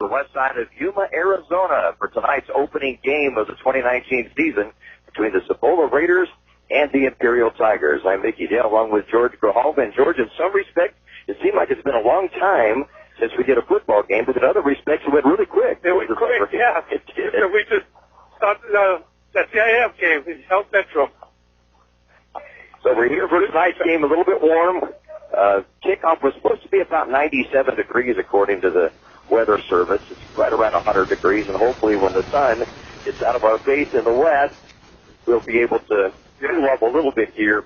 the west side of Yuma, Arizona, for tonight's opening game of the 2019 season between the Cibola Raiders and the Imperial Tigers. I'm Mickey Dale along with George Grijalva. And George, in some respects, it seemed like it's been a long time since we did a football game, but in other respects, it went really quick. It went quick, yeah. We just thought that CIF game in Health Metro. So we're here for tonight's game, a little bit warm. Kickoff was supposed to be about 97 degrees according to the weather service. It's right around 100 degrees, and hopefully when the sun gets out of our face in the west, we'll be able to cool up a little bit here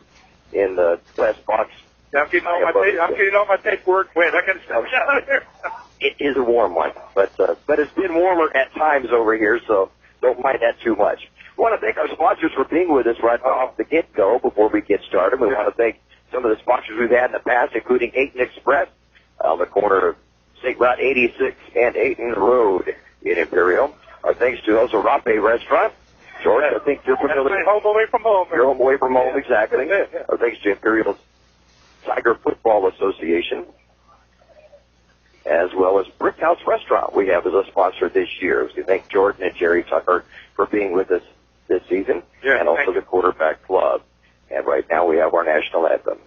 in the west box. Yeah, I'm getting all my paperwork wet. I got to step out of here. It is a warm one, but it's been warmer at times over here, so don't mind that too much. We want to thank our sponsors for being with us right off the get-go before we get started. We want to thank some of the sponsors we've had in the past, including Ayton Express on the corner of State Route 86 and Ayton Road in Imperial. Our thanks to also Rape Restaurant. George, I think you're familiar. Home away from home. You're home away from home, exactly. Our thanks to Imperial's Tiger Football Association, as well as Brick House Restaurant we have as a sponsor this year. So we thank Jordan and Jerry Tucker for being with us this season, and also the Quarterback Club. And right now we have our national anthem.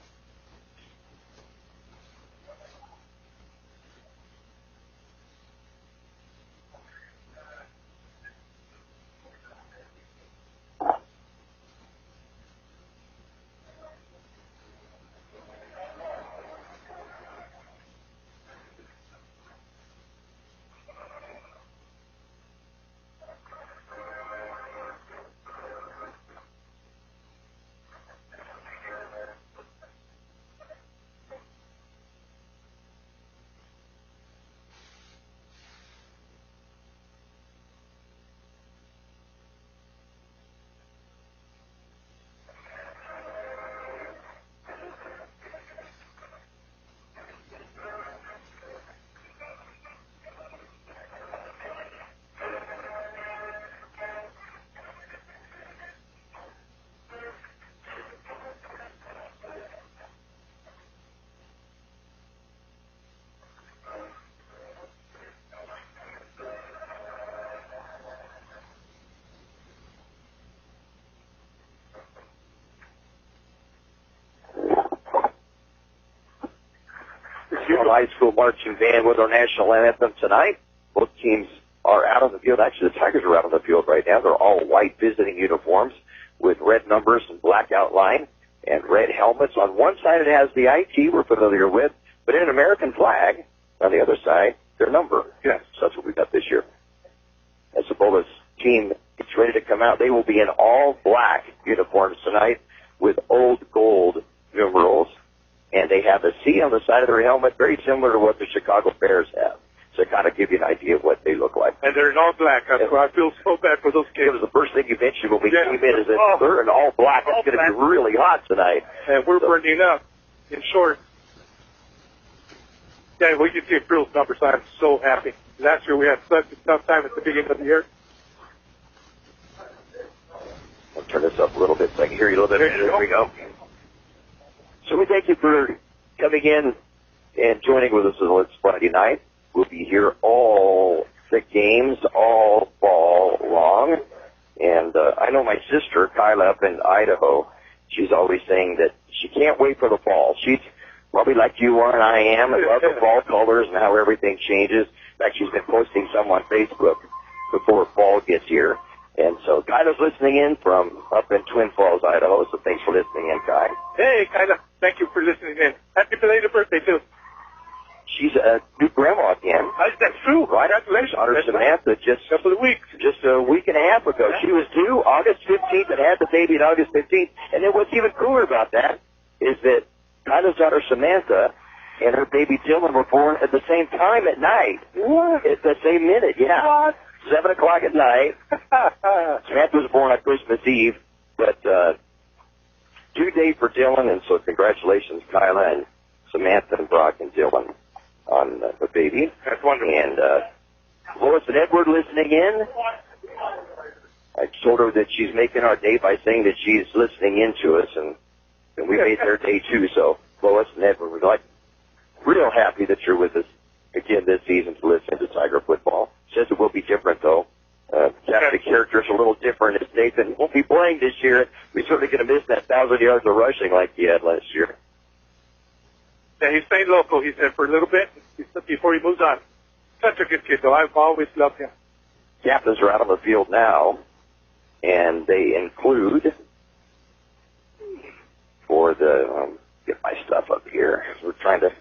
High school marching band with our national anthem tonight. Both teams are out on the field. Actually, the Tigers are out on the field right now. They're all white visiting uniforms with red numbers and black outline and red helmets. On one side, it has the IT we're familiar with, but in an American flag on the other side, their number. Yes, so that's what we got this year. As Cibola's team gets ready to come out, they will be in all black uniforms tonight with old gold numerals. And they have a C on the side of their helmet, very similar to what the Chicago Bears have. So kind of give you an idea of what they look like. And they're in all black. I feel so bad for those kids. It was the first thing you mentioned when we came in, is that they're in all black. It's going to be really hot tonight. And we're burning up in short. Yeah, we can see Imperial's numbers. I'm so happy. Last year we had such a tough time at the beginning of the year. I'll turn this up a little bit so I can hear you a little bit better. There we go. So we thank you for coming in and joining with us on this Friday night. We'll be here all the games, all fall long. And I know my sister, Kyla, up in Idaho, she's always saying that she can't wait for the fall. She's probably like you are and I am, and love the fall colors and how everything changes. In fact, she's been posting some on Facebook before fall gets here. And so Kyla's listening in from up in Twin Falls, Idaho, so thanks for listening in, Kai. Hey, Kyla, thank you for listening in. Happy belated birthday, too. She's a new grandma again. That's true. Right? Congratulations. Daughter Samantha just a couple of weeks. Just a week and a half ago. Yeah. She was due August 15th and had the baby on August 15th. And then what's even cooler about that is that Kyla's daughter Samantha and her baby Dylan were born at the same time at night. What? At the same minute, yeah. What? 7 o'clock at night. Samantha was born on Christmas Eve, but due date for Dylan, and so congratulations, Kyla and Samantha and Brock and Dylan on the baby. That's wonderful. And Lois and Edward listening in. I told her that she's making our day by saying that she's listening in to us, and we made their day too. So Lois and Edward, we're like real happy that you're with us again this season to listen to Tiger football. Says it will be different, though. The character's a little different. As Nathan won't be playing this year, we're certainly going to miss that 1,000 yards of rushing like he had last year. Yeah, he's staying local, he said, for a little bit before he moves on. Such a good kid, though. I've always loved him. Captains are out on the field now, and they include, for the, get my stuff up here. We're trying to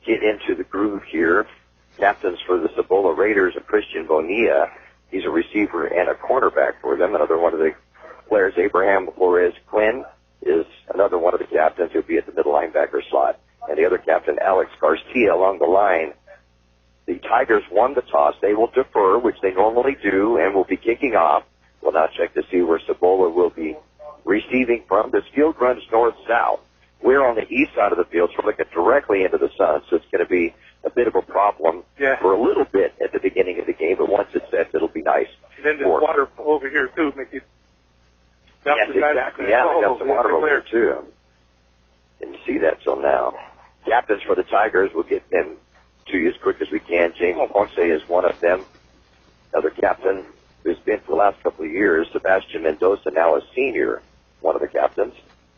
get into the groove here. Captains for the Cibola Raiders are Christian Bonilla. He's a receiver and a cornerback for them. Another one of the players, Abraham Flores Quinn, is another one of the captains. He'll be at the middle linebacker slot. And the other captain, Alex Garcia, along the line. The Tigers won the toss. They will defer, which they normally do, and will be kicking off. We'll now check to see where Cibola will be receiving from. This field runs north-south. We're on the east side of the field, so we're looking directly into the sun, so it's going to be a bit of a problem for a little bit at the beginning of the game, but once it sets, it'll be nice. And then there's water over here, too. Yes, exactly. Yeah, I got some water over here, too. Didn't see that till now. Captains for the Tigers, we'll get them to you as quick as we can. James Ponce is one of them. Another captain who's been for the last couple of years. Sebastian Mendoza, now a senior, one of the captains.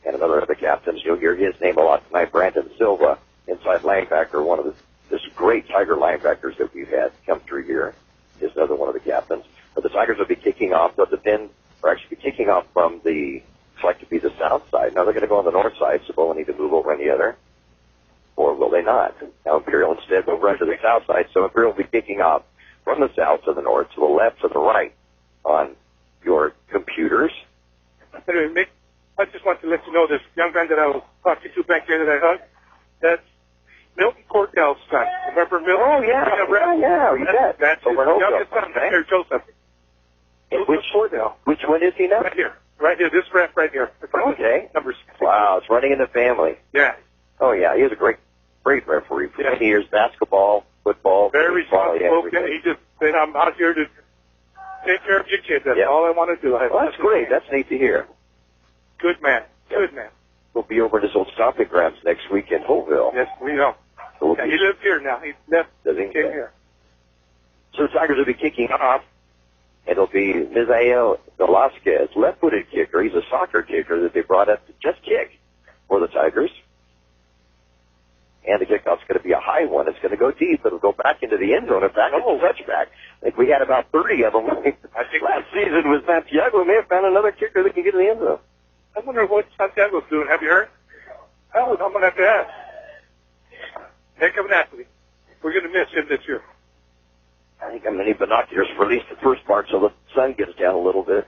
And another of the captains, you'll hear his name a lot tonight, Brandon Silva, inside linebacker, one of this great Tiger linebackers that we've had come through here, is another one of the captains. But the Tigers will be kicking off. They'll defend, or actually be kicking off from the, like to be the south side. Now they're going to go on the north side, so they'll need to move over on the other. Or will they not? Now Imperial instead will run to the south side, so Imperial will be kicking off from the south to the north, to the left to the right on your computers. Anyway, Mick, I just want to let you know this young man that I was talking to back there that I hugged, that's Milton Cordell's son. Remember Milton? Oh, yeah, you bet. That's his youngest son, here, Joseph. Which one is he now? Right here, this rep right here. Okay. Number 6. Wow, it's running in the family. Yeah. Oh, yeah, he is a great referee for many years, basketball, football. Very responsible. He just said, I'm out here to take care of your kids. That's all I want to do. Well, that's great. That's neat to hear. Good man. Good man. We'll be over at his old stomping grounds next week in Holtville. Yes, we know. So he lives here now. He left. Came here. So the Tigers will be kicking off. It'll be Misael Velasquez, left-footed kicker. He's a soccer kicker that they brought up to just kick for the Tigers. And the kickoff's going to be a high one. It's going to go deep. It'll go back into the end zone. In fact, it's a touchback. I think we had about 30 of them. I think last season was Santiago. We may have found another kicker that can get in the end zone. I wonder what Santiago's doing. Have you heard? I'm going to have to ask. Heck of an athlete. We're going to miss him this year. I think I'm going to need binoculars for at least the first part so the sun gets down a little bit.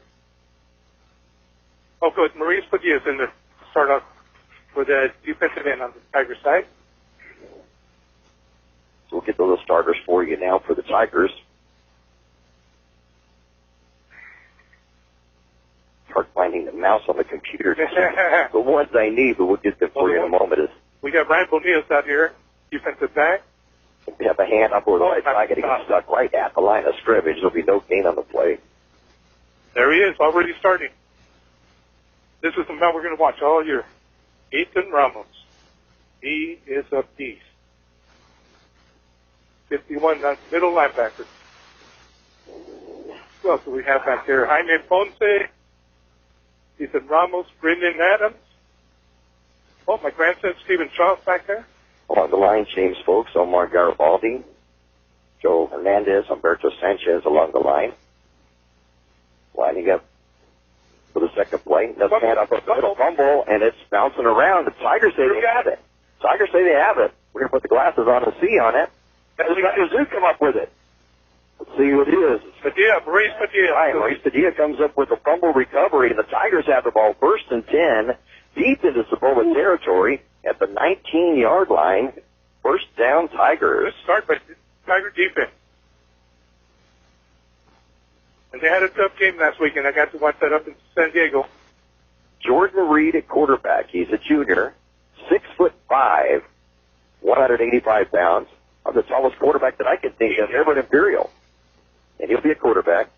Oh, good. Maurice Padilla's in there to start off for the defensive end on the Tiger side. So we'll get those starters for you now for the Tigers. Start finding the mouse on the computer. The ones I need, but we'll get them for you in a moment. We got Ryan Bonillas out here, defensive back. We have a hand up over the right side. Getting stuck right at the line of scrimmage. There'll be no gain on the play. There he is, already starting. This is the man we're going to watch all year. Ethan Ramos. He is a beast. 51, middle linebacker. Who else do we have back there? Jaime Ponce. Ethan Ramos, Brendan Adams. Oh, my grandson, Stephen Charles, back there. Along the line, James Folks, Omar Garibaldi, Joe Hernandez, Humberto Sanchez along the line. Lining up for the second play. Doesn't hand up a little fumble, and it's bouncing around. The Tigers say they have it. Tigers say they have it. We're going to put the glasses on and see on it. And we got Zoo come up with it. Let's see who it is. Padilla, Maurice Padilla. Right, Maurice Padilla comes up with a fumble recovery, and the Tigers have the ball 1st and 10, deep into Cibola territory at the 19-yard line. First down, Tigers. Good start by Tiger defense. And they had a tough game last week, and I got to watch that up in San Diego. Jordan Reed at quarterback. He's a junior, 6'5", 185 pounds. I'm the tallest quarterback that I can think of ever at Imperial. And he'll be a quarterback.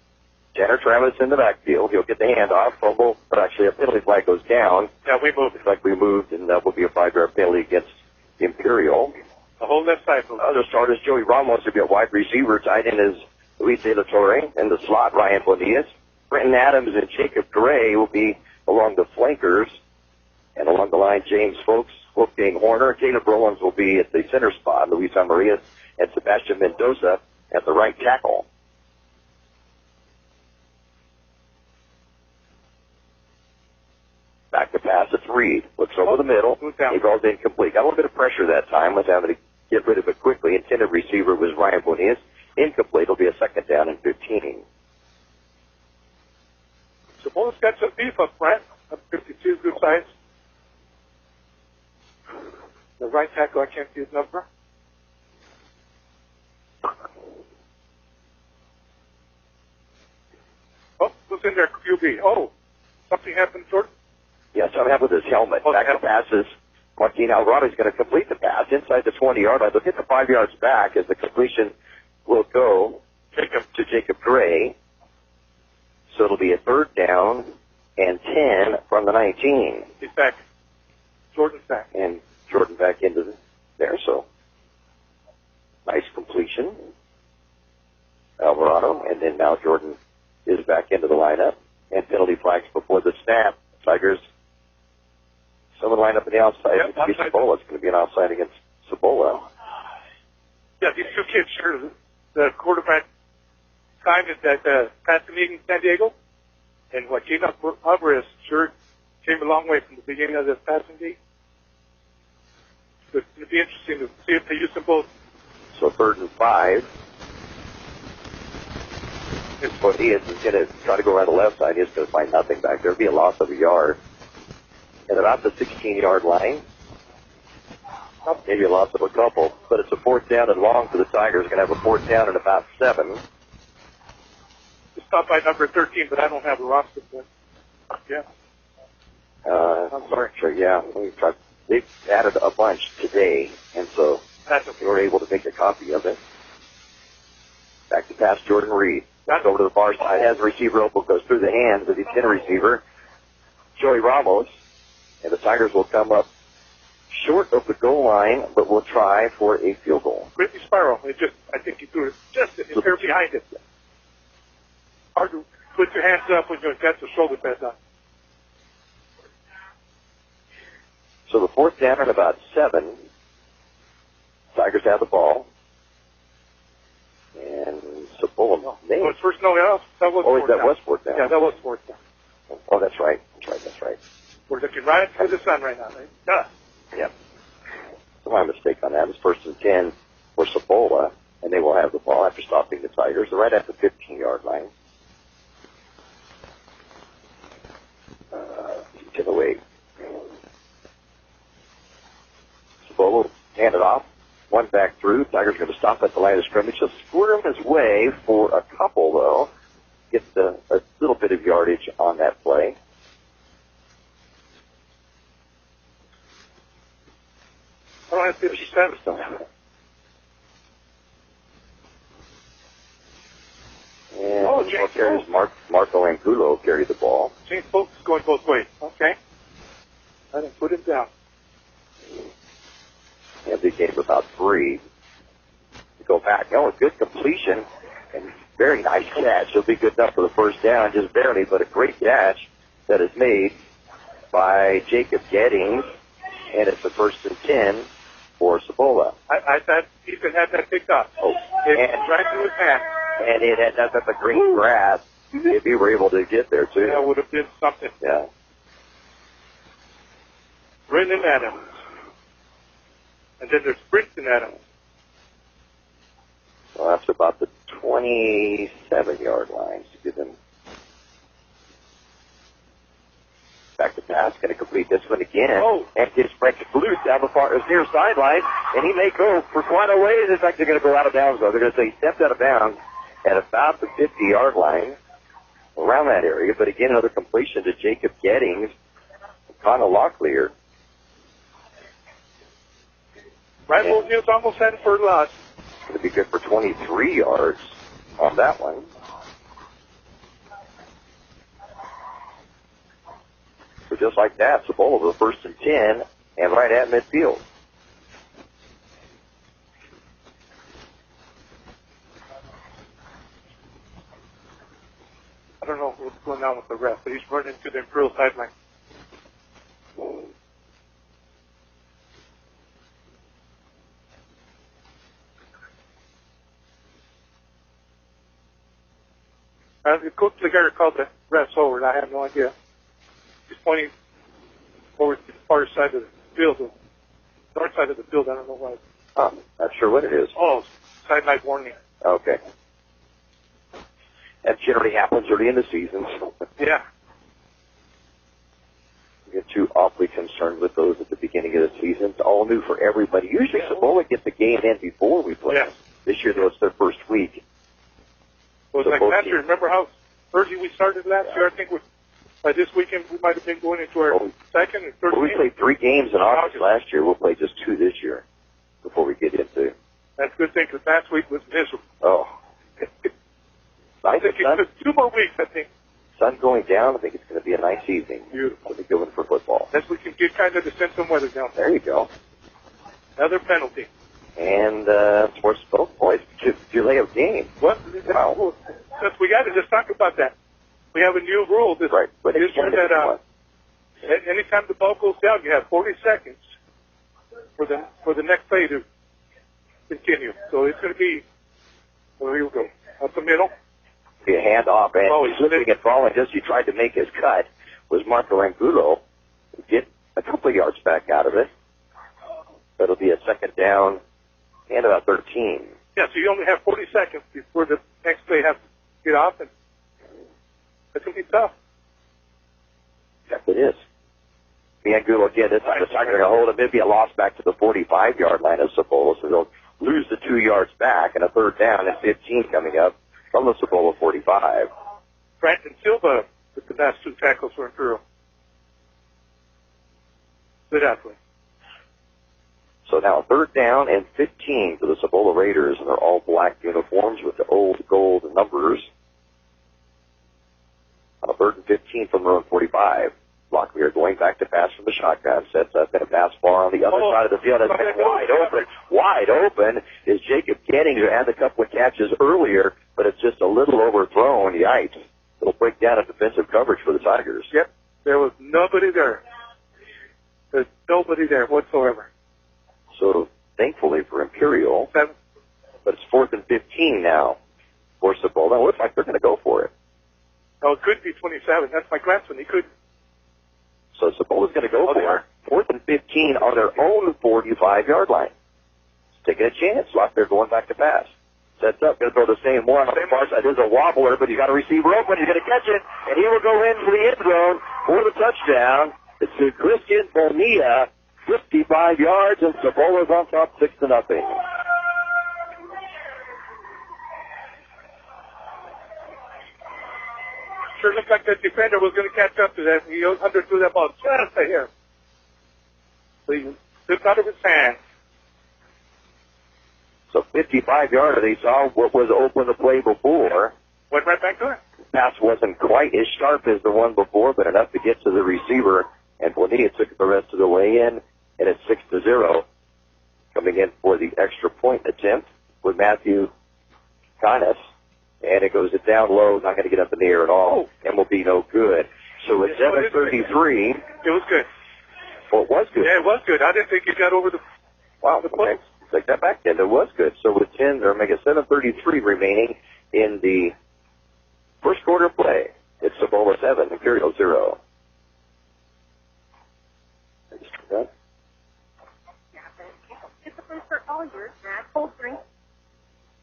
Tanner Travis in the backfield. He'll get the handoff, fumble, but actually a penalty flag goes down. Yeah, we moved. Looks like we moved, and that will be a 5-yard penalty against Imperial. The whole left side. Other starters, Joey Ramos will be a wide receiver. Tight end is Luis De La Torre. In the slot, Ryan Bonillas. Brenton Adams and Jacob Gray will be along the flankers. And along the line, James Wolfgang Horner. Caleb Rollins will be at the center spot. Luis Amarias and Sebastian Mendoza at the right tackle. Back to pass, it's Reed. Looks over the middle. He called incomplete. Got a little bit of pressure that time. Was having to get rid of it quickly. Intended receiver was Ryan Bonillas. Incomplete. It'll be a second down and 15. Cibola's got some beef up front. Up 52, good size. The right tackle, I can't see his number. Oh, who's in there? QB. Oh, something happened, Jordan? Yeah, something happened with his helmet. Back to passes. Joaquin Alvarado's going to complete the pass inside the 20-yard line. They'll get the 5 yards back as the completion will go to Jacob Gray. So it'll be a third down and 10 from the 19. He's back. Jordan's back. And Jordan back into there, so nice completion. Alvarado, and then now Jordan is back into the lineup. And penalty flags before the snap. Tigers, someone line up in the outside. Yep, It's Cibola. It's going to be an outside against Cibola. Yeah, these two kids, sure. The quarterback time is at passing meeting in San Diego. And Joaquin Alvarez sure came a long way from the beginning of this passing game. So it's going to be interesting to see if they use them both. So 3rd and 5. What he is going to try to go around the left side. He's going to find nothing back there. It'll be a loss of a yard. And about the 16-yard line. Maybe a loss of a couple. But it's a 4th down and long for the Tigers. Going to have a 4th down and about 7. It's not by number 13, but I don't have a roster for it. Yeah. I'm sorry. Sure, yeah. Let me try. They've added a bunch today, and so That's okay. we were able to make a copy of it. Back to pass, Jordan Reed. Back over to the far side, has the receiver open, goes through the hands of the center receiver, Joey Ramos, and the Tigers will come up short of the goal line, but will try for a field goal. Brittany Spiral, I think he threw it just in there behind it. Hard to put your hands up when you've got the shoulder pads on. So the 4th down and about 7. Tigers have the ball. And Cibola. Oh, it's first, no, yeah, that was fourth that down. was 4th down. Yeah, that was 4th down. Oh, that's right. That's right. We're looking right for the sun right now, right? Yeah. Yep. My mistake on that. It's 1st and 10 for Cibola, and they will have the ball after stopping the Tigers. They're right at the 15-yard line. To the way. Cibola hand it off. One back through. Tigers going to stop at the line of scrimmage. He'll squirm his way for a couple, though. Gets a little bit of yardage on that play. I don't have 57. And James carries Marco Angulo carry the ball. James Folks is going both ways. Okay. I didn't put it down. And they gave about 3 to go back. A good completion and very nice catch. It'll be good enough for the 1st down, just barely, but a great catch that is made by Jacob Gettings, and it's the 1st and 10 for Cibola. I thought Ethan had that picked up. Oh, It's right through his hand. And it had nothing but green grass. If you were able to get there, too. That would have been something. Yeah. Brendan Adams. And then there's Brinton Adams. Well, that's about the 27-yard line to give them back to pass. Going to complete this one again. Oh. And gets Frank loose down the far near sideline. And he may go for quite a ways. In fact, they're going to go out of bounds, though. They're going to say he stepped out of bounds at about the 50-yard line, around that area. But again, another completion to Jacob Gettings, Connor Locklear. Right, well, News almost had it for a loss. Going to be good for 23 yards on that one. So just like that, Cibola with the 1st and 10, and right at midfield. don't know what's going on with the ref, but he's running to the Imperial sideline. Coach Laguerre called the refs over, and I have no idea. He's pointing over to the far side of the field, the north side of the field. I don't know why. Oh, not sure what it is. Oh, sideline warning. Okay. That generally happens early in the season. Yeah. You get too awfully concerned with those at the beginning of the season. It's all new for everybody. Usually Cibola gets the game in before we play. Yeah. This year, though, it's their first week. Well, it's like last year. Remember how early we started last year? I think by this weekend we might have been going into our second and third game. We played 3 games in August last year. We'll play just 2 this year before we get into. That's a good thing, because last week was miserable. Oh. I think it took 2 more weeks, I think. Sun going down. I think it's going to be a nice evening. Beautiful. I'll be going for football. Unless we can get kind of the sense of weather down. There you go. Another penalty. And sports both boys delay of game. What? Wow. We got to just talk about that. We have a new rule this year that anytime the ball goes down, you have 40 seconds for the next play to continue. So it's going to be, well, here we go, up the middle. Be a handoff, and he's slipping and falling. Just he tried to make his cut was Marco Angulo. Get a couple of yards back out of it. That'll be a second down and about 13. Yeah, so you only have 40 seconds before the next play has to get off, and it's going to be tough. Yes, it is. Angulo again, this time the Tigers are going to hold it. Maybe a loss back to the 45-yard line of Cibola, so they'll lose the 2 yards back, and a third down and 15 coming up from the Cibola 45. Brandon Silva with the last 2 tackles for Imperial. Good athlete. So now third down and 15 for the Cibola Raiders, and they're all black uniforms with the old gold numbers. On a third and 15 from their own 45. Locklear going back to pass from the shotgun. Sets up and a pass far on the other side of the field. It's wide open. Wide open is Jacob Getting, who had a couple of catches earlier, but it's just a little overthrown. Yikes. It'll break down a defensive coverage for the Tigers. Yep. There was nobody there. There's nobody there whatsoever. So, thankfully for Imperial, but it's 4th and 15 now for Cibola. It looks like they're going to go for it. Oh, it could be 27. That's my grandson. He could. So Cibola's going to go for it. 4th and 15 on their own 45-yard line. Taking a chance. Locklear going back to pass. Sets up. Going to throw the same one on the far side. There's a wobbler, but he's got a receiver open. He's going to catch it, and he will go into the end zone for the touchdown. It's to Christian Bonilla. 55 yards, and Cibola's on top 6-0. Sure looked like the defender was going to catch up to that. He underthrew that ball just ahead. So he slipped out of his hand. So 55-yarder, they saw what was open the play before. Went right back to it. Pass wasn't quite as sharp as the one before, but enough to get to the receiver, and Bonilla took it the rest of the way in. And it's 6-0. Coming in for the extra point attempt with Matthew Canas. And it goes down low, not going to get up in the air at all, and will be no good. So it's 7:33. It was good. Well, it was good. Yeah, it was good. I didn't think it got over the play. Take that back then. It was good. So with 7:33 remaining in the first quarter play, it's Cibola 7, Imperial 0. For all your snack, cold drinks.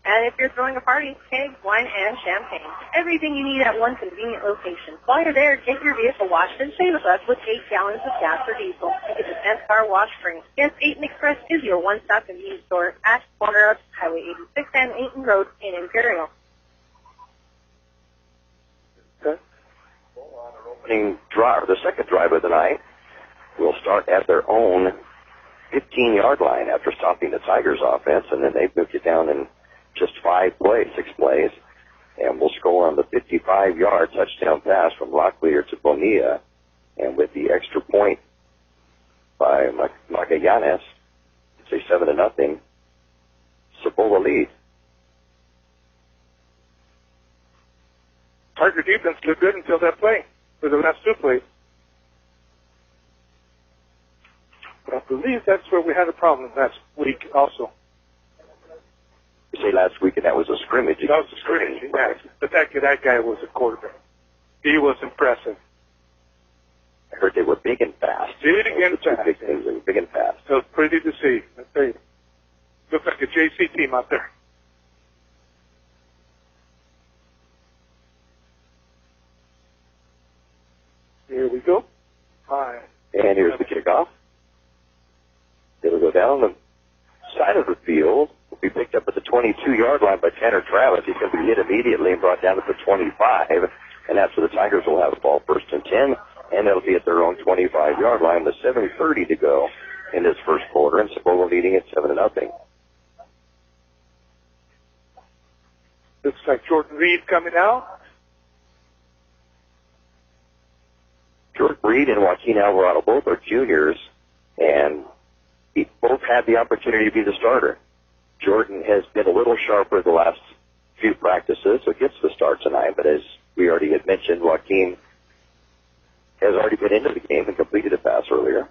And if you're throwing a party, kegs, wine, and champagne. Everything you need at one convenient location. While you're there, get your vehicle washed and save with us with 8 gallons of gas or diesel. You get the 10th car wash free. Yes, 8 Express is your one-stop convenience store at the corner of Highway 86 and Ayton Road in Imperial. Okay. Opening drive, the second drive of the night, will start at their own 15-yard line after stopping the Tigers offense, and then they've moved it down in just 6 plays, and we'll score on the 55-yard touchdown pass from Locklear to Bonilla, and with the extra point by Magallanes, say 7-0, Cibola lead. Tiger defense looked good until that play, for the last two plays. But I believe that's where we had a problem last week also. You say last week, and that was a scrimmage. That was a scrimmage, yes. But that guy was a quarterback. He was impressive. I heard they were big and fast. Big and fast. Big things, they were big and fast. So it's pretty to see. I tell you. Looks like a JC team out there. Here we go. Fine. And here's the kickoff. It'll go down the side of the field. Will be picked up at the 22-yard line by Tanner Travis. He's going to be hit immediately and brought down at the 25. And that's where the Tigers will have the ball, first and 10. And it'll be at their own 25-yard line with 7:30 to go in this first quarter. And Cibola leading at 7-0. Looks like Jordan Reed coming out. Jordan Reed and Joaquin Alvarado both are juniors, and both had the opportunity to be the starter. Jordan has been a little sharper the last few practices, so gets the start tonight. But as we already had mentioned, Joaquin has already been into the game and completed a pass earlier.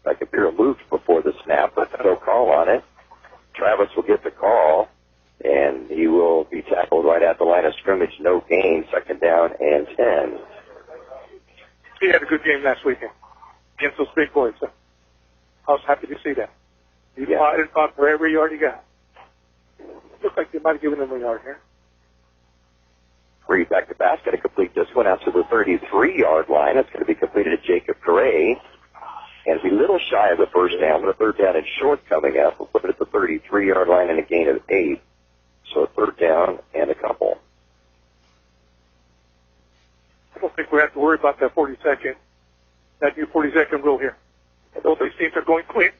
Like Imperial moved before the snap, but no call on it. Travis will get the call, and he will be tackled right at the line of scrimmage. No gain, second down and 10. He had a good game last weekend against those big boys. So I was happy to see that. He fought and fought for every yard he got. Looks like they might have given him a yard here. Reed back to pass, going to complete this one out to the 33-yard line. It's going to be completed at Jacob Correa. And be a little shy of the first down, but a third down and short coming up. We'll put it at the 33-yard line and a gain of 8. So a third down and a couple. I don't think we have to worry about that 40-second, that new 40-second rule here. Both these teams are going quick.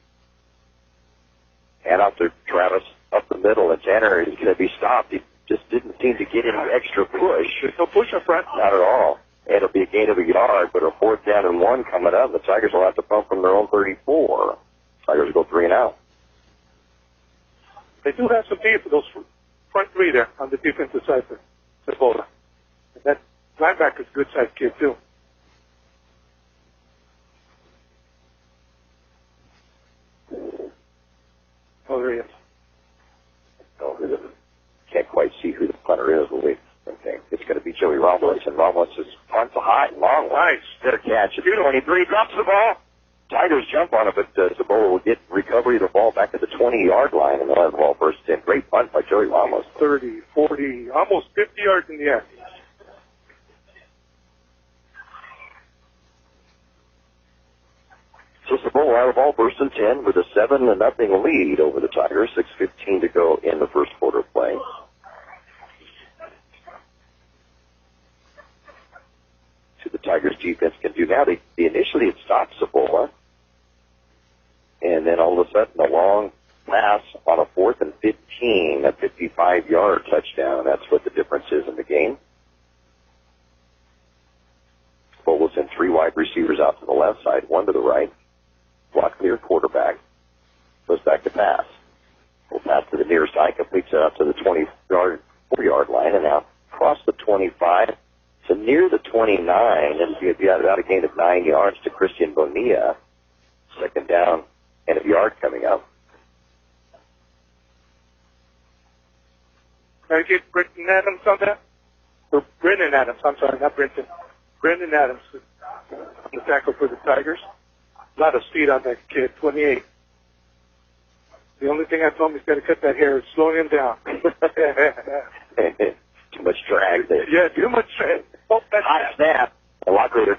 And out to Travis up the middle, and Tanner is going to be stopped. He just didn't seem to get any extra push. There's no push up front. Not at all. And it'll be a gain of a yard, but a fourth down and 1 coming up. The Tigers will have to pump from their own 34. Tigers go 3 and out. They do have some need for those front three there on the defensive side for Cibola. And that linebacker's a good-sized kid, too. Oh, there he is. Oh, can't quite see who the punter is, but okay. It's going to be Joey Ramos, and Ramos is punts a high, long, nice. Their catch. At 23, drops the ball. Tigers jump on it, but Cibola will get recovery of the ball back at the 20-yard line, and they'll have the ball first and 10. Great punt by Joey Ramos. 30, 40, almost 50 yards in the air. So Cibola have the ball first and 10 with a 7-0 lead over the Tigers. 6:15 to go in the first quarter of play. The Tigers defense can do now. They initially had stopped Cibola, and then all of a sudden a long pass on a 4th and 15, a 55-yard touchdown. That's what the difference is in the game. Cibola's in 3 wide receivers out to the left side, 1 to the right. Block clear quarterback. Goes back to pass. We'll pass to the near side, completes it out to the 24-yard line, and now across the 25. So near the 29, and you have about a gain of 9 yards to Christian Bonilla. Second down and a yard coming up. Can I get Brenton Adams on that? Or Brendan Adams, I'm sorry, not Brenton. Brendan Adams on the tackle for the Tigers. A lot of speed on that kid, 28. The only thing I told him he's got to cut that hair is slowing him down. Too much drag there. Yeah, too much drag. Oh, that's high snap. And Locklear,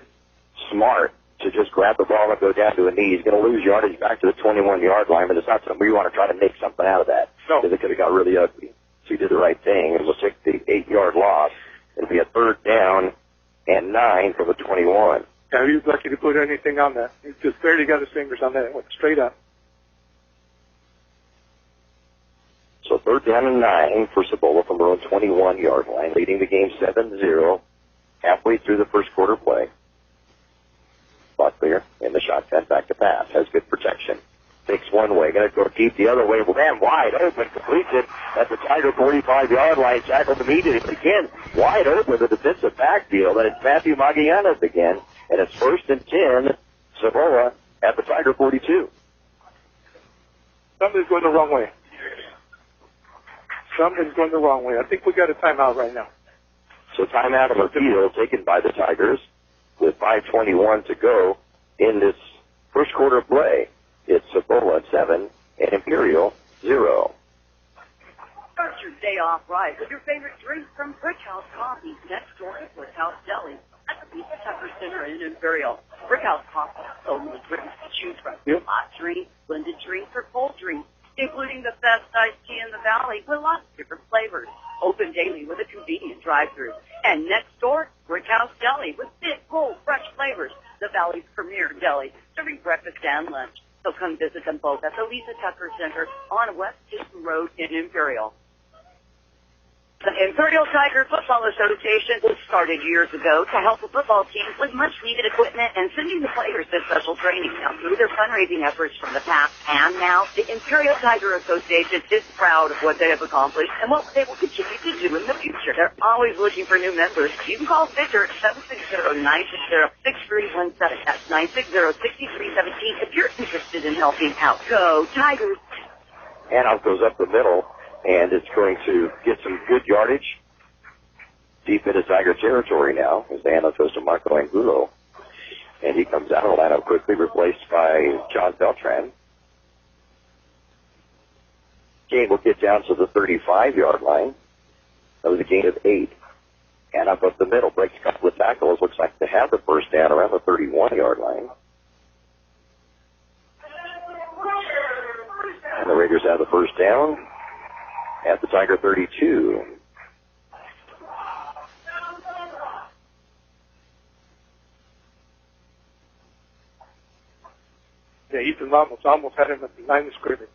smart to just grab the ball and go down to a knee. He's going to lose yardage back to the 21-yard line, but it's not something you want to try to make something out of that. No. Because it could have got really ugly. So he did the right thing, and we'll take the 8-yard loss. It'll be a third down and 9 from the 21. Yeah, he was lucky to put anything on that. He just barely got his fingers on that and went straight up. So third down and 9 for Cibola from their own 21-yard line, leading the game 7-0, halfway through the first quarter play. Locklear in the shotgun, back to pass, has good protection. Takes one way, going to go deep the other way. Ran wide open, completes it at the Tiger 45-yard line. Tackled immediately again, wide open the defensive backfield, and it's Matthew Magallanes again, and it's 1st and 10. Cibola at the Tiger 42. Something's going the wrong way. Something's going the wrong way. I think we got a timeout right now. So timeout of the field taken by the Tigers with 5:21 to go in this first quarter of play. It's Cibola 7 and Imperial 0. Start your day off right with your favorite drink from Brick House Coffee next door to Brick House Deli at the Pizza Tucker Center in Imperial. Brick House Coffee, owned with drinks to choose from. Hot drinks, blended drinks, or cold drinks, including the best iced tea in the valley with lots of different flavors. Open daily with a convenient drive-thru. And next door, Brick House Deli with big, cold, fresh flavors. The Valley's premier deli, serving breakfast and lunch. So come visit them both at the Lisa Tucker Center on West Dayton Road in Imperial. The Imperial Tiger Football Association was started years ago to help the football teams with much-needed equipment and sending the players to special training. Now, through their fundraising efforts from the past and now, the Imperial Tiger Association is proud of what they have accomplished and what they will continue to do in the future. They're always looking for new members. You can call Victor at 760-960-6317. That's 960-6317 if you're interested in helping out. Go Tigers! Handoff goes up the middle, and it's going to get some good yardage deep into Tiger territory now as the handoff goes to Marco Angulo. And he comes out of the lineup quickly, replaced by John Beltran. Gain will get down to the 35-yard line. That was a gain of 8. Handoff up the middle, breaks a couple of tackles. Looks like they have the first down around the 31-yard line. And the Raiders have the first down at the Tiger 32. Yeah, Ethan Ramos almost had him at the line of scrimmage.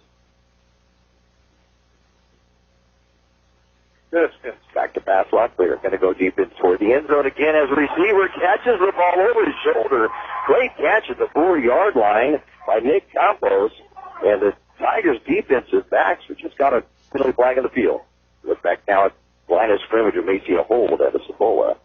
Good. Back to pass lock. They're going to go deep in toward the end zone again as the receiver catches the ball over his shoulder. Great catch at the 4-yard line by Nick Campos. And the Tigers' defensive backs were just got a penalty flag in the field. Look back now at line of scrimmage. We may see a hold at the Cibola.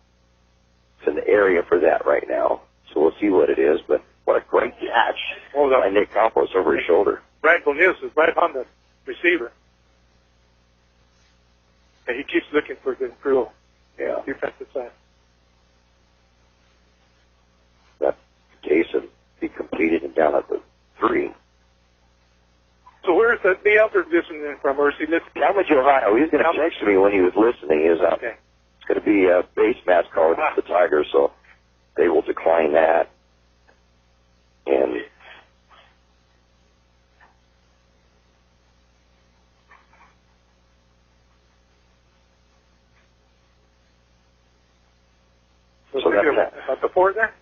It's an area for that right now. So we'll see what it is. But what a great catch by Nick Campos over his shoulder. Brad Bonillas is right on the receiver. And he keeps looking for the Imperial defensive side. That case will be completed and down at the 3. So where is the elder listening from, or is he listening? Talmadge, Ohio. He was going to text me when he was listening. He was okay. It's going to be a base match call against the Tigers, so they will decline that. And so that's about the 4 there?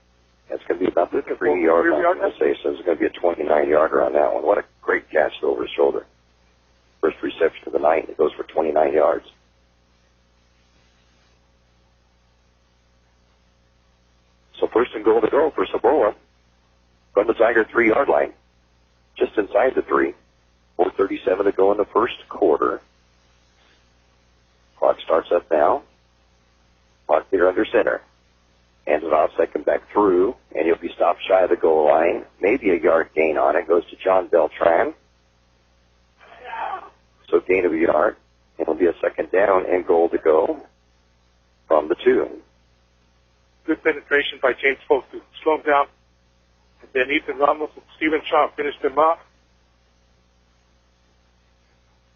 That's going to be about the 3-yard line. I'm going to say, so it's going to be a 29-yarder on that one. What a great catch over his shoulder. First reception of the night, it goes for 29 yards. So first and goal to go for Cibola from the Tiger 3-yard line, just inside the 3. 4:37 to go in the first quarter. Clock starts up now. Clock here under center. Hands it off, second back through, and he'll be stopped shy of the goal line. Maybe a yard gain on it. Goes to John Beltran. So gain of a yard. It'll be a second down and goal to go from the 2. Good penetration by James Folk to slow him down. And then Ethan Ramos and Stephen Shaw finished him off.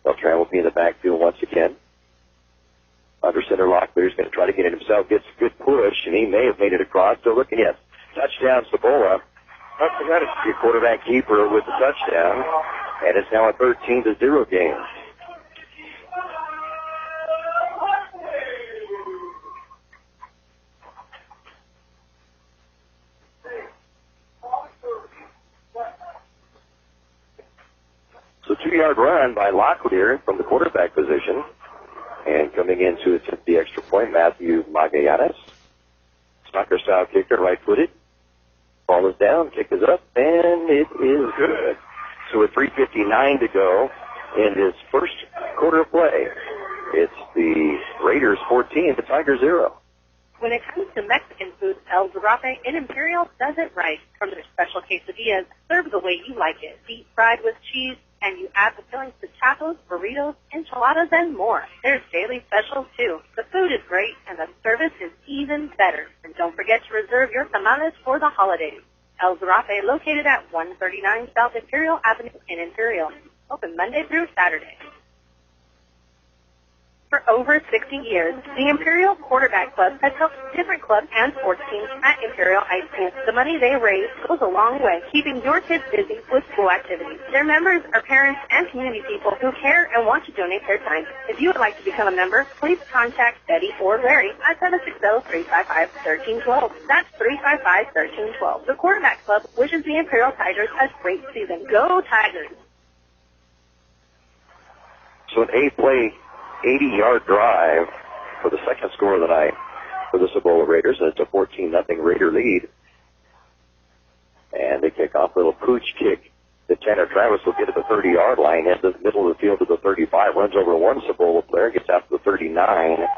Beltran will be in the backfield once again. Under center lock, but he's going to try to get it himself. Gets a good push, and he may have made it across. So looking at touchdown, Cibola. Your quarterback keeper with the touchdown, and it's now a 13-0 game. So 2-yard run by Locklear from the quarterback position. And coming in to attempt the extra point, Matthew Magallanes. Soccer-style kicker, right-footed. Ball is down, kick is up, and it is good. So with 3:59 to go in his first quarter of play, it's the Raiders 14, the Tigers 0. When it comes to Mexican food, El Zarape in Imperial does it right. From their special quesadillas, served the way you like it, deep fried with cheese, and you add the fillings to tacos, burritos, enchiladas, and more. There's daily specials, too. The food is great, and the service is even better. And don't forget to reserve your tamales for the holidays. El Zarape, located at 139 South Imperial Avenue in Imperial. Open Monday through Saturday. For over 60 years, the Imperial Quarterback Club has helped different clubs and sports teams at Imperial High School. The money they raise goes a long way, keeping your kids busy with school activities. Their members are parents and community people who care and want to donate their time. If you would like to become a member, please contact Betty or Larry at 760-355-1312. That's 355-1312. The Quarterback Club wishes the Imperial Tigers a great season. Go Tigers! So an 8-play, 80-yard drive for the second score of the night for the Cibola Raiders, and it's a 14-0 Raider lead. And they kick off a little pooch kick. The Tanner Travis will get to the 30-yard line, ends in the middle of the field to the 35, runs over one Cibola player, gets out to the 39, and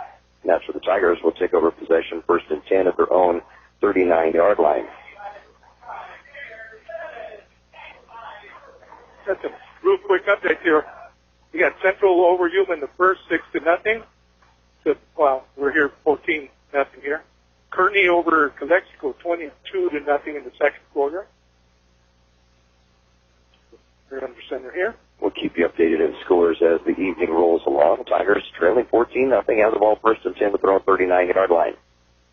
that's where the Tigers will take over possession, 1st and 10 at their own 39-yard line. That's a real quick update here. We got Central over Yuma in the first, 6-0. Well, we're here 14-0 here. Kearney over Calexico, 22-0 in the second quarter. We're under center here. We'll keep you updated in scores as the evening rolls along. Tigers trailing 14-0 as the ball 1st and 10 with their own 39-yard line.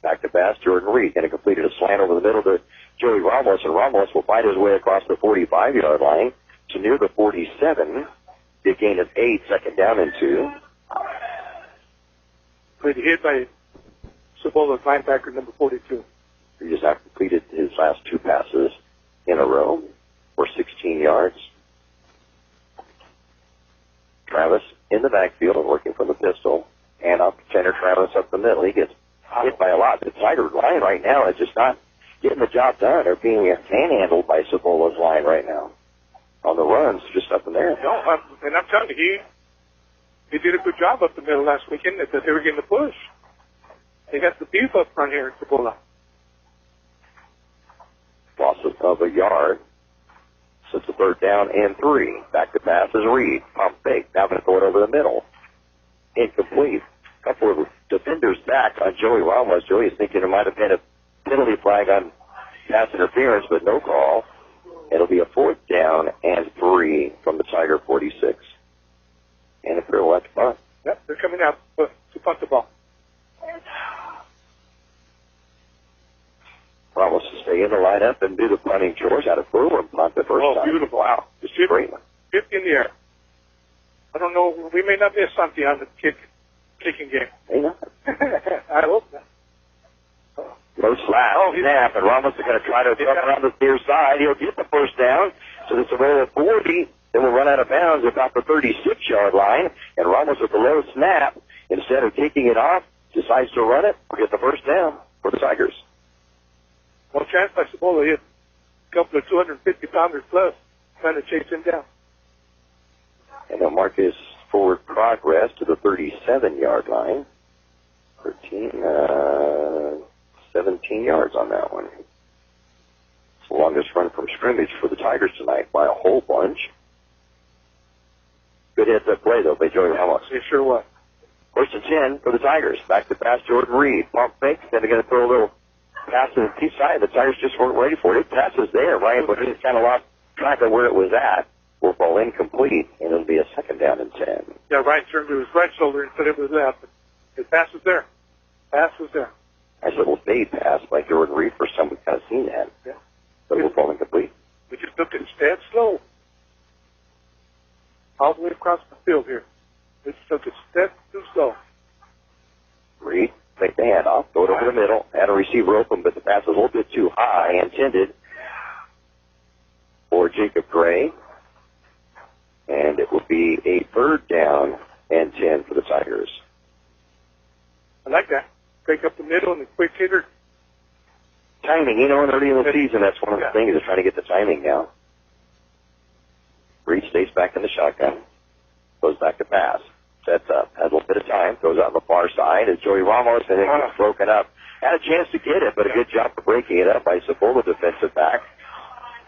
Back to pass, Jordan Reed, and it completed a slant over the middle to Joey Ramos, and Ramos will find his way across the 45-yard line to near the 47. The gain of 8, second down and 2. Pretty hit by Cibola's linebacker, number 42. He just now completed his last 2 passes in a row for 16 yards. Travis in the backfield, working from the pistol, and up to Tanner Travis up the middle. He gets hit by a lot. The Tiger line right now is just not getting the job done. They're being manhandled by Cibola's line right now. On the runs, just up in there. No, and I'm telling you, he did a good job up the middle last weekend that they were getting the push. They got the beef up front here at Cibola. Loss of a yard. So it's a 3rd down and 3. Back to pass is Reed. Pump fake. Now going to throw it over the middle. Incomplete. Couple of defenders back on Joey Ramos. Joey's thinking there might have been a penalty flag on pass interference, but no call. It'll be a 4th down and 3 from the Tiger 46. And Imperial will have to punt. Yep, they're coming out to punt the ball. Ramos to stay in the lineup and do the punting chores out of Brewer and punt the first time. Oh, beautiful. Wow. Just great. 50 in the air. I don't know, we may not miss something on the kicking game. Hey, no. I hope not. Low slap, snap, and Ramos is going to try to jump around the near side. He'll get the first down, so it's a roll of 40. Then we'll run out of bounds about the 36-yard line, and Ramos with the low snap, instead of kicking it off, decides to run it or get the first down for the Tigers. Well, chance by Cibola hit a couple of 250-pounders plus, trying to chase him down. And they'll mark his forward progress to the 37-yard line. 17 yards on that one. It's the longest run from scrimmage for the Tigers tonight by a whole bunch. Good heads-up play, though, by Joey Ramos. It sure was. 1st and 10 for the Tigers. Back to pass, Jordan Reed. Pump fake. Then they're going to throw a little pass to the deep side. The Tigers just weren't ready for it. Pass is there, Ryan, but he just kind of lost track of where it was at. Will fall incomplete, and it'll be a 2nd down and 10. Yeah, Ryan turned to his right shoulder and said it was that, but his pass was there. Pass was there. Nice little fade pass by Jordan Reed. First time we've kind of seen that. Yeah. But it will fall incomplete. We just took it dead slow. All the way across the field here. We just took it step too slow. Reed, take the handoff, throw it over the middle, had a receiver open, but the pass was a little bit too high, intended for Jacob Gray. And it will be a 3rd down and 10 for the Tigers. I like that. Break up the middle and the quick hitter. Timing, early in the season, that's one of the things, is trying to get the timing down. Reed stays back in the shotgun. Goes back to pass. Sets up. Has a little bit of time. Goes out on the far side. As Joey Ramos, I think, gets broken up. Had a chance to get it, but a good job for breaking it up by Cibola defensive back.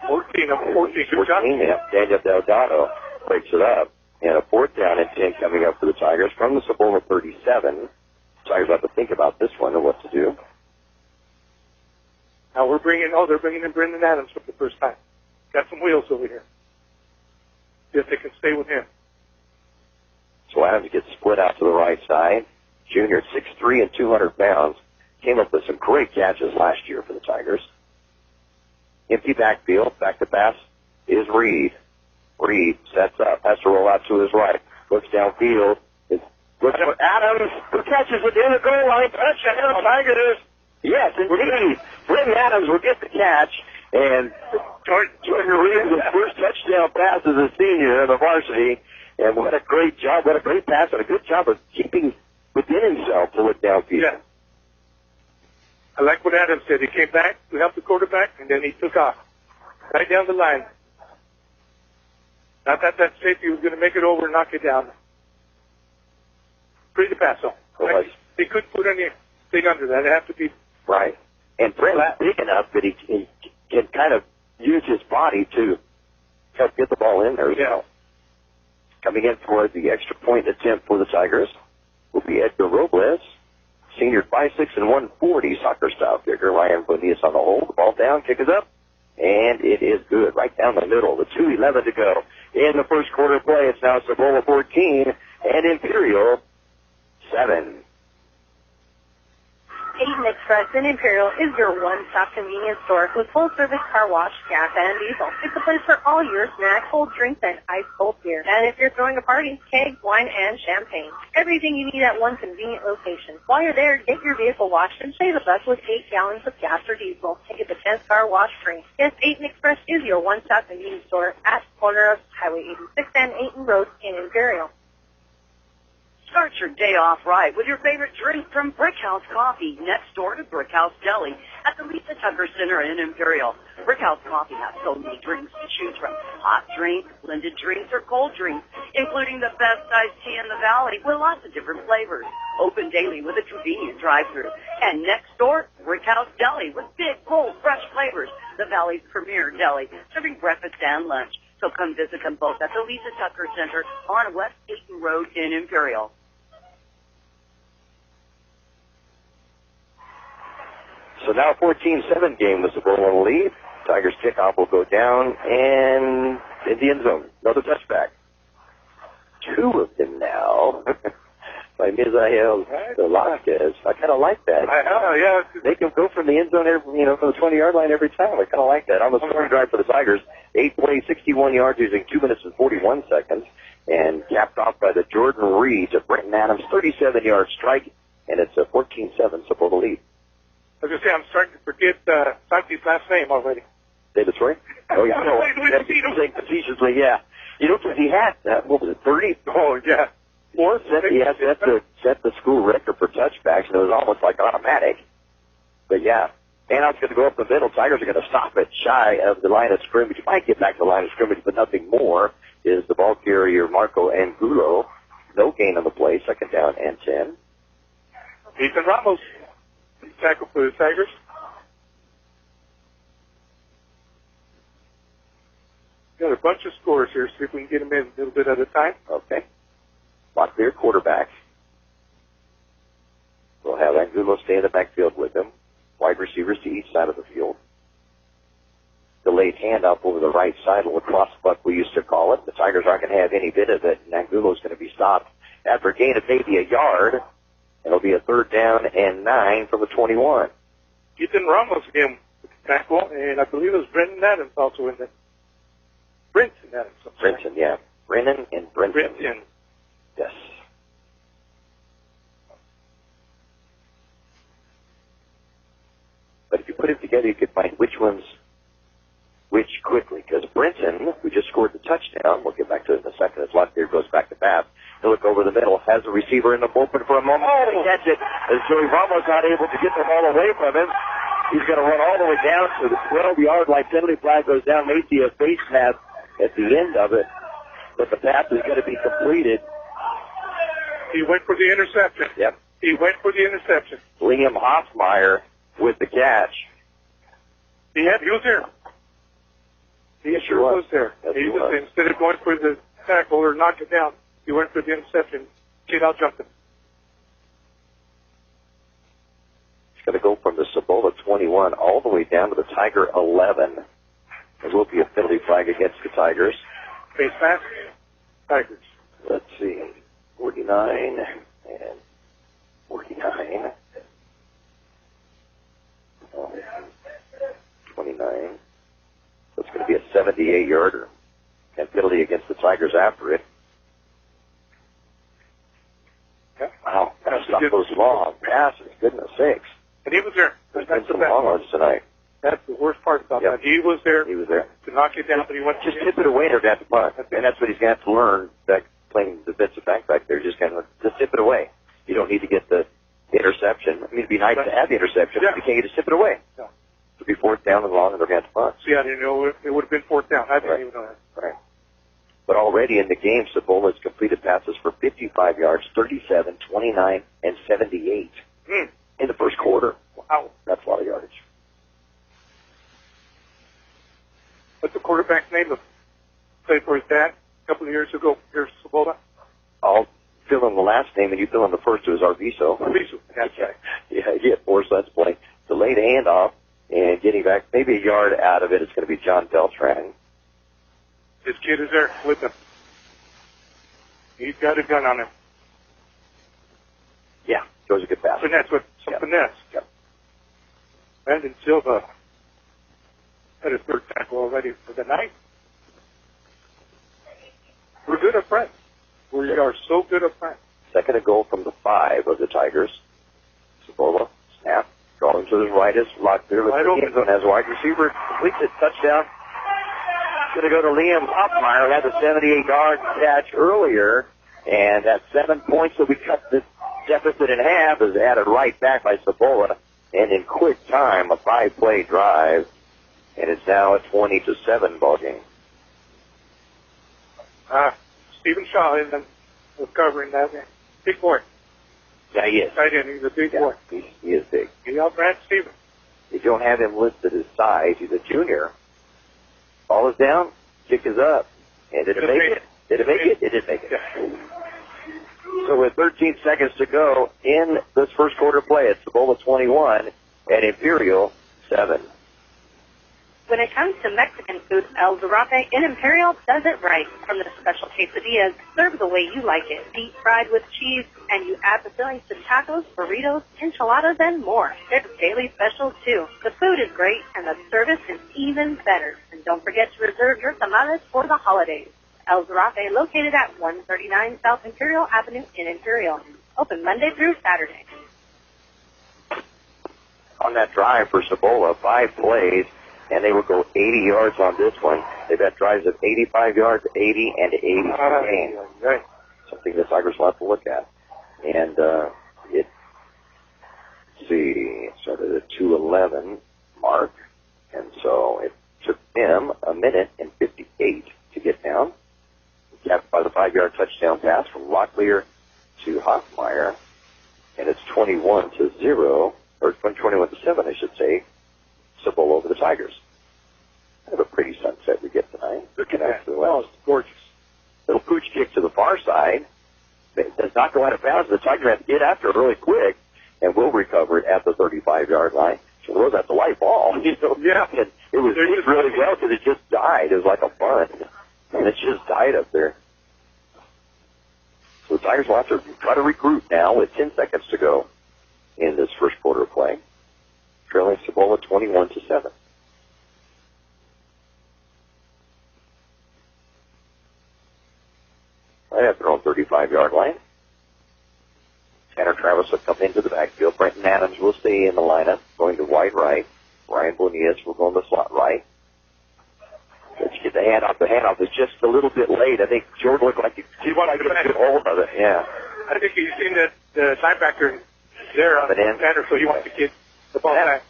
14 of 14. Good job. Yeah. Daniel Delgado breaks it up. And a 4th down and 10 coming up for the Tigers from the Cibola 37. Tigers have to think about this one and what to do. Now they're bringing in Brendan Adams for the first time. Got some wheels over here. See if they can stay with him. So Adams gets split out to the right side. Junior, 6'3" and 200 pounds. Came up with some great catches last year for the Tigers. Empty backfield. Back to pass is Reed. Reed sets up. Has to roll out to his right. Looks downfield. Looks for Adams, who catches it in the goal line. Touchdown, Tigers. Yes, indeed. Brendan Adams will get the catch. And Jordan Reed, the first touchdown pass as a senior in the varsity. And what a great job, what a great pass, and a good job of keeping within himself to look downfield. Yeah. I like what Adams said. He came back to help the quarterback, and then he took off. Right down the line. Not that safety was going to make it over and knock it down. Pretty to pass on. Well, they couldn't put anything under that. It had to be. Right. And Brent's big enough that he can kind of use his body to help get the ball in there. Yeah. Coming in for the extra point attempt for the Tigers will be Edgar Robles, senior 5'6" and 140 soccer style kicker. Ryan Bonias on the hold. The ball down, kick is up, and it is good. Right down the middle. The 2:11 to go in the first quarter play. It's now Cibola 14 and Imperial 7. Peyton Express in Imperial is your one-stop convenience store with full-service car wash, gas, and diesel. It's a place for all your snacks, cold drinks, and ice-cold beer. And if you're throwing a party, kegs, wine, and champagne. Everything you need at one convenient location. While you're there, get your vehicle washed and save a buck with 8 gallons of gas or diesel. Take it the 10th car wash free. Yes, Peyton Express is your one-stop convenience store at the corner of Highway 86 and Ayton Road in Imperial. Start your day off right with your favorite drink from Brickhouse Coffee, next door to Brickhouse Deli at the Lisa Tucker Center in Imperial. Brickhouse Coffee has so many drinks to choose from. Hot drinks, blended drinks, or cold drinks, including the best iced tea in the valley with lots of different flavors. Open daily with a convenient drive-thru. And next door, Brickhouse Deli with big, bold, fresh flavors. The valley's premier deli, serving breakfast and lunch. So come visit them both at the Lisa Tucker Center on West Ayton Road in Imperial. So now 14-7 game with the Cibola lead. Tigers kickoff will go down and in the end zone. Another touchback. 2 of them now by Misael Velasquez. I kind of like that. Yeah. They can go from the end zone, from the 20-yard line every time. I kind of like that. On the scoring drive for the Tigers, 8 plays, 61 yards using 2 minutes and 41 seconds, and capped off by the Jordan Reed to Brendan Adams, 37-yard strike, and it's a 14-7 Cibola lead. I was going to say, I'm starting to forget Santi's last name already. David Troy? Oh, yeah. No, saying facetiously, yeah. Because he had, 30? Oh, yeah. Set the school record for touchbacks, and it was almost like automatic. But, yeah. Handout's going to go up the middle. Tigers are going to stop it shy of the line of scrimmage. Might get back to the line of scrimmage, but nothing more. Is the ball carrier Marco Angulo. No gain on the play. 2nd down and 10. Ethan Ramos. Tackle for the Tigers. Got a bunch of scores here. See if we can get them in a little bit at a time. Okay. Locklear quarterback. We'll have Angulo stay in the backfield with him. Wide receivers to each side of the field. Delayed handoff over the right side, a lacrosse buck we used to call it. The Tigers aren't going to have any bit of it, and Angulo's going to be stopped after a gain of maybe a yard. It'll be a 3rd down and 9 from the 21. Ethan Ramos again with the tackle, and I believe it was Brendan Adams also in there. Brenton Adams. Brenton, yeah. Brennan and Brenton. Brenton. Yes. But if you put it together, you could find which one's which quickly, because Brenton, who just scored the touchdown, we'll get back to it in a second, as Locklear goes back to pass. He'll look over the middle, has a receiver in the open for a moment. Oh, he catch it as Joey Ramos not able to get the ball away from him. He's going to run all the way down to the 12-yard line. Penalty flag goes down. May see a face mask at the end of it. but the pass is going to be completed. He went for the interception. Yep. He went for the interception. Liam Hoffmeyer with the catch. He was there. He sure was there. Yes, He was. Instead of going for the tackle or knock it down, he went for the interception. Kid out jumped him. He's going to go from the Cibola 21 all the way down to the Tiger 11. There will be a penalty flag against the Tigers. Face mask. Tigers. Let's see. 49 and 49. 29. So it's going to be a 78-yarder. And penalty against the Tigers after it. Yeah. Wow. That's not those long passes. Goodness sakes. And he was there. There's been some long ones tonight. That's the worst part about that. He was there. He was there. To knock it down, but he went just tip it away and they're going to punt. And that's what he's going to have to learn, that playing defensive back there. Just kind of just tip it away. You don't need to get the interception. I mean, it'd be nice to have the interception, but you can't just tip it away. Yeah. It'll be fourth down and long, and they're going to have to punt. See, I didn't know it would have been fourth down. I didn't even know that. Right. But already in the game, Cibola has completed passes for 55 yards, 37, 29, and 78 in the first quarter. Wow. That's a lot of yardage. What's the quarterback's name? Played for his dad a couple of years ago. Here's Cibola. I'll fill in the last name, and you fill in the first. It was Arvizo. Arvizo. That's right. Yeah, he had 4 sons playing. Delayed handoff, and getting back maybe a yard out of it, it's going to be John Beltran. This kid is there with him. He's got a gun on him. Yeah, throws a good pass. Finesse with some finesse. Yep. Brandon Silva had his third tackle already for the night. We're good up front. We are so good up front. Second and goal from the 5 of the Tigers. Cibola, snap, drawing to the right as Locklear with the end zone as wide receiver. Completes it, touchdown. It's going to go to Liam Hoffmeyer. Had the 78-yard catch earlier, and that 7 points that we cut the deficit in half is added right back by Cibola. And in quick time, a 5-play drive, and it's now a 20-7 ball game. Stephen Shaw was covering that. Big boy. Yeah, he is. Tight end. He's a big boy. He is big. He outran Stephen. They don't have him listed as size. He's a junior. Ball is down. Kick is up. And did it make it? Did it make it? It did make it. Yeah. So with 13 seconds to go in this first quarter play, it's Cibola 21 and Imperial 7. When it comes to Mexican food, El Zarape in Imperial does it right. From the special quesadillas, served the way you like it, deep fried with cheese, and you add the fillings to tacos, burritos, enchiladas, and more. There's daily specials, too. The food is great, and the service is even better. And don't forget to reserve your tamales for the holidays. El Zarape, located at 139 South Imperial Avenue in Imperial. Open Monday through Saturday. On that drive for Cibola, 5 plays, and they will go 80 yards on this one. They've had drives of 85 yards, 80, and 80 per game. Something the Tigers will have to look at. And it started at 2:11 mark, and so it took them a minute and 58 to get down. Capped by the 5-yard touchdown pass from Locklear to Hoffmeyer, and it's 21-0, or 21-7, I should say. Cibola over the Tigers. Kind of a pretty sunset we get tonight. Looking at the west. Oh, it's gorgeous. Little pooch kick to the far side. It does not go out of bounds. The Tigers have to get after it really quick, and will recover it at the 35-yard line. So it was at the light ball. You know? Yeah. And it was really well because it just died. It was like a bun. And it just died up there. So the Tigers will have to try to regroup now with 10 seconds to go in this first quarter of play. Trailing Cibola 21-7. Right at their own 35-yard line. Tanner Travis will come into the backfield. Brenton Adams will stay in the lineup, going to wide right. Ryan Bonillas will go in the slot right. Let's get the handoff. The handoff is just a little bit late. I think Jordan looked like he wanted to get a good hold of it. Yeah. I think he's seen the linebacker there on the Tanner, so he wants to get the ball back.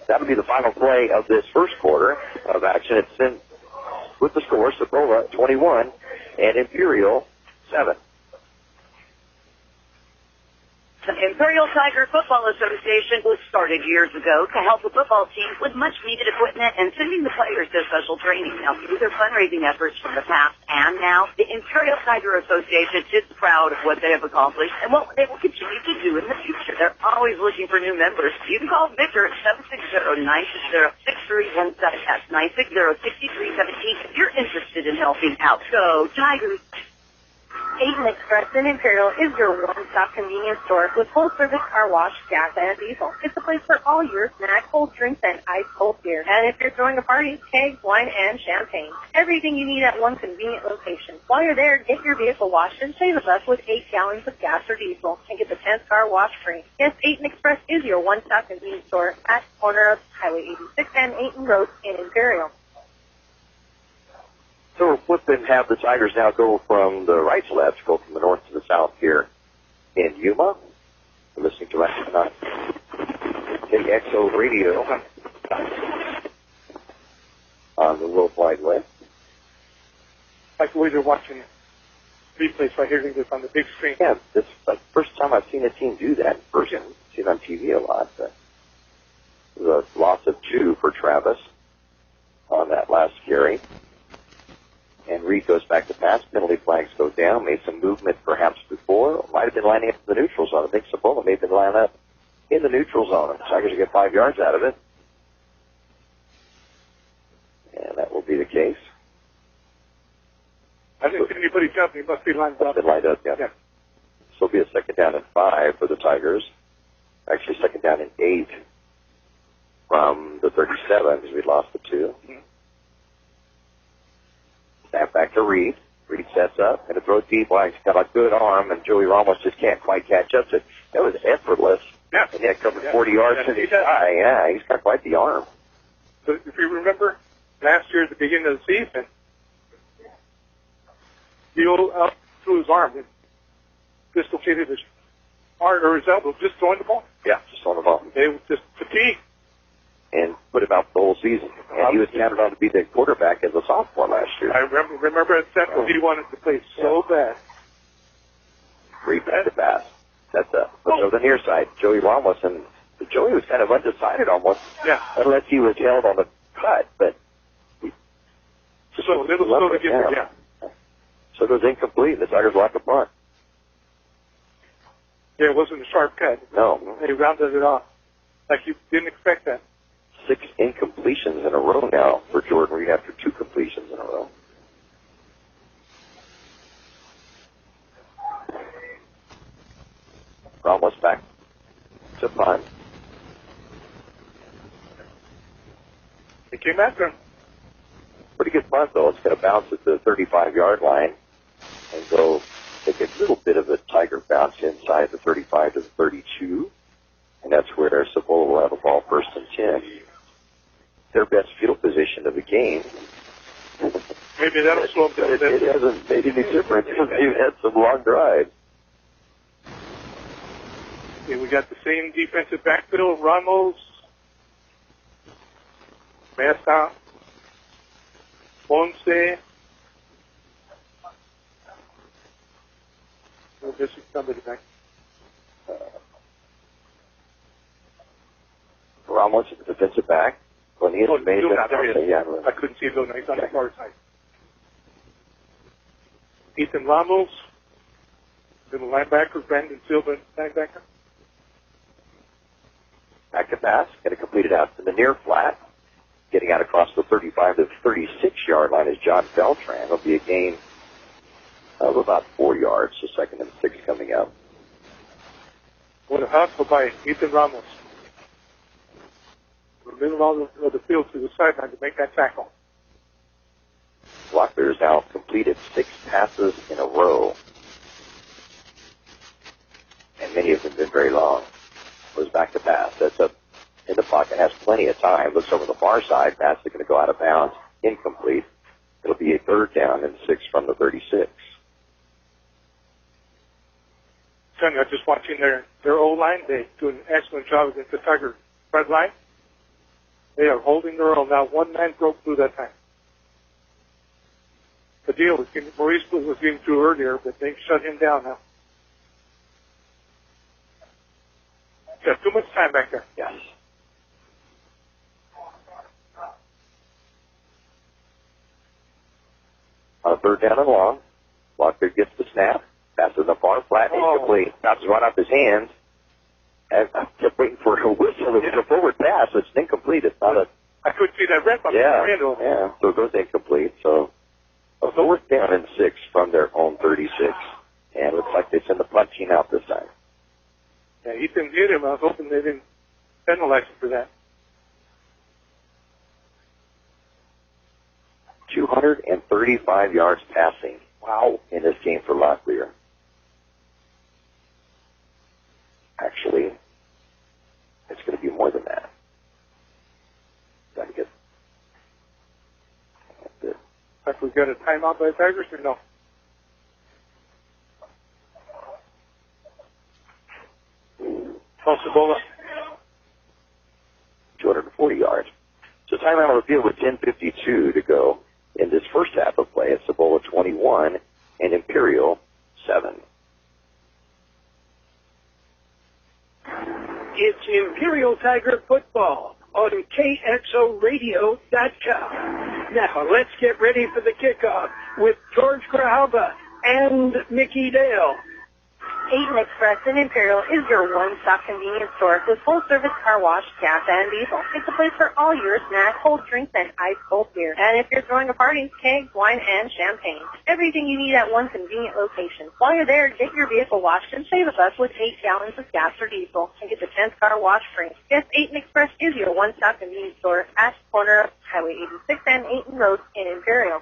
That'll be the final play of this first quarter of action. It's with the score, Cibola 21 and Imperial 7. The Imperial Tiger Football Association was started years ago to help the football team with much-needed equipment and sending the players to special training. Now, through their fundraising efforts from the past and now, the Imperial Tiger Association is proud of what they have accomplished and what they will continue to do in the future. They're always looking for new members. You can call Victor at 760-960-6317. That's 960-6317 if you're interested in helping out. Go Tigers! Aiden Express in Imperial is your one-stop convenience store with full-service car wash, gas, and diesel. It's a place for all your snack, cold drinks, and ice-cold beer. And if you're throwing a party, kegs, wine, and champagne. Everything you need at one convenient location. While you're there, get your vehicle washed and save us with 8 gallons of gas or diesel and get the 10th car wash free. Yes, Aiden Express is your one-stop convenience store at the corner of Highway 86 and Ayton Road in Imperial. So we're flipping, have the Tigers now go from the right to left, go from the north to the south here in Yuma. We're listening to KXO Radio on the World Wide Web. Like the way they're watching replays right here, this on the big screen. Yeah, this is the first time I've seen a team do that in person. I've seen it on TV a lot. The loss of 2 for Travis on that last carry. And Reed goes back to pass. Penalty flags go down. Made some movement perhaps before. Might have been lining up in the neutral zone. I think Cibola may have been lining up in the neutral zone. Tigers will get 5 yards out of it. And that will be the case. I didn't see anybody jumping. He must be lined up. Lined up, yeah. So it'll be a second down and 5 for the Tigers. Actually, second down and 8 from the 37 because we lost the 2. Mm-hmm. Snap back to Reed. Reed sets up and to throw deep. Well, he's got a good arm, and Joey Ramos just can't quite catch up to it. That was effortless. Yeah. And he had covered 40 yards to the side. Yeah, he's got quite the arm. So if you remember, last year at the beginning of the season, he out through his arm and dislocated his arm or his elbow just throwing the ball. Yeah, just throwing the ball. They were just fatigued. And put him out the whole season. And he was counted on to be the quarterback as a sophomore last year. I remember at Central, he wanted to play so bad. Reed back to pass. That's up. Let's go to the near side. Joey Ramos, and Joey was kind of undecided almost. Yeah. Unless he was held on the cut, but so a little slow to get there, yeah. So it was incomplete, and the Tigers lost the punt. Yeah, it wasn't a sharp cut. No. They rounded it off. Like you didn't expect that. 6 incompletions in a row now for Jordan Reed after 2 completions in a row. Ramos back to punt. They came after him. Pretty good punt, though. It's going to bounce at the 35-yard line and go take a little bit of a Tiger bounce inside the 35 to the 32. And that's where Cibola will have a ball first and 10. Their best field position of the game. Maybe that'll slow them down. It hasn't made any difference. They've had some long drives. Okay, we got the same defensive backfield. Ramos, Mesa, Ponce. This is somebody back. Ramos is the defensive back. When he is made I couldn't see it though. He's on the far side. Ethan Ramos, little linebacker, Brandon Silva, linebacker. Back to pass, going to complete it out to the near flat. Getting out across the 35 to 36-yard line is John Beltran. It'll be a gain of about 4 yards, so second and 6 coming up. What a hustle by Ethan Ramos. The middle of the field to the sideline to make that tackle. Locklear has now completed 6 passes in a row. And many of them have been very long. Goes back to pass. That's up in the pocket, has plenty of time. Looks over the far side. Pass is going to go out of bounds. Incomplete. It'll be a 3rd down and 6 from the 36. Sonny, I'm just watching their O-line. They do an excellent job against the Tiger front line. They are holding their own. Now one man broke through that time. the deal was getting, Maurice was getting through earlier, but they shut him down now. Got too much time back there. Yes. On third down and long, Lockbeard gets the snap, passes the far flat, incomplete, bounces right off his hands. And I kept waiting for a whistle. It was a forward pass, so it's incomplete. It's not a... I couldn't see that red button. Yeah, so it goes incomplete. So a fourth down and 6 from their own 36. And it looks like they send the punt team out this time. Yeah, he didn't hit him. I was hoping they didn't penalize him for that. 235 yards passing. Wow. In this game for Locklear. Actually, it's going to be more than that. Got to get it. Like we got a timeout by the Tigers or no? Oh, Cibola. 240 yards. So timeout on the field with 10:52 to go in this first half of play. It's Cibola 21 and Imperial 7. It's Imperial Tiger football on KXORadio.com. Now let's get ready for the kickoff with George Grijalva and Mickey Dale. Eaton Express in Imperial is your one-stop convenience store with full-service car wash, gas, and diesel. It's a place for all your snacks, cold drinks, and ice-cold beer. And if you're throwing a party, kegs, wine, and champagne. Everything you need at one convenient location. While you're there, get your vehicle washed and save us with 8 gallons of gas or diesel and get the 10th car wash free. Yes, Eaton Express is your one-stop convenience store at the corner of Highway 86 and 8 Road in Imperial.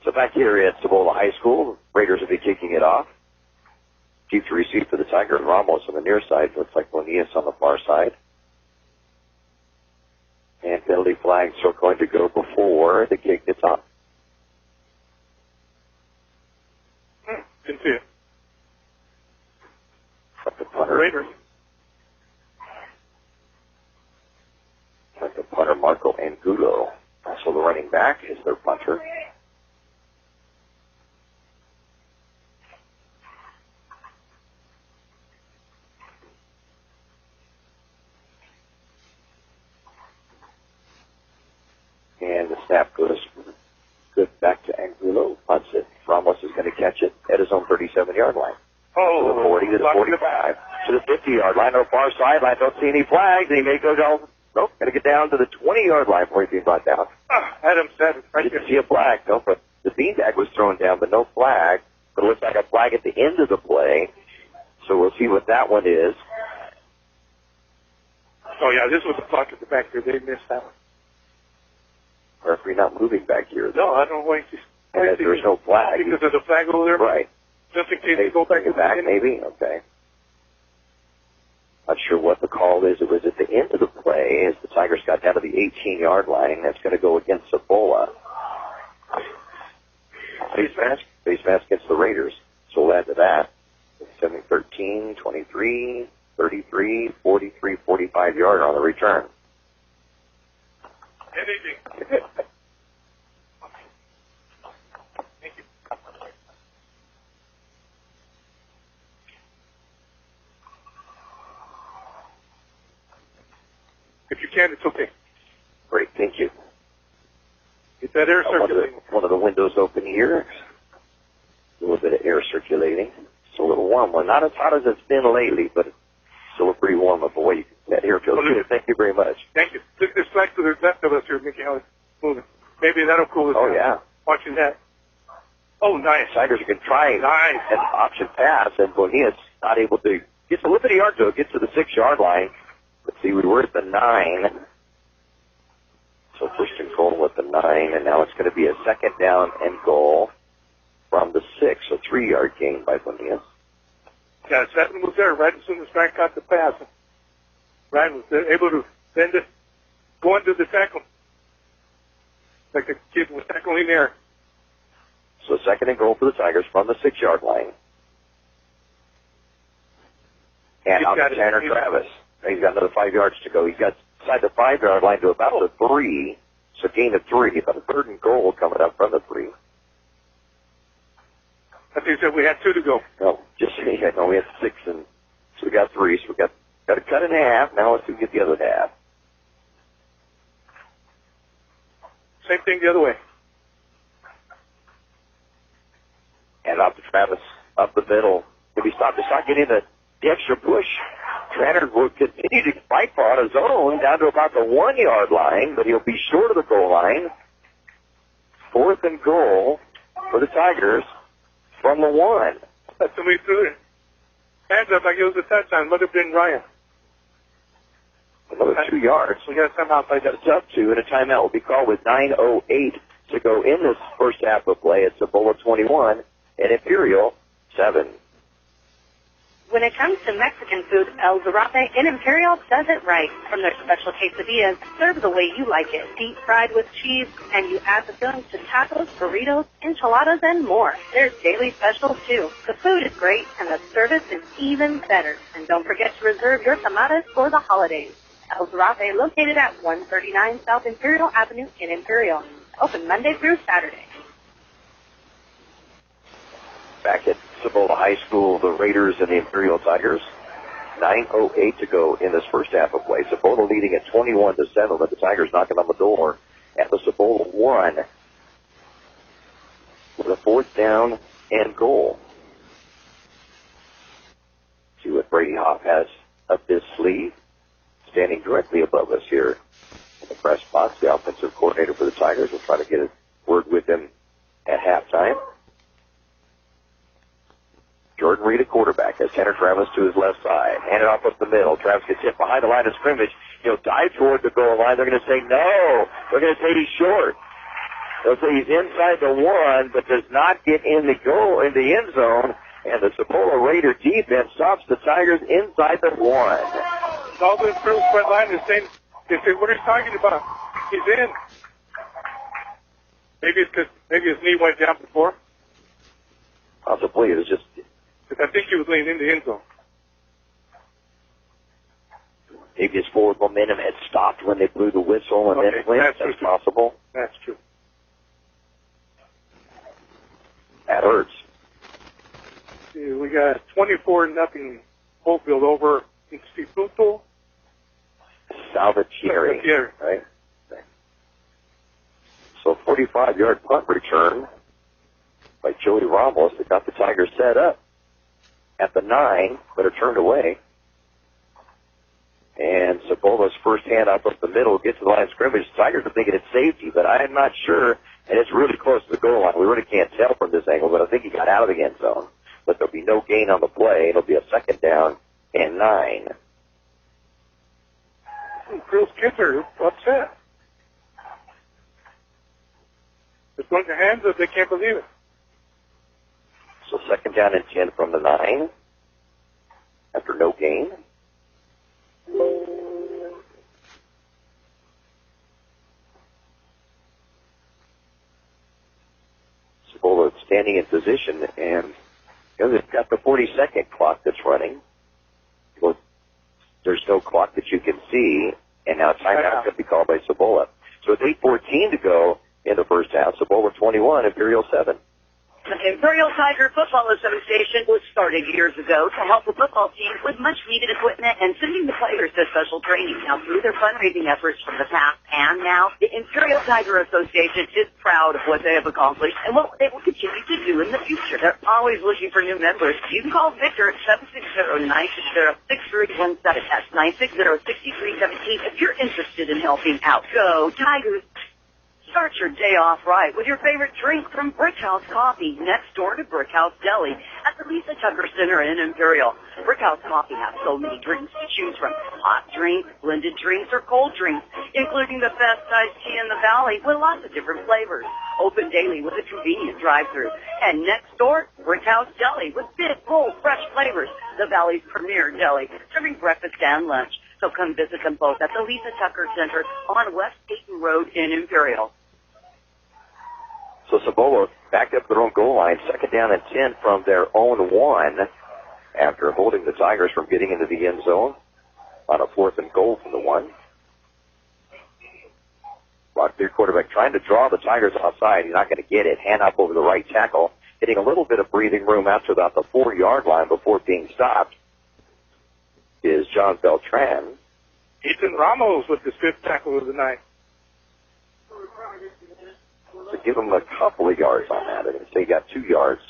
So back here at Cibola High School, Raiders will be kicking it off. Deep to receive for the Tigers. Ramos on the near side. Looks like Bonias on the far side. And penalty flags are going to go before the kick gets off. Didn't see it. Like the punter. Raiders. Like the punter, Marco Angulo. Also the running back is their punter. And the snap goes good back to Angulo. Punts it. Ramos is going to catch it at his own 37-yard line. Oh, To the 40, to the 45, to the 50-yard line, or far sideline. Don't see any flags. He may go down. Nope, going to get down to the 20-yard line before he's being brought down. Adam said it right Didn't there. see a flag. No, but the beanbag was thrown down, but no flag. But it looks like a flag at the end of the play. So we'll see what that one is. Oh, yeah, this was a block at the back there. They missed that one. Referee not moving back here. No, I don't know why he's... And that there's no flag. Because of the flag over there? Right. Just in case they go back. Bring it back, maybe? Okay. Not sure what the call is. It was at the end of the play as the Tigers got down to the 18-yard line. That's going to go against Cibola. Face mask against the Raiders. So we'll add to that. 13, 23, 33, 43, 45-yard on the return. Anything. Thank you. If you can, it's okay. Great, thank you. Get that air circulating. One of the windows open here. A little bit of air circulating. It's a little warm one. Not as hot as it's been lately, but it's still pretty warm up away. That air feels good. Thank you very much. Thank you. This flag to the left of us here, Mickey, how it's moving. Maybe that'll cool us Oh, down. yeah. Watching that. Oh, nice. Tigers are going to try an option pass, and Bonias not able to get a little bit of yard to get to the 6-yard line. Let's see, we were at the 9. So first and goal with the 9, and now it's going to be a second down and goal from the 6. So 3-yard gain by Bonias. Yeah, Sutton was there right as soon as Frank got the pass. Ryan was able to send it, go into the tackle. Like the kid was tackling there. So second and goal for the Tigers from the 6-yard line. And He's out got to it. Tanner Travis. He's got another 5 yards to go. He's got inside the 5-yard line to about the 3. So gain of 3. About a 3rd and goal coming up from the 3. I think that we had 2 to go. No, no, we had 6, and so we got 3. So we got to cut in half. Now let's get the other half. Same thing the other way. And off to Travis, up the middle. If he stopped, it's not getting the extra push. Tranter will continue to fight for on his own down to about the 1-yard line, but he'll be short of the goal line. 4th and goal for the Tigers from the 1. That's when we threw it. Hands up like it was a touchdown. Would have been Ryan. Another 2 yards. We got some outside. It's up to, and a timeout will be called with 9:08 to go in this first half of play. It's Cibola 21 and Imperial 7. When it comes to Mexican food, El Zarape in Imperial does it right. From their special quesadillas, served the way you like it, deep fried with cheese, and you add the fillings to tacos, burritos, enchiladas, and more. There's daily specials too. The food is great, and the service is even better. And don't forget to reserve your tamales for the holidays. El Zarape, located at 139 South Imperial Avenue in Imperial. Open Monday through Saturday. Back at Cibola High School, the Raiders and the Imperial Tigers. 9:08 to go in this first half of play. Cibola leading at 21-7, but the Tigers knocking on the door at the Cibola 1 with a 4th down and goal. See what Brady Hoff has up his sleeve. Standing directly above us here in the press box, the offensive coordinator for the Tigers. We'll try to get a word with him at halftime. Jordan Reed, a quarterback, has Tanner Travis to his left side. Handed off up the middle. Travis gets hit behind the line of scrimmage. He'll dive toward the goal line. They're going to say no. They're going to say he's short. They'll say he's inside the 1, but does not get in the goal in the end zone. And the Cibola Raider defense stops the Tigers inside the 1. All the Imperial front line is saying, they say, what are you talking about? He's in. Maybe it's because his knee went down before. Possibly. It was just... I think he was laying in the end zone. Maybe his forward momentum had stopped when they blew the whistle and then went. That's possible. That's true. That hurts. See, we got 24-0 Hopefield over Instituto Salvatierre. Right? So 45-yard punt return by Joey Ramos that got the Tigers set up at the 9, but are turned away. And Cibola's first hand up the middle gets to the line of scrimmage. The Tigers are thinking it's safety, but I'm not sure. And it's really close to the goal line. We really can't tell from this angle, but I think he got out of the end zone. But there'll be no gain on the play. It'll be a 2nd down and 9. Imperial's kids are upset. They're throwing their hands up. They can't believe it. So 2nd down and 10 from the 9 after no gain. Cibola standing in position, and they've got the 40-second clock that's running. Well, there's no clock that you can see, and now timeout could be called by Cibola. So it's 8:14 to go in the first half. Cibola 21, Imperial 7. The Imperial Tiger Football Association was started years ago to help the football teams with much-needed equipment and sending the players to special training. Now, through their fundraising efforts from the past and now, the Imperial Tiger Association is proud of what they have accomplished and what they will continue to do in the future. They're always looking for new members. You can call Victor at 760-960-6317. That's 960-6317 if you're interested in helping out. Go Tigers! Start your day off right with your favorite drink from Brickhouse Coffee, next door to Brickhouse Deli at the Lisa Tucker Center in Imperial. Brickhouse Coffee has so many drinks to choose from. Hot drinks, blended drinks, or cold drinks, including the best iced tea in the valley with lots of different flavors. Open daily with a convenient drive-thru. And next door, Brickhouse Deli with big, bold, fresh flavors. The valley's premier deli, serving breakfast and lunch. So come visit them both at the Lisa Tucker Center on West Dayton Road in Imperial. So Cibola backed up their own goal line, 2nd down and 10 from their own 1 after holding the Tigers from getting into the end zone on a 4th and goal from the 1. Locklear quarterback trying to draw the Tigers offside. He's not going to get it. Hand up over the right tackle, getting a little bit of breathing room out to about the 4-yard line before being stopped is John Beltran. Ethan Ramos with his 5th tackle of the night. So give him a couple of yards on that. I say he got 2 yards.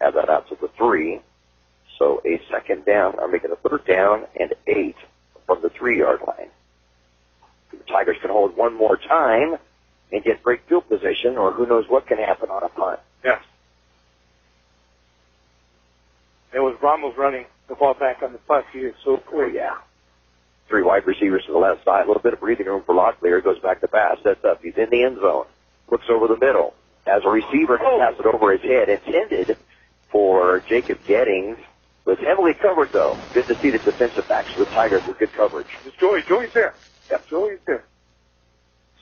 Add that out to the 3. So a second down, or making a 3rd down and 8 from the 3-yard line. The Tigers can hold one more time and get great field position, or who knows what can happen on a punt. Yes. It was Ramos running the ball back on the punt. He is so quick. Yeah. 3 wide receivers to the left side. A little bit of breathing room for Locklear. Goes back to pass. Sets up. He's in the end zone. Looks over the middle. As a receiver, can pass it over his head. Intended for Jacob Gettings. Was heavily covered, though. Good to see the defensive backs for the Tigers with good coverage. It's Joey. Joey's there. Yep. Joey's there.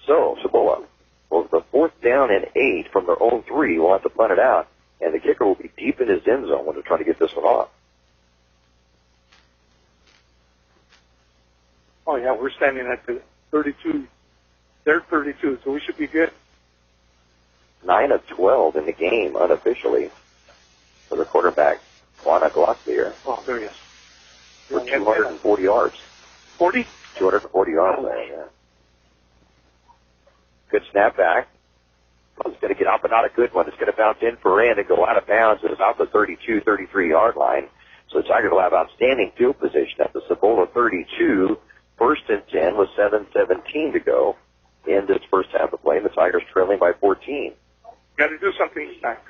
So, Cibola, well, the 4th down and 8 from their own 3 will have to punt it out. And the kicker will be deep in his end zone when they're trying to get this one off. Oh, yeah, we're standing at the 32. They're 32, so we should be good. 9 of 12 in the game unofficially for the quarterback, Juana Glocklear. Oh, there he is. For 240 yards. 40? 240 yards there, yeah. Good snap back. Well, it's going to get up, but not a good one. It's going to bounce in for in and go out of bounds at about the 32, 33-yard line. So the Tigers will have outstanding field position at the Cibola 32. 1st and 10 with 7:17 to go in this first half of play. The Tigers trailing by 14. Got to do something back.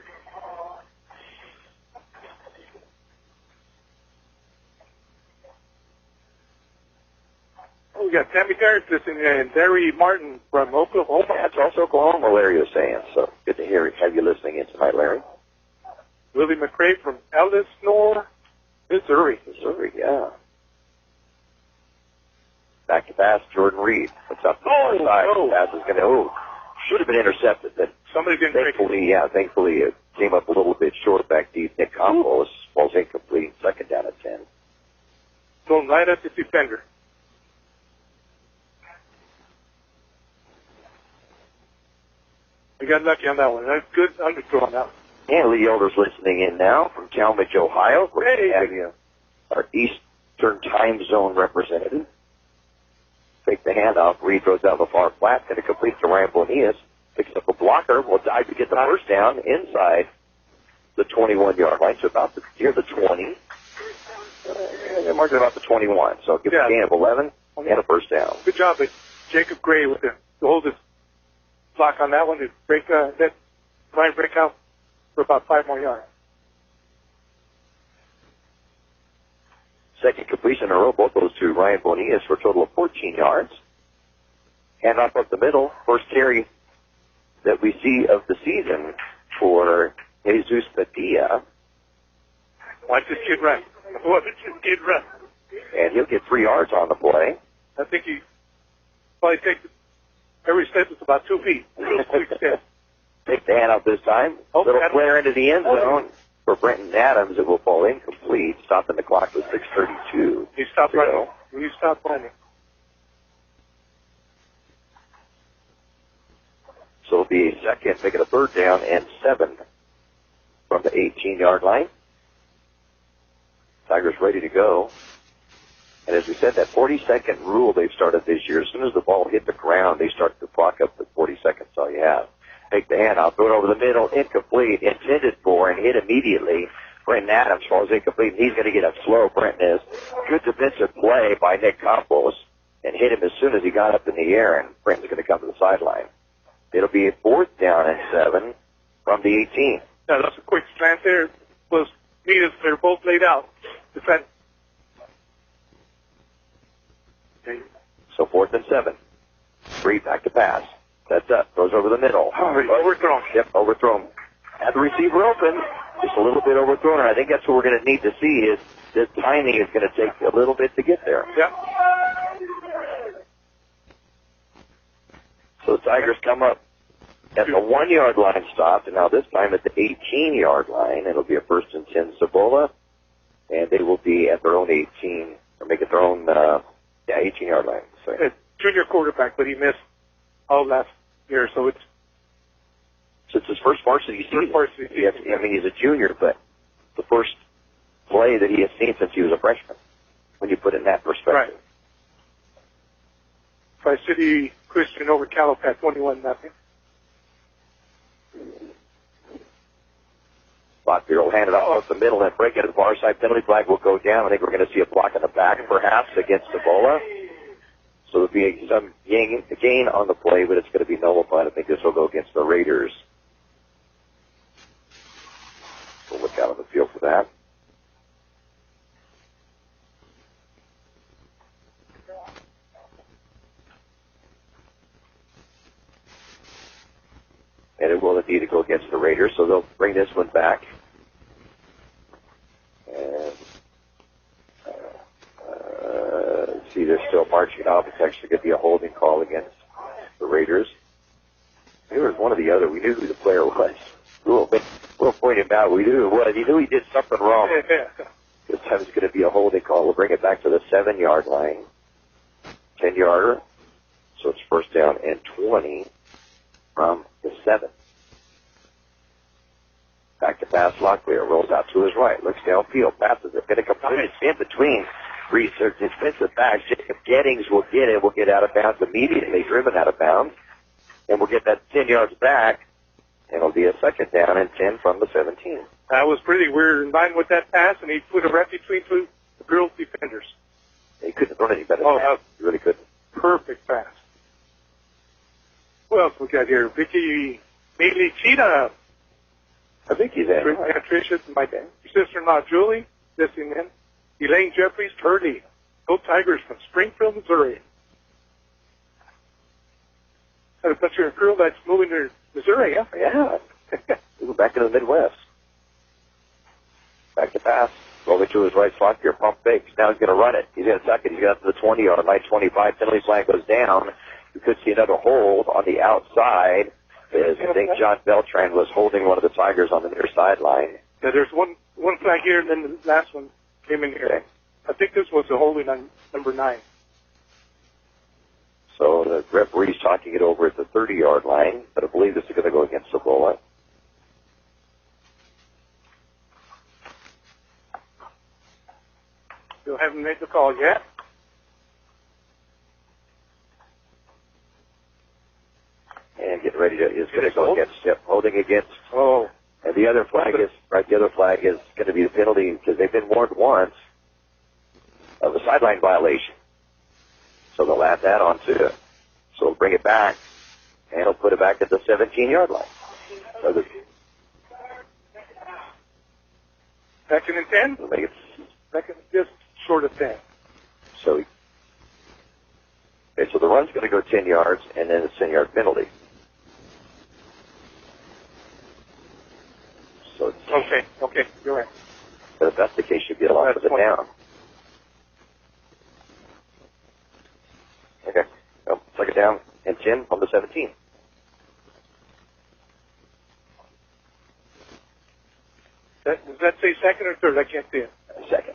Oh, we got Tammy Garrett listening and Barry Martin from Oklahoma. That's also Oklahoma, Larry was saying. So good to have you listening in tonight, Larry. Willie McRae from Ellisnore, Missouri. Missouri, yeah. Back to pass, Jordan Reed. What's up the far side? Oh. Pass is going to, should have been intercepted. But somebody didn't break it. Thankfully it came up a little bit short back deep. Nick Campos falls incomplete. 2nd down at 10. Thrown right at the defender. We got lucky on that one. That's good underthrow on that one. And Lee Elder's listening in now from Talmadge, Ohio. We're Hey. having our Eastern time zone representative. Take the handoff. Reed throws out the far flat, and it completes to Ryan Bonillas. Picks up a blocker. Will dive to get the first down inside the 21-yard line. So about near the 20. They're marked about the 21. So give a gain of 11 and a first down. Good job by Jacob Gray with the hold his block on that one to break that line break out for about 5 more yards. Second completion in a row, both those to Ryan Bonillas for a total of 14 yards. Hand off up the middle. First carry that we see of the season for Jesus Padilla. Watch this kid run. Watch this kid run. And he'll get 3 yards on the play. I think he probably takes every step is about 2 feet. Real quick step. Take the handoff this time. Little flare into the end zone. For Brenton Adams, it will fall incomplete, stopping the clock with 6:32. He stopped running. He stopped running. So it'll be a second, make it a 3rd down and 7 from the 18-yard line. Tigers ready to go. And as we said, that 40-second rule they've started this year, as soon as the ball hit the ground, they start to clock up the 40 seconds. All you have. Take the handoff, throw it over the middle, incomplete, intended for, and hit immediately. Brenton Adams falls incomplete, and he's going to get up slow. Brenton is. Good defensive play by Nick Campos, and hit him as soon as he got up in the air, and Brenton's going to come to the sideline. It'll be a 4th down and 7 from the 18. Yeah, that's a quick slant there. It was needed. They're both laid out. Defend. Okay. So 4th and 7. Reed back to pass. That's up. Goes over the middle. Overthrown. Yep, overthrown. Had the receiver open. Just a little bit overthrown. And I think that's what we're going to need to see is the timing is going to take a little bit to get there. Yep. So the Tigers come up at the 1-yard line stopped, and now this time at the 18-yard line. It'll be a 1st and 10 Cibola, and they will be at their own 18, or make it their own, 18-yard line. So. Junior quarterback, but he missed all last here, so it's his first varsity season. varsity Yes, season. I mean, he's a junior, but the first play that he has seen since he was a freshman, when you put it in that perspective. Right. Tri-City Christian over Calapat, 21-0. Lockbeer will hand it off the middle and break it at the far side. Penalty flag will go down. I think we're going to see a block in the back, perhaps, against Cibola. So there'll be some gain on the play, but it's going to be nullified. I think this will go against the Raiders. We'll look out on the field for that. And it will indeed go against the Raiders, so they'll bring this one back. And see, they're still marching off. It's actually going to be a holding call against the Raiders. It was one or the other. We knew who the player was. We'll point him out. We knew who it was. He knew he did something wrong. This time it's going to be a holding call. We'll bring it back to the 7-yard line. 10-yarder. So it's first down and 20 from the 7. Back to pass. Locklear rolls out to his right. Looks downfield. Passes it. Going to complete it in between research defensive backs. Jacob Gettings will get it. Will get out of bounds immediately. Driven out of bounds. And we'll get that 10 yards back. And it'll be a second down and 10 from the 17. That was pretty weird in line with that pass, and he put it right between two Imperial defenders. He couldn't have thrown any better than that. He really couldn't. Perfect pass. What else we got here? Vicky Mealy Cheetah. I think he's in. Patricia, my sister-in-law Julie, listening in. Elaine Jeffries, Turley. Go Tigers from Springfield, Missouri. Had a bunch of Imperial that's moving to Missouri, yeah? Yeah. We're back in the Midwest. Back to pass. Roll it to his right slot here. Pump fakes. Now he's going to run it. He's going to tuck it. He's got to the 20-yard line. 25. Penalty flag goes down. You could see another hold on the outside. As I think John Beltran was holding one of the Tigers on the near sideline. Yeah, there's one flag here, and then the last one came in here. Okay. I think this was the holding on number 9. So the referee's talking it over at the 30-yard line, but I believe this is going to go against Cibola. Still haven't made the call yet. And getting ready to, is going to go against, holding against. Oh. And the other flag is going to be the penalty because they've been warned once of a sideline violation. So they'll add that on to it. So we'll bring it back, and he'll put it back at the 17-yard line. So Second and 10? we'll make it, Second, just short of 10. so the run's going to go 10 yards, and then it's 10-yard penalty. So it's, Okay, you're right. but if that's the case, you get off of the down. Okay. Well, second down and 10 on the 17. Does that say second or third? I can't see it. Second.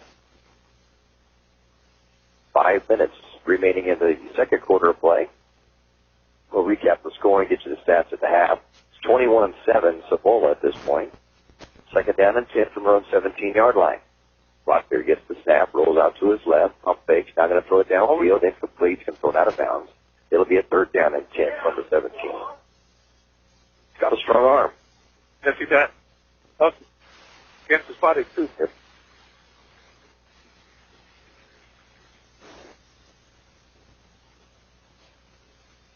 5 minutes remaining in the second quarter of play. We'll recap the scoring, get you the stats at the half. It's 21-7 Cibola at this point. Second down and 10 from their own 17-yard line. Lockbeer gets the snap, rolls out to his left, pump fakes, now going to throw it downfield, incomplete, it's going to throw it out of bounds. It'll be a third down and 10 from the 17. He's got a strong arm. Yes, he does. Awesome. Against his body, too. Yep.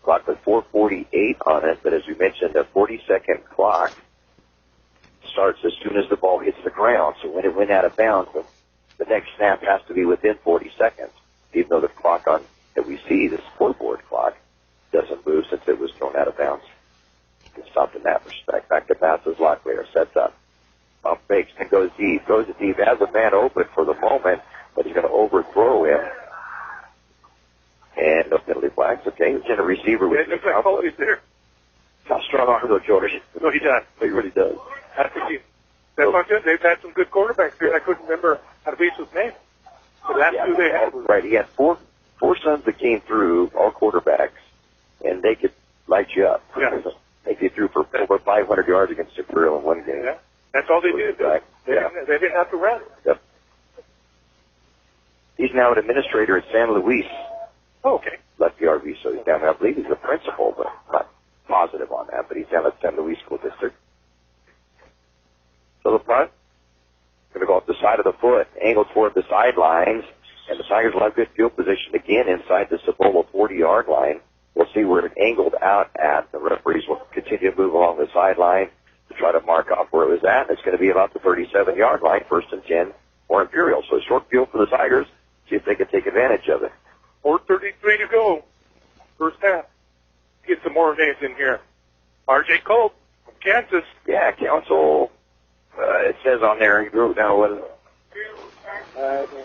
Clock with 4:48 on it, but as we mentioned, a 40-second clock starts as soon as the ball hits the ground. So when it went out of bounds, the next snap has to be within 40 seconds, even though the clock on that we see, the scoreboard clock, doesn't move since it was thrown out of bounds. It's stopped in that respect. Back to passes, Locklear sets up. Pump fakes and goes deep. Goes deep, has a man open for the moment, but he's going to overthrow him. And no penalty flags. Okay, he's in a receiver with looks like Foley's there. How strong arm though, George? No, he does. He really does. That's good. They've had some good quarterbacks here. I couldn't remember how to beat his name. But that's who they had. Right. He had four sons that came through, all quarterbacks, and they could light you up. Yeah. They threw for over 500 yards against Imperial in one game. Yeah. That's all they did. They didn't have to run. Yep. He's now an administrator at San Luis. Oh, okay. Left the RV, so he's down there. I believe he's the principal, but not positive on that. But he's down at San Luis School District. So the punt, going to go up the side of the foot, angled toward the sidelines, and the Tigers will have good field position again inside the Cibola 40-yard line. We'll see where it angled out at. The referees will continue to move along the sideline to try to mark off where it was at. It's going to be about the 37-yard line, 1st and 10 for Imperial. So a short field for the Tigers. See if they can take advantage of it. 4:33 to go. First half. Get some more names in here. R.J. Colt from Kansas. Yeah, Council, it says on there, he wrote down what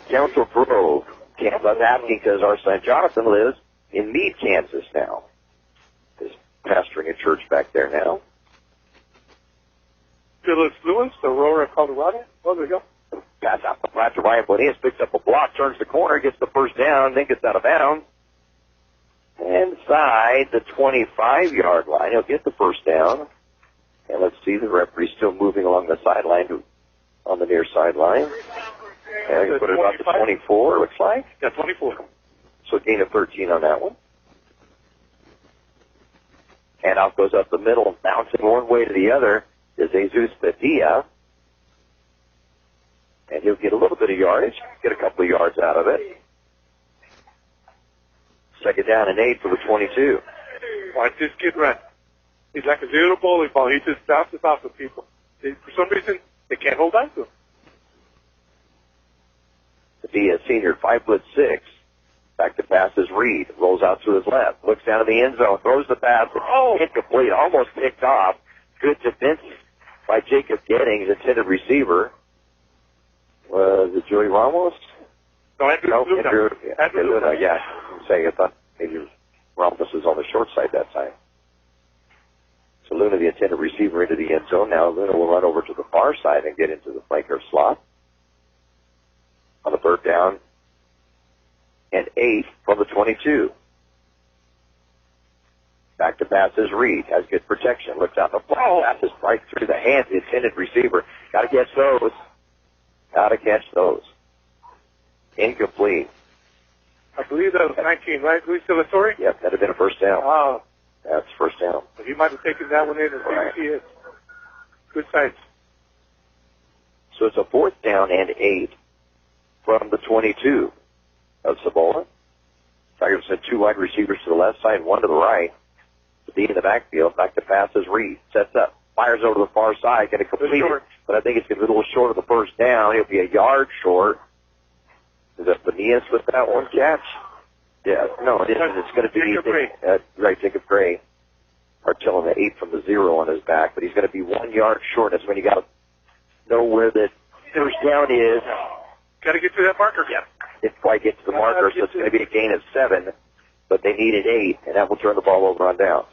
Council Grove. I was asking because our son Jonathan lives in Meade, Kansas now. He's pastoring a church back there now. Phyllis Lewis, Aurora, Colorado. Oh, there we go. Pass out the flat to Ryan Bonillas, picks up a block, turns the corner, gets the first down, then gets out of bounds. Inside the 25-yard line, he'll get the first down. And let's see, the referee's still moving along the sideline on the near sideline. And he put it about to 24, looks like. Yeah, 24. So a gain of 13 on that one. And out goes up the middle, bouncing one way to the other is Jesus Padilla. And he'll get a little bit of yardage, get a couple of yards out of it. 2nd down and 8 for the 22. Watch this kid run. He's like a zero bowling ball. He just bounces off of people. For some reason, they can't hold on to him. Padilla, senior, 5'6". Back to pass is Reed. Rolls out to his left. Looks down in the end zone. Throws the pass. Oh, incomplete. Almost picked off. Good defense by Jacob Gettings, intended receiver. Was it Joey Ramos? No, Andrew Luna. Andrew Luna, yeah. I'm saying I thought maybe Ramos was on the short side that time. So Luna, the intended receiver, into the end zone. Now Luna will run over to the far side and get into the flanker slot. On the 3rd down and 8 from the 22. Back to pass is Reed. Has good protection. Looks out the flat. Passes right through the hands of the intended receiver. Got to catch those. Got to catch those. Incomplete. I believe that was 19, right? Luis Salvatore? Yep, that'd have been a first down. Oh. That's first down. But he might have taken that one in and Right. see it. Good sights. So it's a 4th down and 8 from the 22 of Cibola. Tigers sent 2 wide receivers to the left side, 1 to the right. The D in the backfield. Back to pass is Reed. Sets up. Fires over to the far side. Going to complete it. But I think it's going to be a little short of the first down. He'll be a yard short. Is that Benitez with that one catch? Yeah. No, it isn't. It's going to be Jacob Gray. Right, Jacob Gray. Artilling the 8 from the 0 on his back. But he's going to be 1 yard short. That's when you got to know where the first down is. Got to get to that marker. Yeah. Didn't quite get to the marker, so it's going to be a gain of 7. But they needed 8, and that will turn the ball over on downs.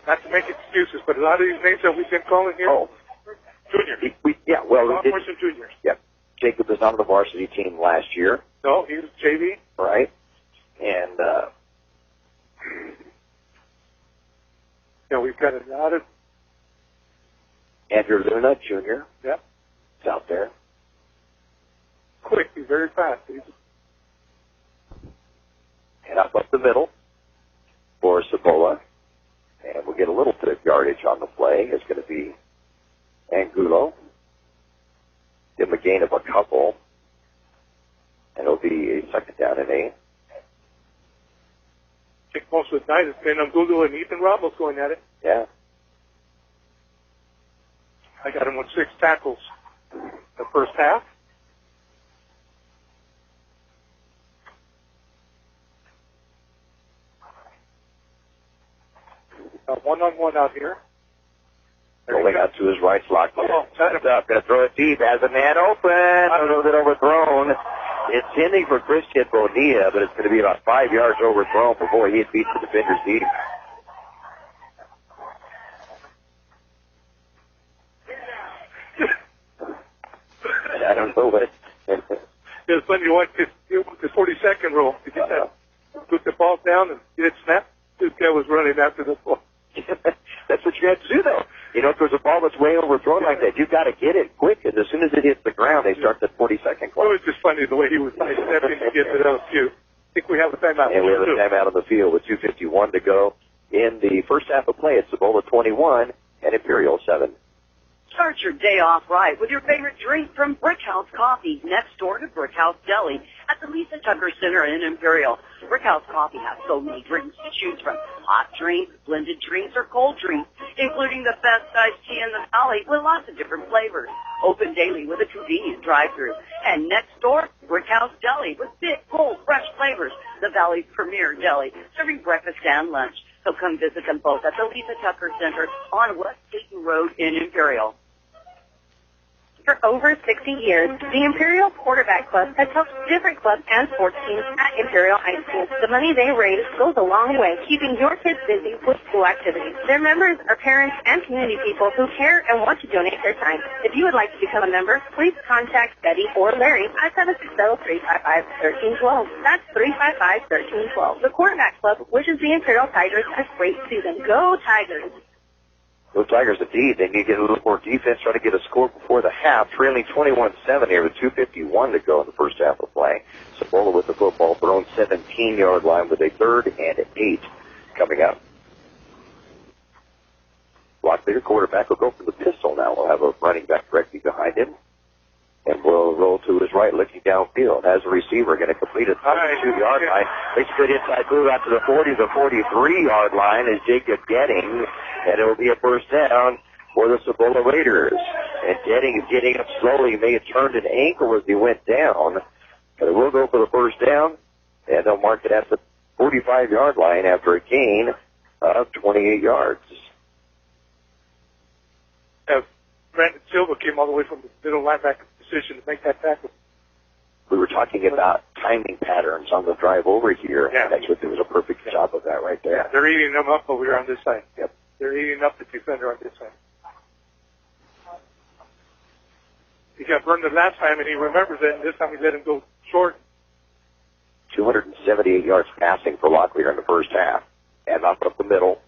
Not to make excuses, but a lot of these names that we've been calling here, junior. Sophomores and juniors. Yeah. Jacob was on the varsity team last year. No, he was JV. Right. And, yeah, we've got a lot of, Andrew Luna, Jr. yeah, is out there. quick. He's very fast. And up the middle for Cibola. And we'll get a little bit of yardage on the play. It's going to be Angulo. Give him a gain of a couple. And it'll be a 2nd down and 8. I think most of the night it's been Angulo and Ethan Ramos going at it. Yeah. I got him with 6 tackles the first half. One-on-one out here. Rolling out to his right slot. That's up. Going to throw it deep. Has a man open. A little bit overthrown. It's intending for Christian Bonilla, but it's going to be about 5 yards overthrown before he had beat the defender's deep. I don't know what. It's funny to watch this. 40-second rule. You just have to put the ball down and get it snapped. This guy was running after the ball. That's what you have to do, though. You know, if there's a ball that's way overthrown like that, you've got to get it quick, and as soon as it hits the ground, they start the 40-second clock. It was just funny the way he was stepping to get to those few. I think we have a timeout. And we have a timeout on the field with 2:51 to go in the first half of play. It's Cibola 21 and Imperial 7. Start your day off right with your favorite drink from Brickhouse Coffee, next door to Brickhouse Deli at the Lisa Tucker Center in Imperial. Brickhouse Coffee has so many drinks to choose from: hot drinks, blended drinks, or cold drinks, including the best iced tea in the valley with lots of different flavors. Open daily with a convenient drive-thru. And next door, Brickhouse Deli with big, cold, fresh flavors. The valley's premier deli, serving breakfast and lunch. So come visit them both at the Lisa Tucker Center on West Dayton Road in Imperial. For over 60 years, the Imperial Quarterback Club has helped different clubs and sports teams at Imperial High School. The money they raise goes a long way, keeping your kids busy with school activities. Their members are parents and community people who care and want to donate their time. If you would like to become a member, please contact Betty or Larry at 760-355-1312. That's 355-1312. The Quarterback Club wishes the Imperial Tigers a great season. Go Tigers! Those Tigers, indeed, they need to get a little more defense, try to get a score before the half, trailing 21-7 here with 2:51 to go in the first half of play. Cibola with the football, their own 17-yard line with a 3rd and 8 coming up. Locklear, quarterback, will go for the pistol now. We'll have a running back directly behind him. And will roll to his right, looking downfield. As a receiver, going to complete it on the 2-yard line. Makes a good inside move out to the 40, the 43-yard line is Jacob Getting. And it will be a first down for the Cibola Raiders. And Getting is getting up slowly. He may have turned an ankle as he went down. But it will go for the first down. And they'll mark it at the 45-yard line after a gain of 28 yards. Brandon Silva came all the way from the middle linebacker position to make that tackle. We were talking about timing patterns on the drive over here. Yeah. And that's what there was a perfect job of that right there. They're eating them up over here on this side. Yep. They're eating up the defender on this side. He got burned the last time, and he remembers it, and this time he let him go short. 278 yards passing for Locklear in the first half. And off up the middle.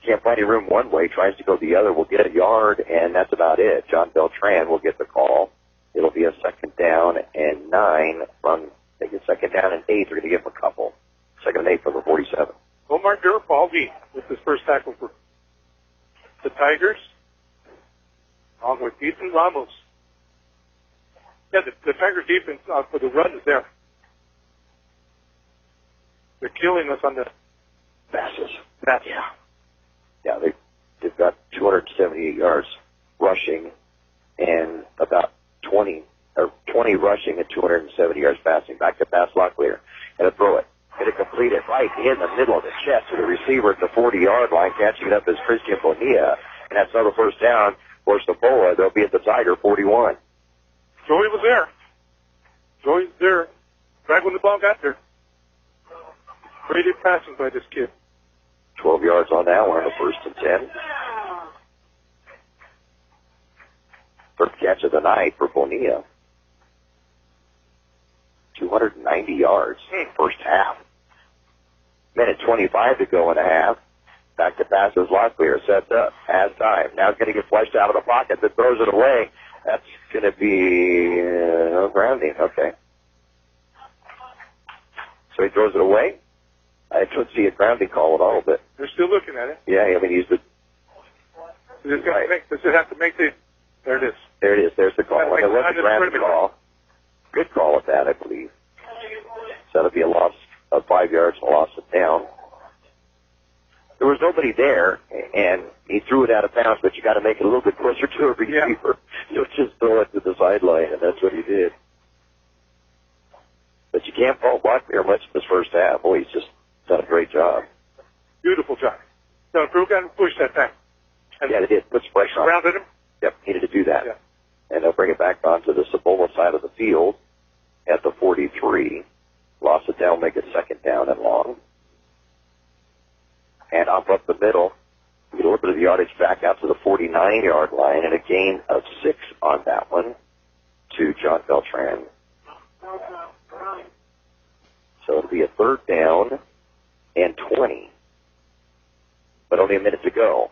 Can't find any room one way, tries to go the other, will get a yard, and that's about it. John Beltran will get the call. It'll be a 2nd down and 9 from, I think it's 2nd down and 8. They're going to give him a couple. 2nd and 8 from the 47. Omar Durpalvi with his first tackle for the Tigers, along with Ethan Ramos. Yeah, the Tigers defense for the run is there. They're killing us on the passes. Yeah, they've got 278 yards rushing and about 20 rushing and 270 yards passing. Back to pass Locklear. Going to throw it. Going to complete it right in the middle of the chest to the receiver at the 40-yard line. Catching it up is Christian Bonilla. And that's another first down for Cibola. They'll be at the Tiger 41. Joey was there. Joey's there. Right when the ball got there. Great passing by this kid. 12 yards on that one, the 1st and 10. First catch of the night for Bonilla. 290 yards, first half. Minute 25 to go in a half. Back to passes Locklear, sets up, has time. Now it's going to get flushed out of the pocket, but throws it away. That's going to be grounding, okay. So he throws it away. I don't see a grounding call at all, but... They're still looking at it. Yeah, I mean, he's the... Does it have to make the... There it is. There it is. There's the call. It was a grounding call. Good call at that, I believe. So that'll be a loss of 5 yards and a loss of down. There was nobody there, and he threw it out of bounds, but you got to make it a little bit closer to a receiver. You'll just throw it to the sideline, and that's what he did. But you can't fault Locklear much in this first half. Boy, he's just done a great job. Beautiful job. No, Drew got him pushed that time. And yeah, they did. Put some pressure on him. Grounded him. Yep, needed to do that. Yeah. And they'll bring it back onto the Cibola side of the field at the 43. Loss it down, make it 2nd down and long. And up the middle, get a little bit of the yardage back out to the 49-yard line, and a gain of 6 on that one to John Beltran. So it'll be a 3rd down and 20. But only a minute to go.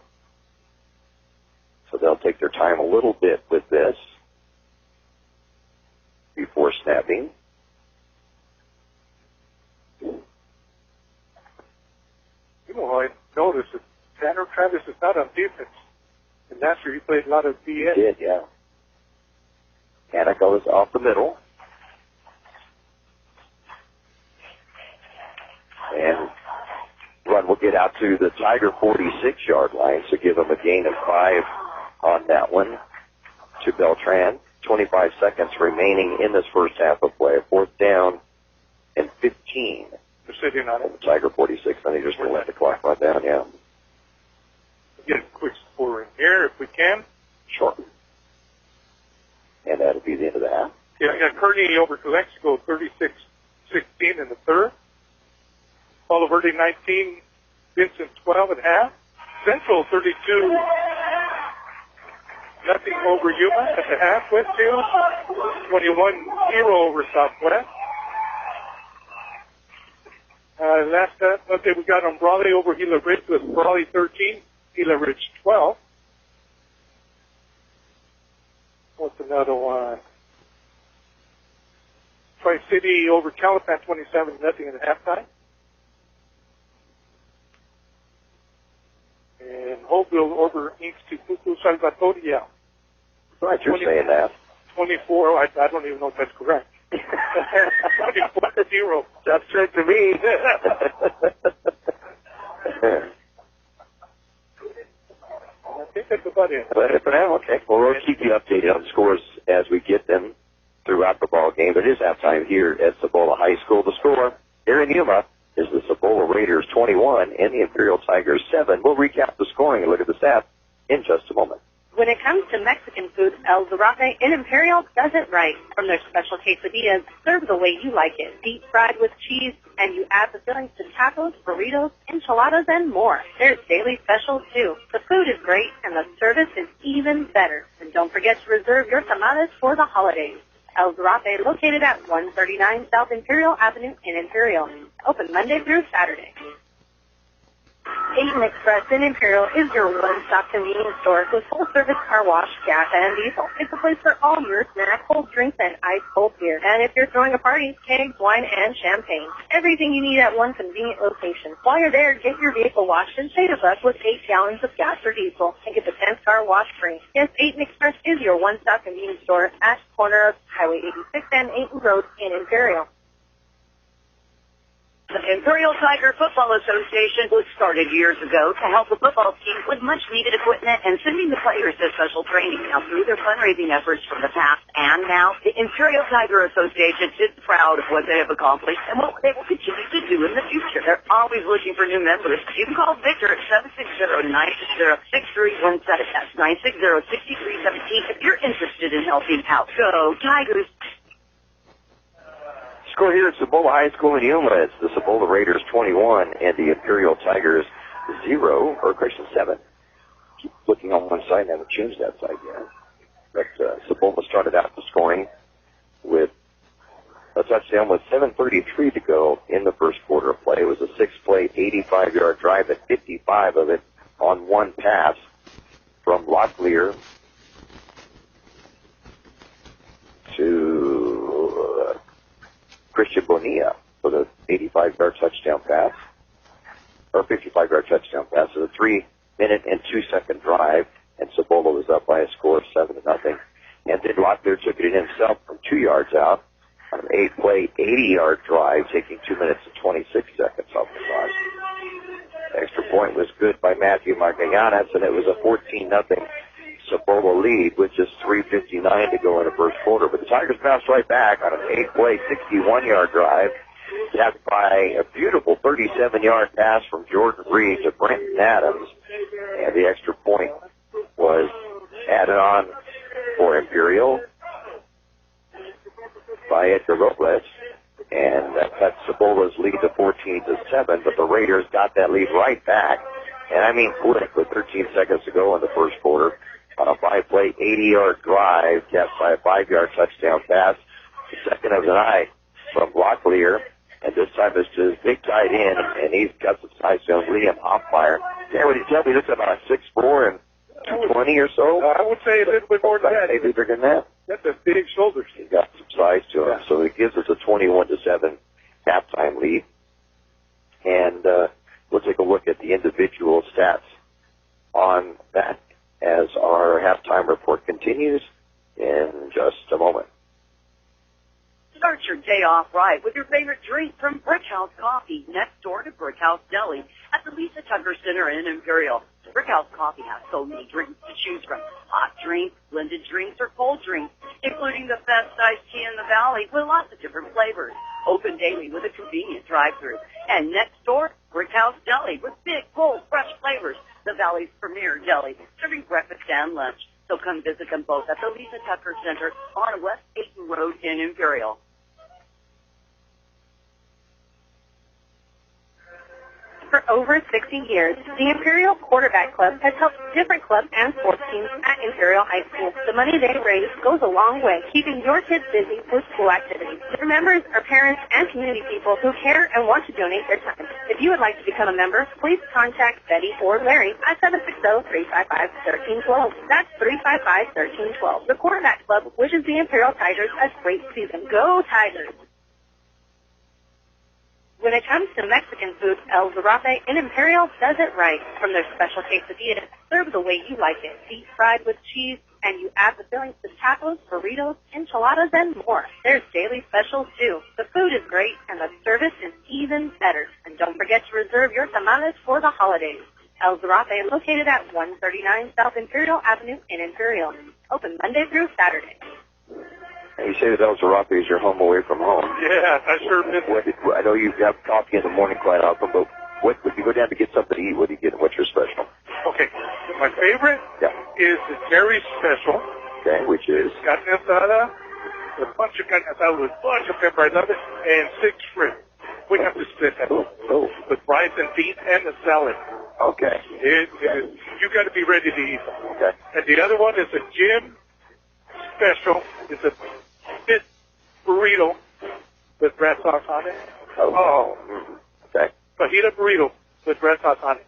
So they'll take their time a little bit with this before snapping. You know, I noticed that Tanner Travis is not on defense. And last year he played a lot of DN. He did, yeah. Hannah goes off the middle. And run will get out to the Tiger 46-yard line, so give them a gain of 5 on that one to Beltran. 25 seconds remaining in this first half of play. 4th down and 15. They're sitting on it. The Tiger 46, then he just going to let the clock run down, yeah. Get a quick score in here if we can. Sure. And that'll be the end of the half. Yeah, I got Kearney over to Mexico 36-16 in the 3rd. Palo Verde 19, Vincent 12 at half. Central 32, nothing over Yuma at the half. Westfield 21-0 over Southwest. Last update we got on Brawley over Gila Ridge with Brawley 13, Gila Ridge 12. What's another one? Tri-City over Calapan 27-0 at halftime. And Hopeville over Inks to Pupu Salvatore. Yeah. Right, you're saying that. 24. I don't even know if that's correct. 24-0. That's good to me. I think that's about it. But for now, okay. Well, we'll keep you updated on scores as we get them throughout the ball game. It is halftime here at Cibola High School. The score here in Yuma is the Cibola Raiders 21 and the Imperial Tigers 7. We'll recap the scoring and look at the stats in just a moment. When it comes to Mexican food, El Zarate in Imperial does it right. From their special quesadillas, served the way you like it, deep fried with cheese, and you add the fillings to tacos, burritos, enchiladas, and more. There's daily specials, too. The food is great, and the service is even better. And don't forget to reserve your tamales for the holidays. El Zarate, located at 139 South Imperial Avenue in Imperial. Open Monday through Saturday. Peyton Express in Imperial is your one-stop convenience store with full-service car wash, gas, and diesel. It's a place for all your snack, cold drinks, and ice-cold beer. And if you're throwing a party, kegs, wine, and champagne. Everything you need at one convenient location. While you're there, get your vehicle washed and save us with 8 gallons of gas or diesel and get the 10th car wash free. Yes, Peyton Express is your one-stop convenience store at the corner of Highway 86 and 8th Road in Imperial. The Imperial Tiger Football Association was started years ago to help the football team with much-needed equipment and sending the players to special training. Now, through their fundraising efforts from the past and now, the Imperial Tiger Association is proud of what they have accomplished and what they will continue to do in the future. They're always looking for new members. You can call Victor at 760-960-6317. That's 960-6317 if you're interested in helping out. Go Tigers! Score here at Cibola High School in Yuma. It's the Cibola Raiders 21 and the Imperial Tigers 7. Keep looking on one side and haven't changed that side yet. But Cibola started out the scoring with a touchdown with 7:33 to go in the first quarter of play. It was a 6-play, 85-yard drive at 55 of it on one pass from Locklear to Christian Bonilla for the 85-yard touchdown pass, or 55-yard touchdown pass. So the 3-minute and 2-second drive, and Cibola was up by a score of 7-0. And then Locklear took it in himself from 2 yards out on an 8-play, 80-yard drive, taking 2 minutes and 26 seconds off the clock. The extra point was good by Matthew Magallanes, and it was a 14-0 Cibola lead with just 3:59 to go in the first quarter. But the Tigers bounced right back on an 8-play, 61-yard drive, capped by a beautiful 37-yard pass from Jordan Reed to Brenton Adams. And the extra point was added on for Imperial by Edgar Robles. And that cut Cibola's lead to 14-7, but the Raiders got that lead right back. And I mean quick, with 13 seconds to go in the first quarter, on a 5-play, 80-yard drive, capped by a 5-yard touchdown pass. The second of the night from Locklear And this time it's just big tight end, and he's got some size to him, Liam Hoffmeyer. Yeah, would you tell me this is about 6'4" and 220 or so? I would say a little bit more than that. Maybe bigger than that. That's a big shoulders. He's got some size to him, so it gives us a 21-7 halftime lead. And we'll take a look at the individual stats on that as our halftime report continues in just a moment. Start your day off right with your favorite drink from Brickhouse Coffee, next door to Brickhouse Deli at the Lisa Tucker Center in Imperial. Brickhouse Coffee has so many drinks to choose from. Hot drinks, blended drinks, or cold drinks, including the best iced tea in the valley with lots of different flavors. Open daily with a convenient drive-thru. And next door, Brickhouse Deli with big, bold, fresh flavors. The valley's premier deli, serving breakfast and lunch. So come visit them both at the Lisa Tucker Center on West Ayton Road in Imperial. For over 60 years, the Imperial Quarterback Club has helped different clubs and sports teams at Imperial High School. The money they raise goes a long way, keeping your kids busy with school activities. Their members are parents and community people who care and want to donate their time. If you would like to become a member, please contact Betty or Larry at 760-355-1312. That's 355-1312. The Quarterback Club wishes the Imperial Tigers a great season. Go Tigers! When it comes to Mexican food, El Zarape in Imperial does it right. From their special quesadillas, served the way you like it, deep fried with cheese, and you add the fillings to tacos, burritos, enchiladas, and more. There's daily specials, too. The food is great, and the service is even better. And don't forget to reserve your tamales for the holidays. El Zarape, located at 139 South Imperial Avenue in Imperial. Open Monday through Saturday. And you say that El Zarape is your home away from home. Yeah, I sure miss it. I know you have coffee in the morning quite often, but what would you go down to get something to eat? What do you get? What's your special? Okay, my favorite is the Jerry's Special. Okay, which is? Carne asada, a bunch of carne asada with a bunch of pepper, I love it, and 6 shrimp. We have to split that with rice and beans and the salad. Okay. You got to be ready to eat. Okay. And the other one is a Jim Special. It's a fit burrito with red sauce on it. Okay. Fajita burrito with red sauce on it.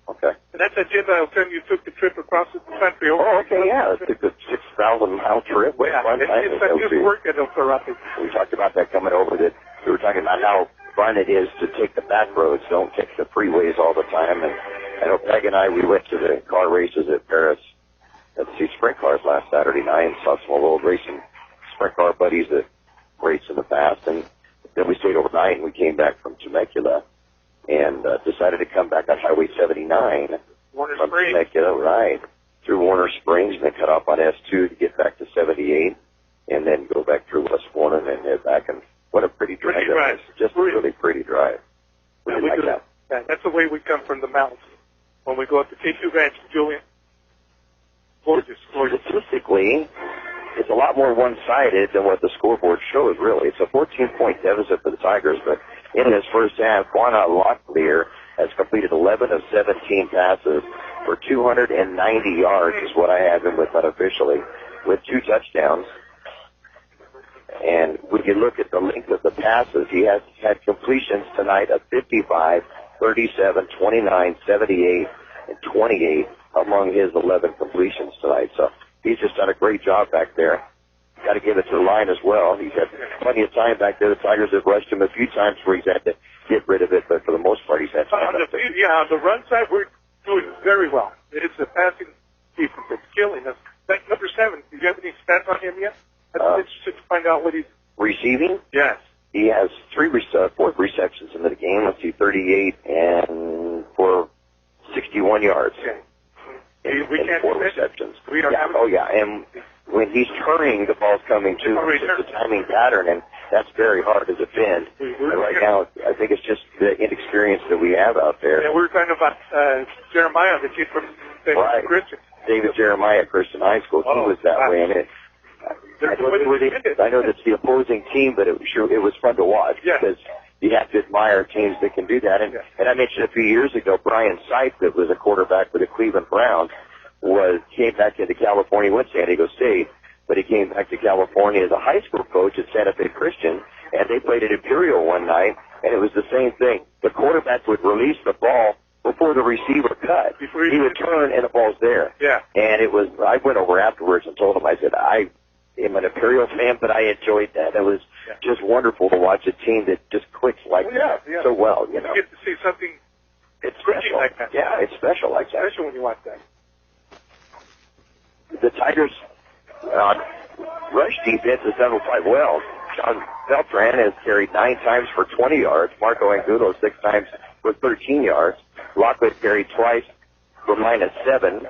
Okay. And that's a Jim that I was telling you took the trip across the country. Okay, yeah. It took a 6,000-mile trip. Yeah, it's a good work at El Zarape. We talked about that coming over. That we were talking about how fun it is to take the back roads, don't take the freeways all the time. And I know Peg and I, we went to the car races at Paris to see sprint cars last Saturday night and saw some old racing sprint car buddies that raced in the past. And then we stayed overnight and we came back from Temecula and decided to come back on Highway 79 Warner from Springs. Temecula, right, through Warner Springs and then cut off on S2 to get back to 78 and then go back through West Warner and then head back. And what a pretty drive. Pretty drive. Just a really pretty drive. We didn't like that. Yeah, that's the way we come from the mountains. When we go up to K2 Ranch, Julian. Gorgeous. Statistically, it's a lot more one-sided than what the scoreboard shows, really. It's a 14-point deficit for the Tigers, but in this first half, Juan Locklear has completed 11 of 17 passes for 290 yards is what I have him with unofficially, with 2 touchdowns. And when you look at the length of the passes, he has had completions tonight of 55, 37, 29, 78, and 28 among his 11 completions tonight. So he's just done a great job back there. Got to give it to the line as well. He's had plenty of time back there. The Tigers have rushed him a few times where he's had to get rid of it, but for the most part, he's had time. On the run side, we're doing very well. It's the passing defense that's killing us. That number 7, do you have any stats on him yet? I'm interested to find out what he's receiving. Yes. He has 4 receptions in the game. Let's see, 38 and for 61 yards. Okay. In we can't 4 receptions. We are and when he's turning, the ball's coming too. It's a timing pattern, and that's very hard to defend. And right now, I think it's just the inexperience that we have out there. And we were talking about Jeremiah, the kid from Christian. David Jeremiah at Christian High School. He was that way, and I know that's the opposing team, but it was fun to watch because you have to admire teams that can do that. And I mentioned a few years ago, Brian Seif, that was a quarterback for the Cleveland Browns, came back into California, went to San Diego State, but he came back to California as a high school coach at Santa Fe Christian, and they played at Imperial one night and it was the same thing. The quarterback would release the ball before the receiver cut. He would turn, and the ball's there. Yeah. And it was, I went over afterwards and told him, I said, I am an Imperial fan, but I enjoyed that. It was just wonderful to watch a team that just clicks like that so well, you know. You get to see something special like that. Yeah, it's special like that. Special when you watch that. The Tigers' rush defense has done quite well. John Beltran has carried 9 times for 20 yards. Marco Angulo 6 times for 13 yards. Lockwood carried twice for -7.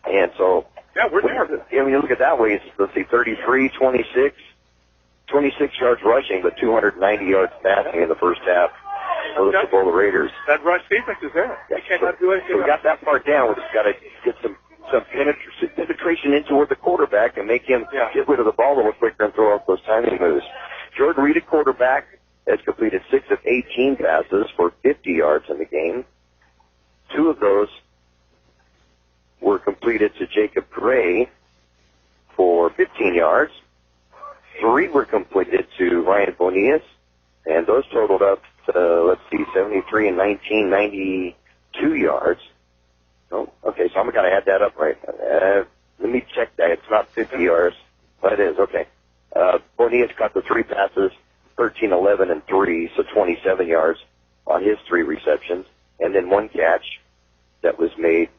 And so, we're there. I mean, you look at that way, it's, let's see, 33, 26 yards rushing, but 290 yards passing in the first half for the Cibola Raiders. That rush defense is there. Yeah, You cannot do anything. So we got that part down. We just got to get some penetration in toward the quarterback and make him get rid of the ball a little quicker and throw off those timing moves. Jordan Reed, quarterback, has completed 6 of 18 passes for 50 yards in the game. 2 of those were completed to Jacob Gray for 15 yards. 3 were completed to Ryan Bonillas, and those totaled up to, 73 and 19, 92 yards. Oh, okay, so I'm going to add that up right. Let me check that. It's not 50 yards, but it is. Okay. Bonillas caught the 3 passes, 13, 11, and 3, so 27 yards on his 3 receptions, and then 1 catch that was made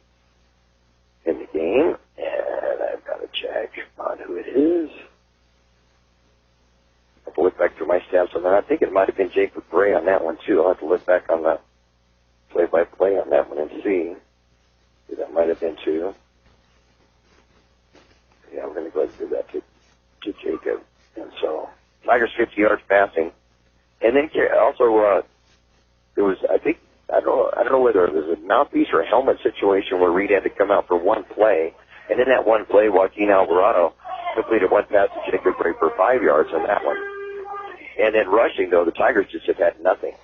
in the game. And I've got to check on who it is. I have to look back through my stats on that. I think it might have been Jacob Gray on that one, too. I'll have to look back on the play-by-play on that one and see. That might have been too. Yeah, we're going to go ahead and do that to Jacob. And so, Tigers 50 yards passing. And then also, there was, I don't know whether it was a mouthpiece or a helmet situation where Reed had to come out for 1 play. And in that 1 play, Joaquin Alvarado completed 1 pass to Jacob Gray for 5 yards on that one. And then rushing, though, the Tigers just have had nothing.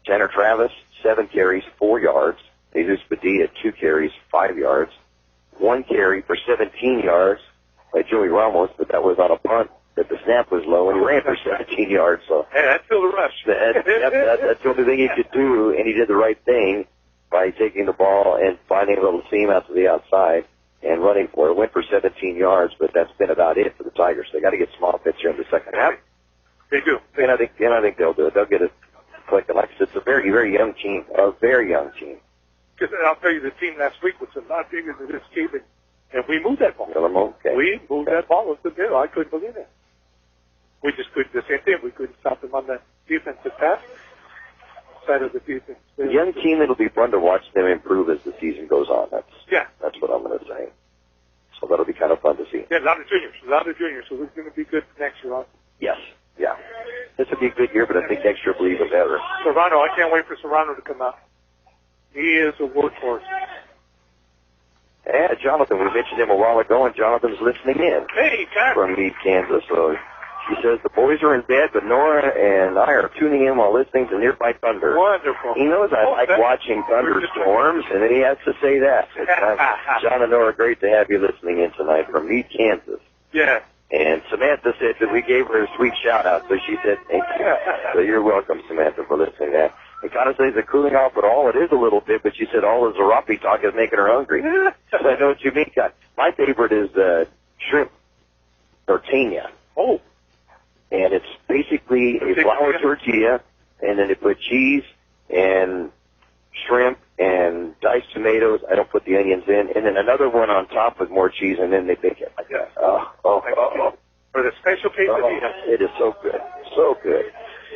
Tanner Travis, 7 carries, 4 yards. Jesus Padilla, 2 carries, 5 yards. 1 carry for 17 yards by Joey Ramos, but that was on a punt that the snap was low, and he ran for 17 yards. So hey, that's still a rush. That's the only thing he could do, and he did the right thing by taking the ball and finding a little seam out to the outside and running for it. Went for 17 yards, but that's been about it for the Tigers. They got to get small fits here in the second half. They do. And I think they'll do it. They'll get it clicking. Like I said, it's a very, very young team. A very young team. Because I'll tell you, the team last week was a lot bigger than this team, and we moved that ball. Okay. We moved that ball with the middle. I couldn't believe it. We just couldn't, the same thing, we couldn't stop them on the defensive pass side of the defense. A young team, it'll be fun to watch them improve as the season goes on. That's what I'm going to say. So that'll be kind of fun to see. Yeah, a lot of juniors, so it's going to be good next year on. Yes, yeah. This will be a good year, but I think next year will be even better. Serrano, I can't wait for Serrano to come out. He is a workhorse. Yeah, Jonathan, we mentioned him a while ago, and Jonathan's listening in. Hey, Jack. From Meade, Kansas. So he says the boys are in bed, but Nora and I are tuning in while listening to Nearby Thunder. Wonderful. He knows I like watching thunderstorms, and then he has to say that. John and Nora, great to have you listening in tonight from Meade, Kansas. Yeah. And Samantha said that we gave her a sweet shout-out, so she said thank you. So you're welcome, Samantha, for listening to that. It kind of says the cooling off at all. It is a little bit, but she said all the Zarapi talk is making her hungry. So I know what you mean. My favorite is shrimp tortilla. Oh. And it's basically a flour tortilla, and then they put cheese and shrimp and diced tomatoes. I don't put the onions in. And then another one on top with more cheese, and then they bake it like that. For the special quesadilla. It is so good. So good.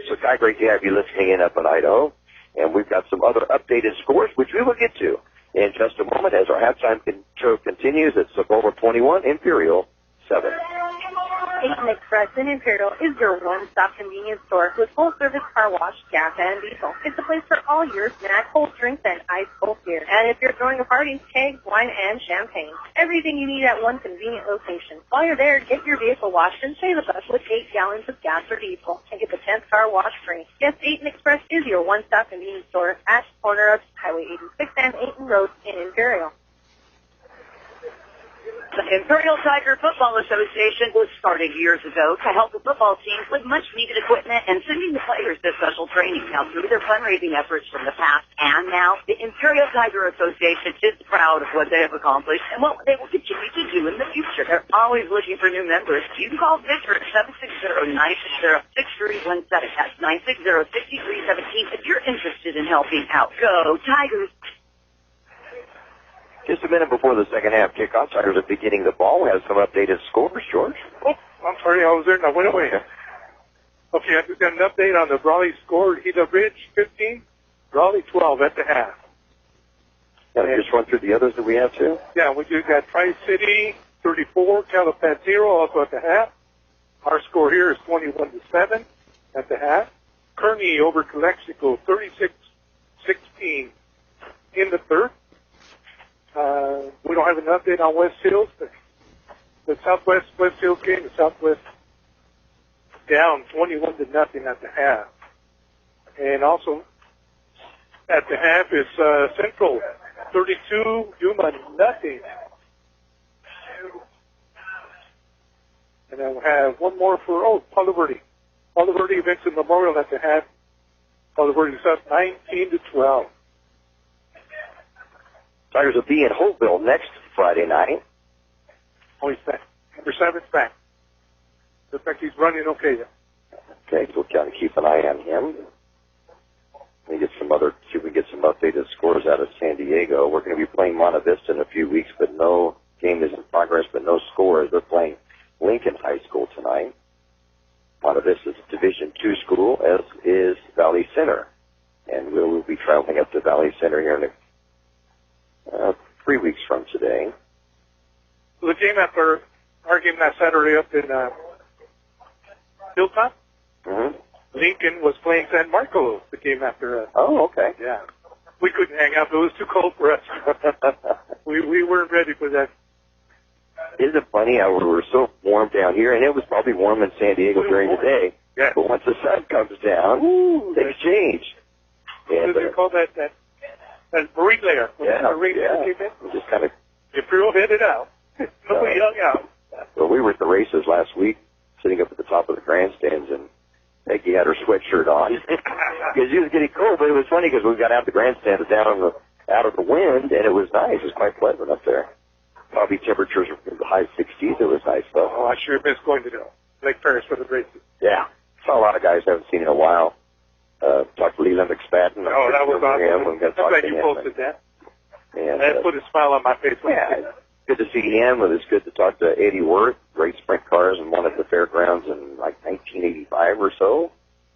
So, Kai, great to have you listening in up in Idaho. And we've got some other updated scores, which we will get to in just a moment as our halftime show continues at Cibola 21, Imperial 7. Aiken Express in Imperial is your one-stop convenience store with full-service car wash, gas, and diesel. It's a place for all your snack, cold drinks, and ice cold beer. And if you're throwing a party, kegs, wine, and champagne. Everything you need at one convenient location. While you're there, get your vehicle washed and save us with 8 gallons of gas or diesel and get the 10th car wash free. Yes, Aiken Express is your one-stop convenience store at the corner of Highway 86 and Aiken Road in Imperial. The Imperial Tiger Football Association was started years ago to help the football teams with much-needed equipment and sending the players to special training. Now, through their fundraising efforts from the past and now, the Imperial Tiger Association is proud of what they have accomplished and what they will continue to do in the future. They're always looking for new members. You can call Victor at 760-960-6317. That's 960-6317 if you're interested in helping out. Go Tigers! Just a minute before the second half kickoff, Tigers are beginning the ball. We have some updated scores, George. Oh, I'm sorry, I was there and I went away. Okay, I just got an update on the Raleigh score. Gila Ridge 15, Raleigh 12 at the half. Can I just run through the others that we have too? Yeah, we just got Tri-City 34, Calipat 0, also at the half. Our score here is 21-7 at the half. Kearney over Calexico 36-16 in the third. We don't have an update on West Hills, but the West Hills game, the Southwest down 21-0 at the half. And also at the half is Central 32, Yuma nothing. And then we'll have one more for Palo Verde. Palo Verde Vincent Memorial at the half. Palo Verde is up 19-12. Tigers will be in Holtville next Friday night. Oh, he's back. Number 7's back. Looks like he's running okay there. Okay, so we'll kind of keep an eye on him. See if we can get some updated scores out of San Diego. We're going to be playing Monte Vista in a few weeks, but no game is in progress, but no scores. They're playing Lincoln High School tonight. Monte Vista is a Division II school, as is Valley Center. And we'll be traveling up to Valley Center here in 3 weeks from today. The game after our game last Saturday up in Hilltop, Lincoln was playing San Marcos the game after. Oh, okay. Yeah. We couldn't hang out. It was too cold for us. we weren't ready for that. Isn't it funny how we were so warm down here, and it was probably warm in San Diego during the day. Yeah. But once the sun comes down, things change. What do they call that marine layer? Yeah. Just kind of. Imperial headed out. Nobody hung out. Well, we were at the races last week, sitting up at the top of the grandstands, and Peggy had her sweatshirt on because it was getting cold. But it was funny because we got out the grandstand down out of the wind, and it was nice. It was quite pleasant up there. Probably temperatures were in the high 60s. It was nice though. Oh, I sure miss going to Lake Paris for the races. Yeah, saw a lot of guys I haven't seen in a while. Talked to Leland McSpadden. Oh, that was awesome. I'm glad you posted that. And that put a smile on my face. Yeah, good to see him. It was good to talk to Eddie Worth, great sprint cars, and won at the fairgrounds in like 1985 or so,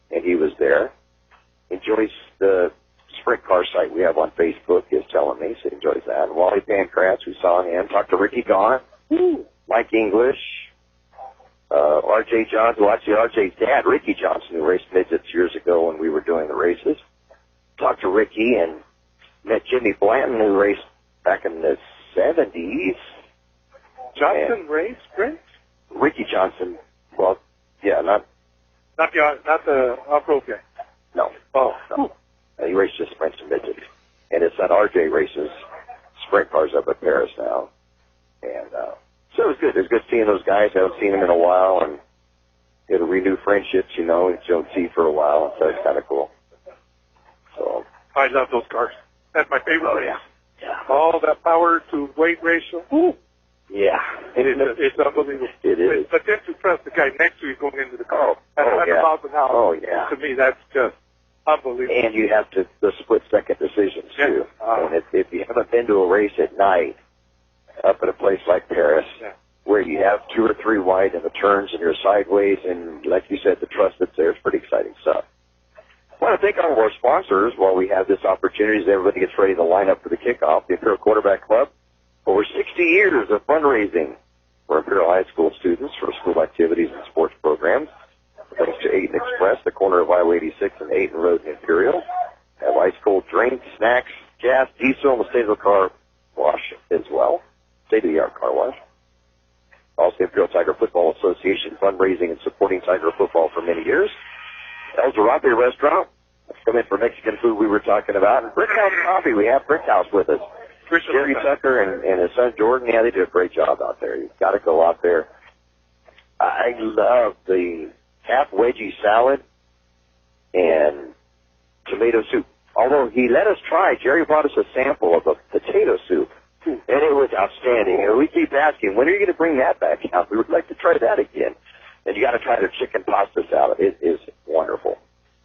and he was there. Enjoys the sprint car site we have on Facebook, is telling me, so he enjoys that. And Wally Pancratz, we saw him. Talked to Ricky Gaunt, Mike English, R.J. Johnson, well, actually R.J.'s dad, Ricky Johnson, who raced midgets years ago when we were doing the races. Talked to Ricky and met Jimmy Blanton, who raced back in the 70s. Johnson raced sprints? Ricky Johnson, well, yeah, not the off-road guy. No. Oh. No. He raced just sprints and midgets. And his son R.J. races sprint cars up at Paris now. And so it was good. It was good seeing those guys. I haven't seen them in a while, and it'll renew friendships, you know, that you don't see for a while. So it's kind of cool. So I love those cars. That's my favorite. Oh, yeah. All that power to weight ratio. Ooh. Yeah. It's unbelievable. It is. But then to trust the guy next to you going into the car at 100 yeah. miles an hour. Oh, yeah. To me, that's just unbelievable. And you have the split-second decisions, too. And if you haven't been to a race at night up at a place like Paris, where you have 2 or 3 wide in the turns and you're sideways, and like you said, the trust that's there is pretty exciting stuff. I want to thank all of our sponsors while we have this opportunity as everybody gets ready to line up for the kickoff. The Imperial Quarterback Club, over 60 years of fundraising for Imperial High School students for school activities and sports programs. Thanks to Ayton Express, the corner of Highway 86 and Ayton Road in Imperial. Have ice-cold drinks, snacks, gas, diesel, and the state-of-the car wash as well. State-of-the-art car wash. Also, the Imperial Tiger Football Association fundraising and supporting Tiger football for many years. El Jarabe Restaurant. Let's come in for Mexican food we were talking about. And Brickhouse Coffee. We have Brickhouse with us. Jerry Tucker and his son Jordan, yeah, they did a great job out there. You've got to go out there. I love the half wedgie salad and tomato soup. Although he let us try, Jerry brought us a sample of a potato soup, and it was outstanding. And we keep asking, when are you going to bring that back out? We would like to try that again. And you got to try their chicken pasta salad. It is wonderful.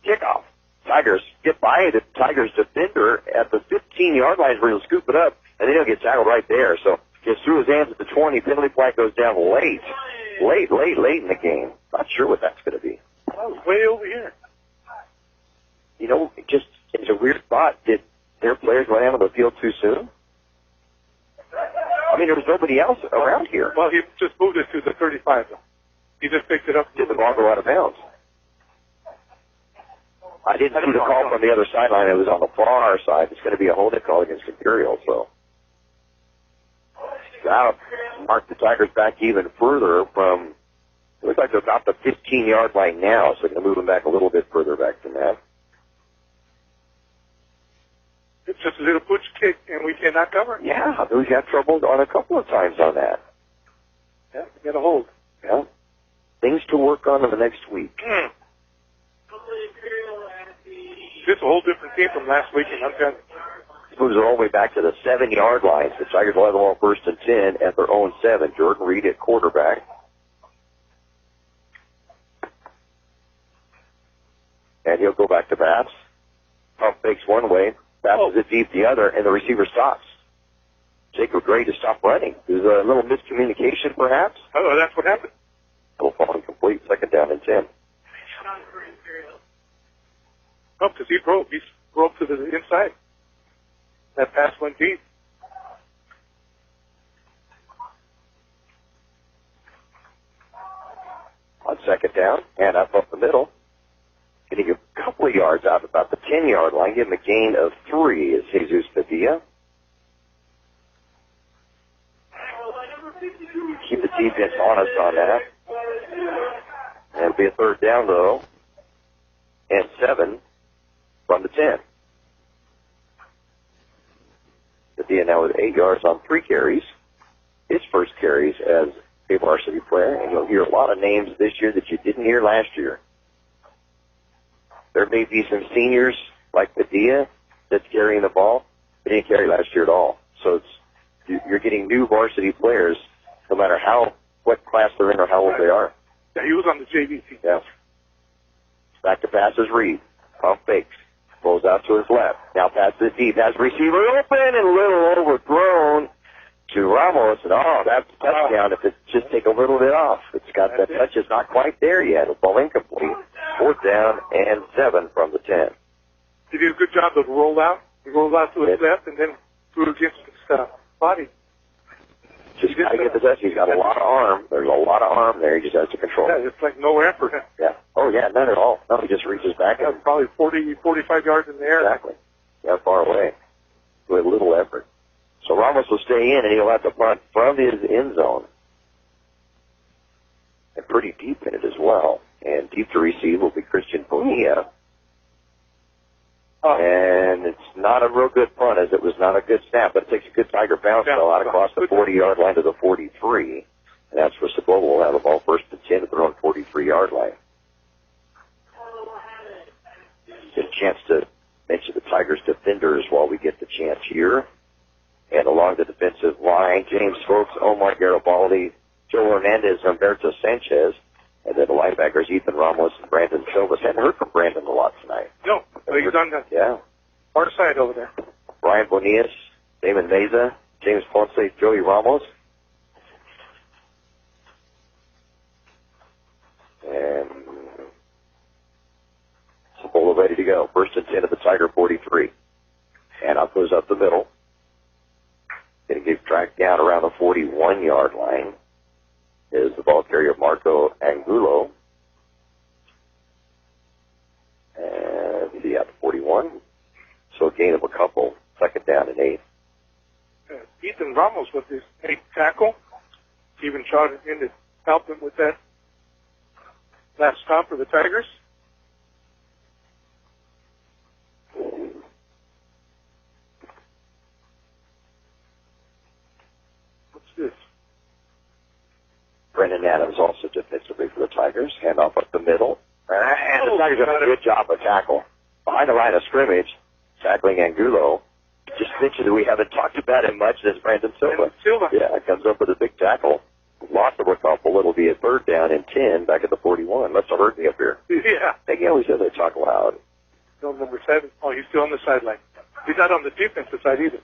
Kickoff. Tigers get by the Tigers defender at the 15-yard line where he'll scoop it up, and then he'll get tackled right there. So gets through his hands at the 20. Penalty flag goes down late in the game. Not sure what that's going to be. Oh, way over here. You know, it's a weird spot. Did their players run out of the field too soon? I mean, there was nobody else around here. Well, he just moved it to the 35, though. He just picked it up. Did the ball go out of bounds? I didn't see the call from the other sideline. It was on the far side. It's going to be a holding call against Imperial, so. That'll mark the Tigers back even further from, it looks like they're about the 15-yard line now, so they're going to move them back a little bit further back than that. It's just a little butch kick, and we cannot cover. Yeah, we've had trouble on a couple of times on that. Yeah, we got a hold. Yeah. Things to work on in the next week. This is a whole different team from last weekend. I'm telling you. Moves it all the way back to the 7-yard line. The Tigers will have the ball first and 10 at their own 7. Jordan Reed at quarterback. And he'll go back to pass. Pump fakes one way, passes it deep the other, and the receiver stops. Jacob Gray to stop running. There's a little miscommunication, perhaps. Oh, that's what happened. It'll fall incomplete. Second down and 10. Oh, because he broke. He broke to the inside. That pass went deep. On second down, and up the middle. Getting a couple of yards out, about the 10-yard line. Give him a gain of 3 is Jesus Padilla. Keep the defense honest on that. And it'll be a third down, though, and 7 from the 10. Padilla now with 8 yards on 3 carries. His first carries as a varsity player, and you'll hear a lot of names this year that you didn't hear last year. There may be some seniors like Padilla that's carrying the ball. They didn't carry last year at all. So you're getting new varsity players no matter what class they're in or how old they are. Yeah, he was on the JV team. Yeah. Back to passes Reed. Pump fakes. Rolls out to his left. Now passes it deep. Has receiver open and a little overthrown to Ramos. And that's a touchdown if it just take a little bit off. It's got that touch. It's not quite there yet. It's ball incomplete. Fourth down and 7 from the 10. He did a good job of the rollout. He rolled out to his left and then threw it against his body. Just got to get the touch. He's got a lot of arm. There's a lot of arm there. He just has to control it. Yeah, it's like no effort. Yeah. Oh, yeah, none at all. No, he just reaches back. Yeah, probably 40, 45 yards in the air. Exactly. Yeah, far away with little effort. So Ramos will stay in, and he'll have to punt from his end zone. And pretty deep in it as well. And deep to receive will be Christian Bonilla. And it's not a real good punt, as it was not a good snap, but it takes a good Tiger bounce, though, out across the 40-yard line to the 43. And that's where Cibola will have the ball first and 10 at their own 43-yard line. Get a chance to mention the Tigers defenders while we get the chance here. And along the defensive line, James Folks, Omar Garibaldi, Joe Hernandez, Humberto Sanchez, and then the linebackers, Ethan Ramos and Brandon Silvas. Hadn't heard from Brandon a lot tonight. No, but he's on the far side over there. Brian Bonillas, Damon Meza, James Ponce, Joey Ramos. And Cibola ready to go. First and 10 at the Tiger 43. And up goes up the middle. Going to get tracked down around the 41-yard line is the ball carrier Marco Angulo. And he's at the 41. So a gain of a couple. Second down and 8. Ethan Ramos with his 8th tackle. Even shot it in to help him with that last stop for the Tigers. Adams also defensively for the Tigers. Hand off up the middle. And the Tigers have done a good job of tackle. Behind the line of scrimmage, tackling Angulo. Just mentioned that we haven't talked about him much. That's Brandon Silva. Yeah, comes up with a big tackle. Lost the couple. It'll be a third down and 10 back at the 41. Must have heard me up here. Yeah. I think he always said they talk loud. Still number 7. Oh, he's still on the sideline. He's not on the defensive side either.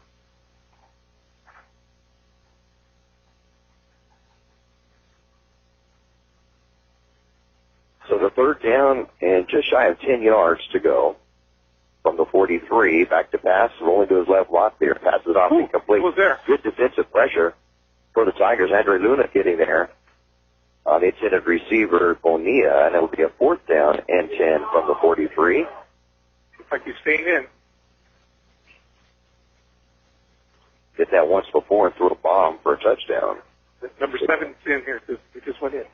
So the third down and just shy of 10 yards to go from the 43. Back to pass. Rolling to his left block there. Passes it off incomplete. Was there? Good defensive pressure for the Tigers. Andre Luna getting there on the intended receiver, Bonilla, and it'll be a fourth down and 10 from the 43. Looks like he's staying in. Did that once before and threw a bomb for a touchdown. Number 7's in here. He just went in.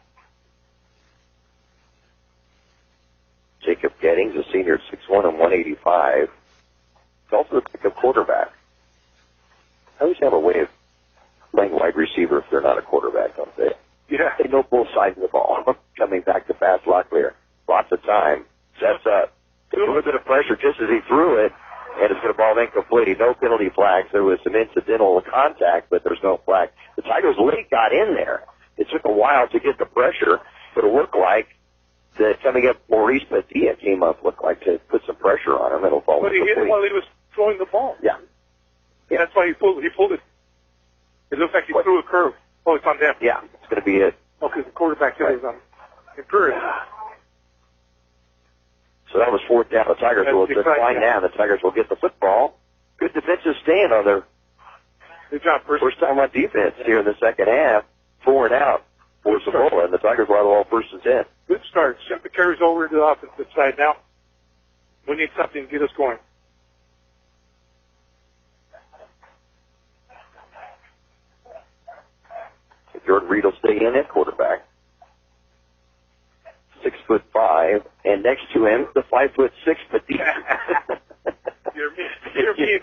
Jacob Gettings, a senior at 6'1" and 185. He's also a pickup quarterback. I always have a way of playing wide receiver if they're not a quarterback, don't they? Yeah. They know both sides of the ball. Coming back to pass Locklear. Lots of time. Sets up. A little bit of pressure just as he threw it, and it's going to ball incomplete. No penalty flags. There was some incidental contact, but there's no flag. The Tigers late got in there. It took a while to get the pressure, but it looked like that coming up, Maurice Padilla came up, looked like to put some pressure on him. It'll fall But he hit it while he was throwing the ball. Yeah. That's why he pulled it. It looks like he threw a curve. Oh, it's on them. Yeah, it's going to be it. Okay, the quarterback hit it on Imperial. So that was fourth down. The Tigers will decline now. The Tigers will get the football. Good defensive stand on their first time on defense here in the second half. 4 and out for Cibola, and the Tigers will have the ball first and 10. Good start. Ship the carries over to the offensive side now. We need something to get us going. Jordan Reed will stay in at quarterback. 6'5", and next to him, the 5'6" Padilla. You're mean.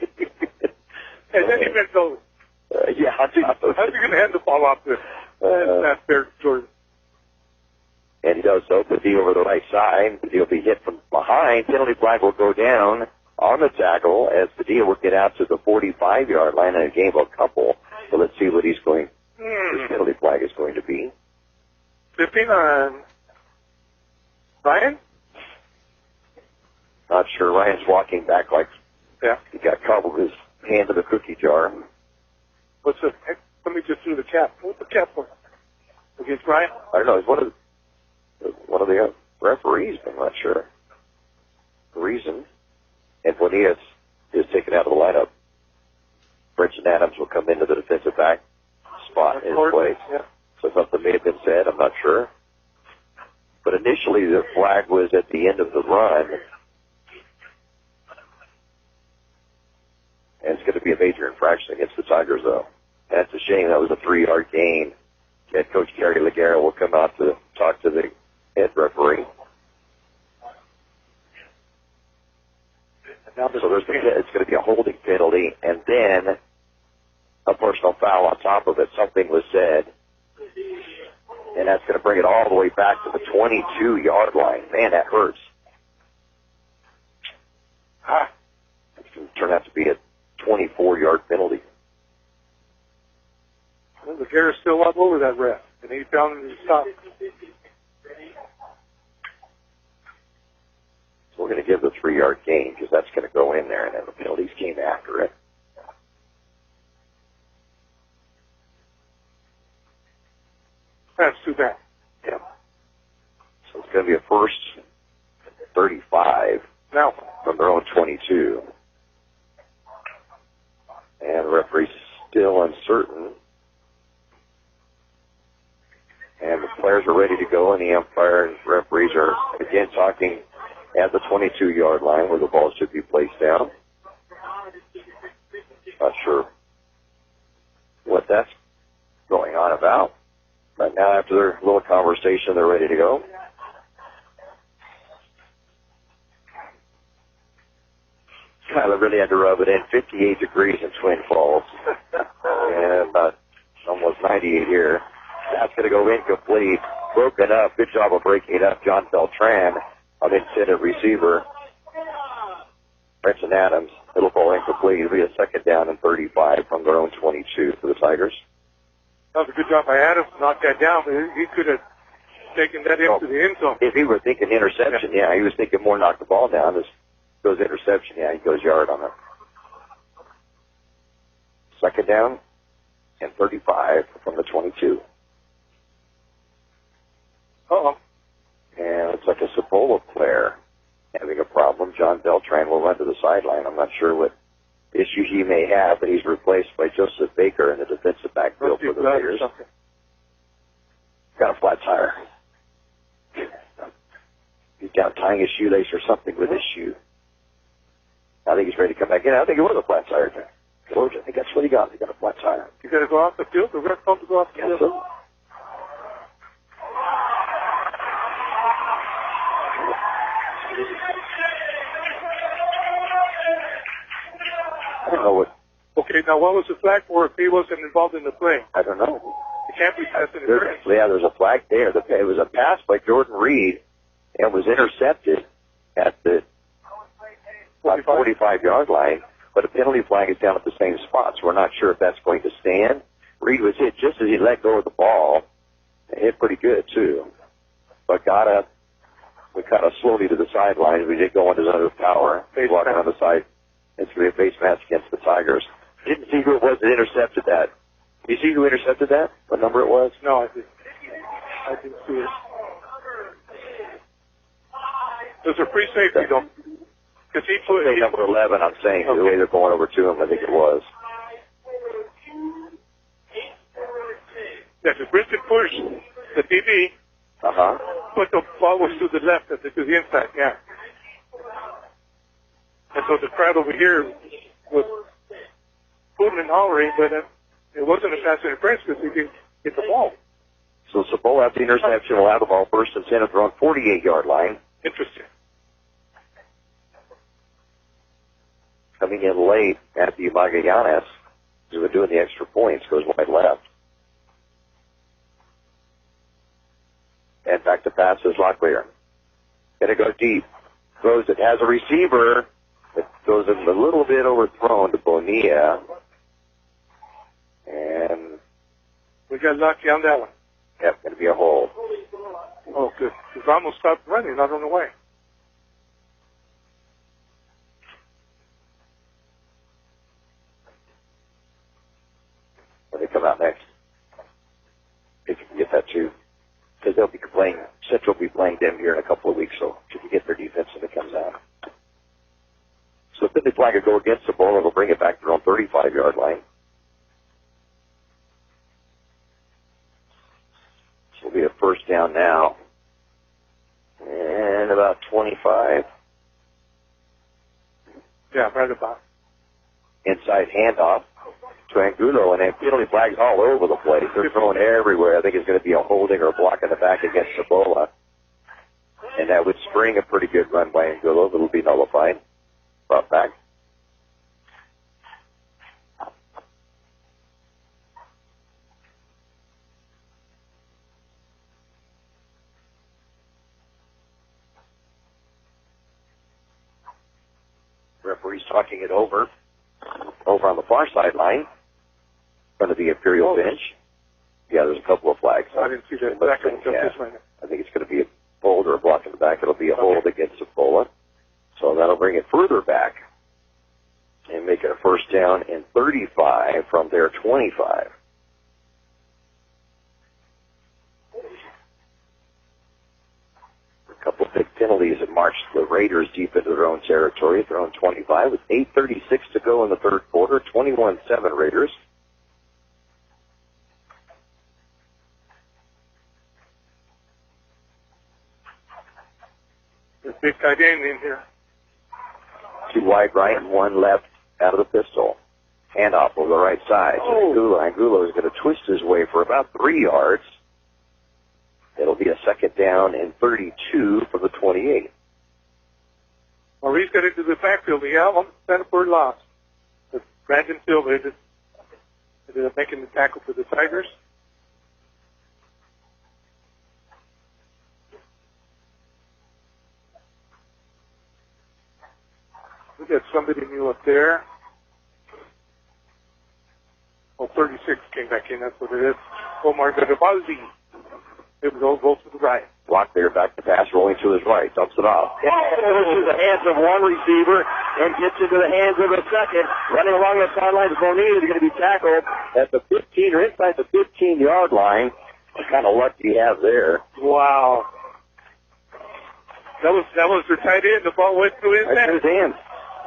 And then he meant those. Yeah, how's he going to hand the ball off to that fair, Jordan? And he does so. Padilla over the right side. Padilla will be hit from behind. Penalty flag will go down on the tackle as Padilla will get out to the 45-yard line, and a game of a couple. So let's see what his penalty flag is going to be. Flipping on Ryan? Not sure. Ryan's walking back like he got caught with his hand in the cookie jar. What's the? Let me just do the cap. What's the cap for? Against Ryan? I don't know. He's one of the referees. I'm not sure the reason. And Bonilla is taken out of the lineup. Brenton Adams will come into the defensive back spot in his place. Yeah. So something may have been said. I'm not sure. But initially, the flag was at the end of the run. And it's going to be a major infraction against the Tigers, though. And it's a shame. That was a 3-yard gain. Head coach Gary Laguerre will come out to talk to the head referee. So it's going to be a holding penalty, and then a personal foul on top of it. Something was said. And that's going to bring it all the way back to the 22-yard line. Man, that hurts. It's going to turn out to be a 24-yard penalty. Well, the Garrett's still up over that ref, and he found him to stop. So we're going to give the 3-yard gain because that's going to go in there, and then the penalties came after it. That's too bad. Yeah. So it's going to be a first 35 now from their own 22. And the referee's still uncertain. And the players are ready to go, and the umpire and referees are again talking at the 22-yard line where the ball should be placed down. Not sure what that's going on about. But now after their little conversation, they're ready to go. Kyler really had to rub it in. 58 degrees in Twin Falls. And about almost 98 here. That's going to go incomplete. Broken up. Good job of breaking it up. John Beltran, an intended receiver. Brenton Adams. It'll fall incomplete. It'll be a second down and 35 from their own 22 for the Tigers. That was a good job by Adams to knock that down, but he could have taken that into the end zone. If he were thinking interception, yeah, he was thinking more knock the ball down. This goes interception, yeah, he goes yard on it. Second down and 35 from the 22. Uh-oh. And it's like a Cibola player having a problem. John Beltran will run to the sideline. I'm not sure what issue he may have, but he's replaced by Joseph Baker in the defensive backfield for the Raiders. Got a flat tire. He's down tying his shoelace or something with his shoe. I think he's ready to come back in. I think it was a flat tire. George, I think that's what he got. He got a flat tire. You got to go off the field? The ref told to go off the field? So. I don't know what. Okay, now what was the flag for if he wasn't involved in the play? I don't know. It can't be pass interference. There's a flag there. It was a pass by Jordan Reed and was intercepted at the 45-yard line, but a penalty flag is down at the same spot, so we're not sure if that's going to stand. Reed was hit just as he let go of the ball. It hit pretty good, too. But we kind of slowly to the sidelines. We did go into the power. Walking on the side. It's going to be a face mask against the Tigers. Didn't see who it was that intercepted that. Did you see who intercepted that? What number it was? No, I didn't see it. There's a free safety, though. Because he put number 11, I'm saying, the way they're going over to him, I think it was. Yeah, because Brisket pushed the DB, but the ball was to the left, to the inside, yeah. And so the crowd over here was hooting and hollering, but it wasn't a pass interference because he didn't get the ball. So Cibola, after the interception, will have the ball first and 10 at their own 48-yard line. Interesting. Coming in late at the Magallanes, who's been doing the extra points, goes wide left. And back to pass is Locklear. Going to go deep. Throws it. Has a receiver. It goes a little bit overthrown to Bonilla. And we got lucky on that one. Yep, going to be a hole. Oh, good. He's almost stopped running. I don't know why. When they come out next, if you can get that too. Because they'll be playing, Central will be playing them here in a couple of weeks, so if you get their defense when it comes out. So if the flag will go against the ball, it'll bring it back to their own 35-yard line. So it'll be a first down now. And about 25. Yeah, right about. Inside handoff to Angulo, and then penalty flags all over the place. They're throwing everywhere. I think it's going to be a holding or a block in the back against Cibola. And that would spring a pretty good run by Angulo. It'll be nullified. Brought back. Referee's talking it over on the far sideline, in front of the Imperial bench. Yeah, there's a couple of flags. I didn't see that. I think it's going to be a hold or a block in the back. It'll be a hold against Cibola. So that'll bring it further back and make it a first down and 35 from their 25. A couple of big penalties that marched the Raiders deep into their own territory, their own 25, with 8:36 to go in the third quarter, 21-7 Raiders. There's a big tight end in here. Two wide right and one left out of the pistol. Handoff over the right side. Angulo is going to twist his way for about 3 yards. It'll be a second down and 32 for the 28. Maurice got into the backfield. He had one center for a loss. But Brandon Silva ended up making the tackle for the Tigers. We got somebody new up there. Oh, 36 came back in. That's what it is. Omar Garibaldi. It was all goes to the right. Block there, back to pass, rolling to his right, dumps it off. Into the hands of one receiver and gets into the hands of a second. Running along the sidelines, Bonita is going to be tackled at the 15 or inside the 15-yard line. What kind of luck do you have there? Wow. That was the tight end. The ball went through his right hands. his hands.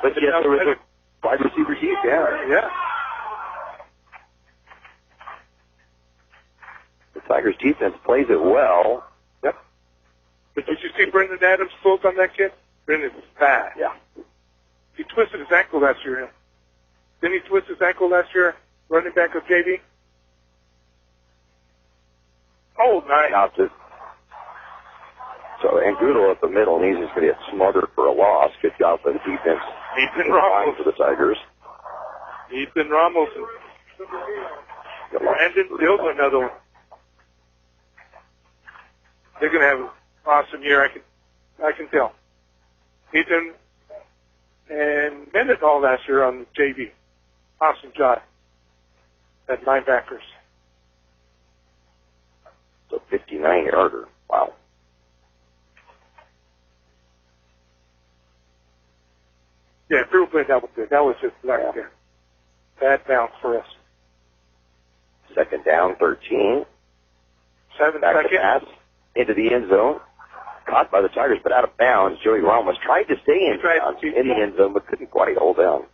But yes, there was a wide receiver deep, Yeah. The Tigers defense plays it well. Yep. But did you see Brendan Adams' close on that kid? Brendan was fast. Yeah. He twisted his ankle last year. Didn't he twist his ankle last year, running back of JV? Oh, nice. Out to, so Angulo at the middle, and he's just going to get smothered for a loss. Good job by the defense. Ethan Ramos. For the Tigers. Ethan Ramos. Brandon Silva, another one. They're going to have an awesome year. I can tell. Ethan and Mendenhall last year on the JV. Awesome job at linebackers. So 59-yarder. Wow. Yeah, Drew played that was good. That was just like bad bounce for us. Second down, 13. 7 Back seconds. to pass into the end zone. Caught by the Tigers, but out of bounds. Joey Ramos tried to stay in the end zone, but couldn't quite hold down.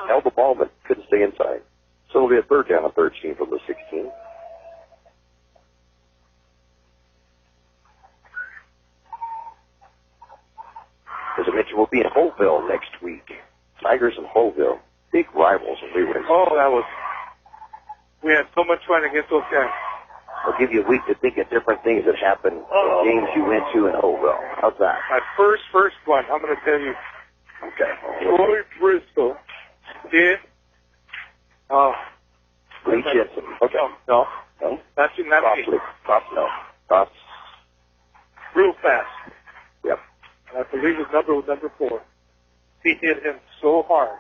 Held the ball, but couldn't stay inside. So it'll be a third down and 13 from the 16. As I mentioned, we'll be in Holville next week. Tigers and Holville, big rivals, and we win. Oh, we had so much fun against those guys. I'll give you a week to think of different things that happened in games you went to in Holville. How's that? My first one, I'm going to tell you. Okay. Troy Bristol did. Lee Jensen. Okay. No. No? That's in that Crossley. No. Cross. Real fast. Yep. I believe his number was number 4. He hit him so hard.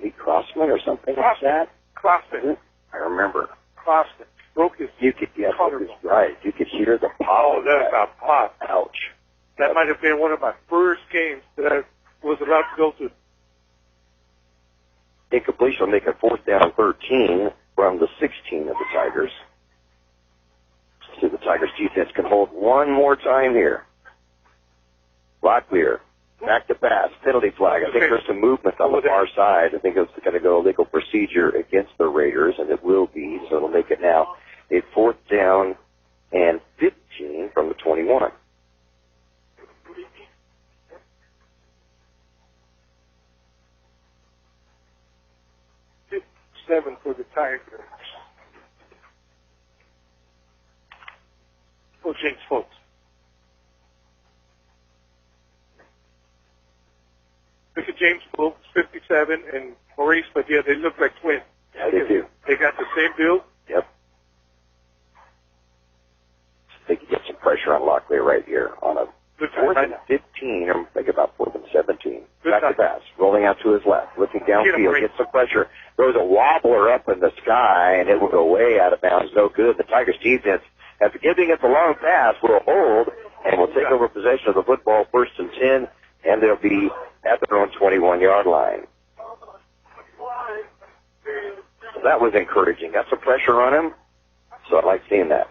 Lee Crossman or something like that? Crossman. I remember. Crossman. Broke his collarbone. Right. You could hear the pop. Oh, that's a pop. Ouch. That might have been one of my first games that I was allowed to go to. Incompletion will make a fourth down 13 from the 16 of the Tigers. See if the Tigers defense can hold one more time here. Locklear, back to pass, penalty flag. I think there's some movement on the far side. I think it's going to go legal procedure against the Raiders, and it will be, so it'll make it now a fourth down and 15 from the 21. Seven for the Tigers. Oh, James Folks. Look at James Folks, 57, and Maurice, but yeah, they look like twins. Yeah, they do. They got the same build. Yep. They can get some pressure on Locklear right here on a fourth and 15, or think about fourth and 17. Back to pass, rolling out to his left, looking downfield, gets some pressure, throws a wobbler up in the sky, and it will go way out of bounds. No good. The Tigers defense, after giving it the long pass, will hold and will take over possession of the football, first and 10, and they'll be at their own 21-yard line. So that was encouraging. Got some pressure on him, so I like seeing that.